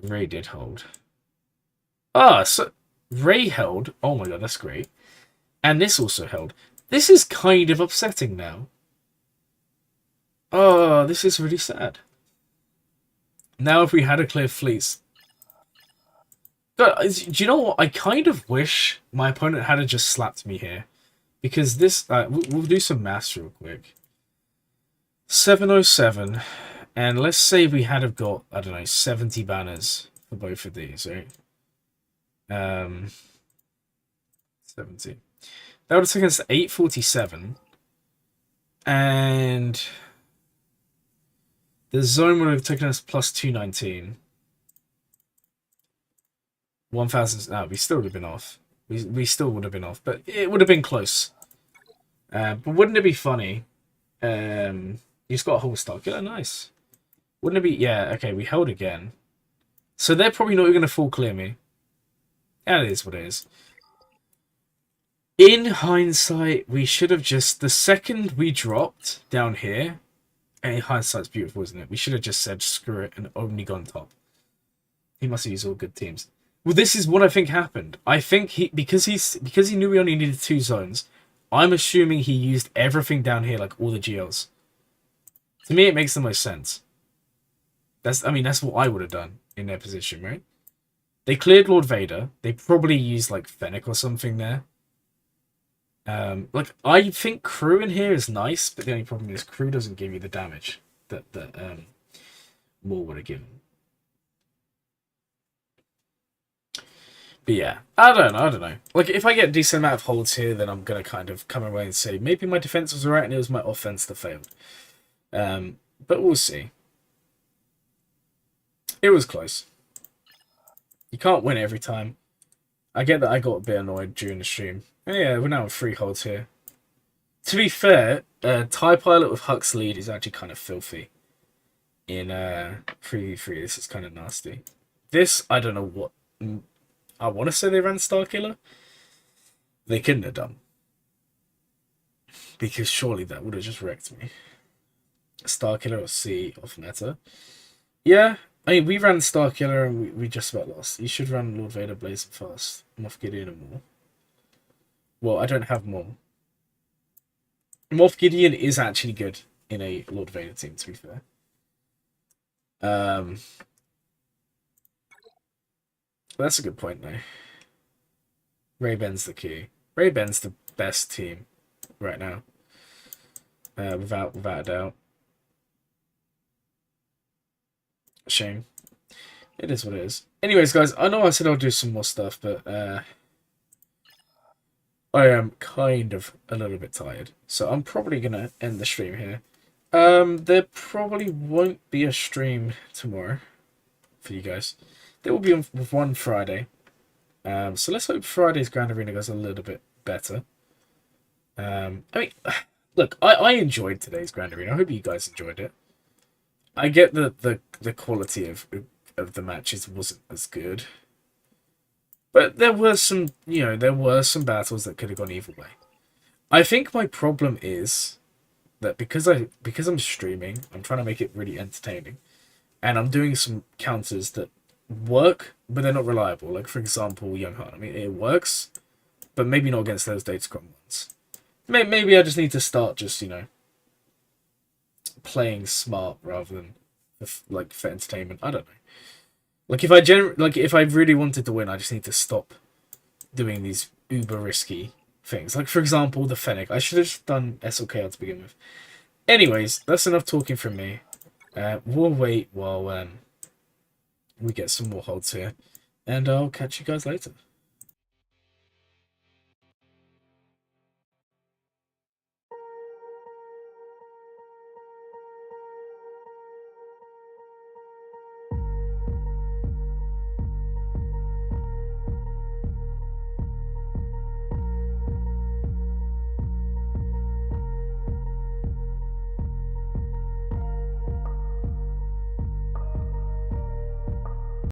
Ray did hold. So Ray held. Oh my god, that's great. And this also held. This is kind of upsetting now. Oh, this is really sad. Now if we had a clear fleece. God, do you know what? I kind of wish my opponent had just slapped me here. Because this, we'll do some maths real quick. 707, and let's say we had have got, I don't know, 70 banners for both of these, right? 70. That would have taken us to 847, and the zone would have taken us plus 219. 1,000. No, we still would have been off. We still would have been off, but it would have been close. But wouldn't it be funny? He's got a whole stock. Yeah, nice. Wouldn't it be? Yeah, okay, we held again. So they're probably not even going to full clear me. That is what it is. In hindsight, we should have just... The second we dropped down here... And hindsight's beautiful, isn't it? We should have just said, screw it, and only gone top. He must have used all good teams. Well, this is what I think happened. I think because he knew we only needed 2 zones, I'm assuming he used everything down here, like all the GLs. To me, it makes the most sense. That's what I would have done in their position, right? They cleared Lord Vader. They probably used like Fennec or something there. Like, I think crew in here is nice, but the only problem is crew doesn't give you the damage that Maul would have given. But yeah, I don't know. Like, if I get a decent amount of holds here, then I'm going to kind of come away and say, maybe my defense was alright and it was my offense that failed. But we'll see. It was close. You can't win every time. I get that I got a bit annoyed during the stream. Oh, yeah, we're now on 3 holds here. To be fair, TIE Pilot with Hux lead is actually kind of filthy. In 3v3, this is kind of nasty. This, I don't know what... I want to say they ran Starkiller. They couldn't have done. Because surely that would have just wrecked me. Starkiller or C off meta. Yeah, I mean, we ran Starkiller and we just about lost. You should run Lord Vader Blazing Fast. Moff Gideon and Maul. Well, I don't have Maul. Moff Gideon is actually good in a Lord Vader team, to be fair. That's a good point, though. Ray-Ben's the key. Ray-Ben's the best team right now. Without a doubt. Shame. It is what it is. Anyways, guys, I know I said I'll do some more stuff, but I am kind of a little bit tired. So I'm probably going to end the stream here. There probably won't be a stream tomorrow for you guys. There will be one Friday. So let's hope Friday's Grand Arena goes a little bit better. I mean, look, I enjoyed today's Grand Arena. I hope you guys enjoyed it. I get that the quality of the matches wasn't as good, but there were some battles that could have gone either way. I think my problem is that because I'm streaming, I'm trying to make it really entertaining, and I'm doing some counters that work, but they're not reliable. Like, for example, Young Heart. I mean, it works, but maybe not against those Datacron ones. Maybe I just need to start just, playing smart rather than for entertainment. I don't know. Like, if I really wanted to win, I just need to stop doing these uber risky things. Like, for example, the Fennec. I should have just done SLKR to begin with. Anyways, that's enough talking from me. We'll wait while we get some more holds here, and I'll catch you guys later.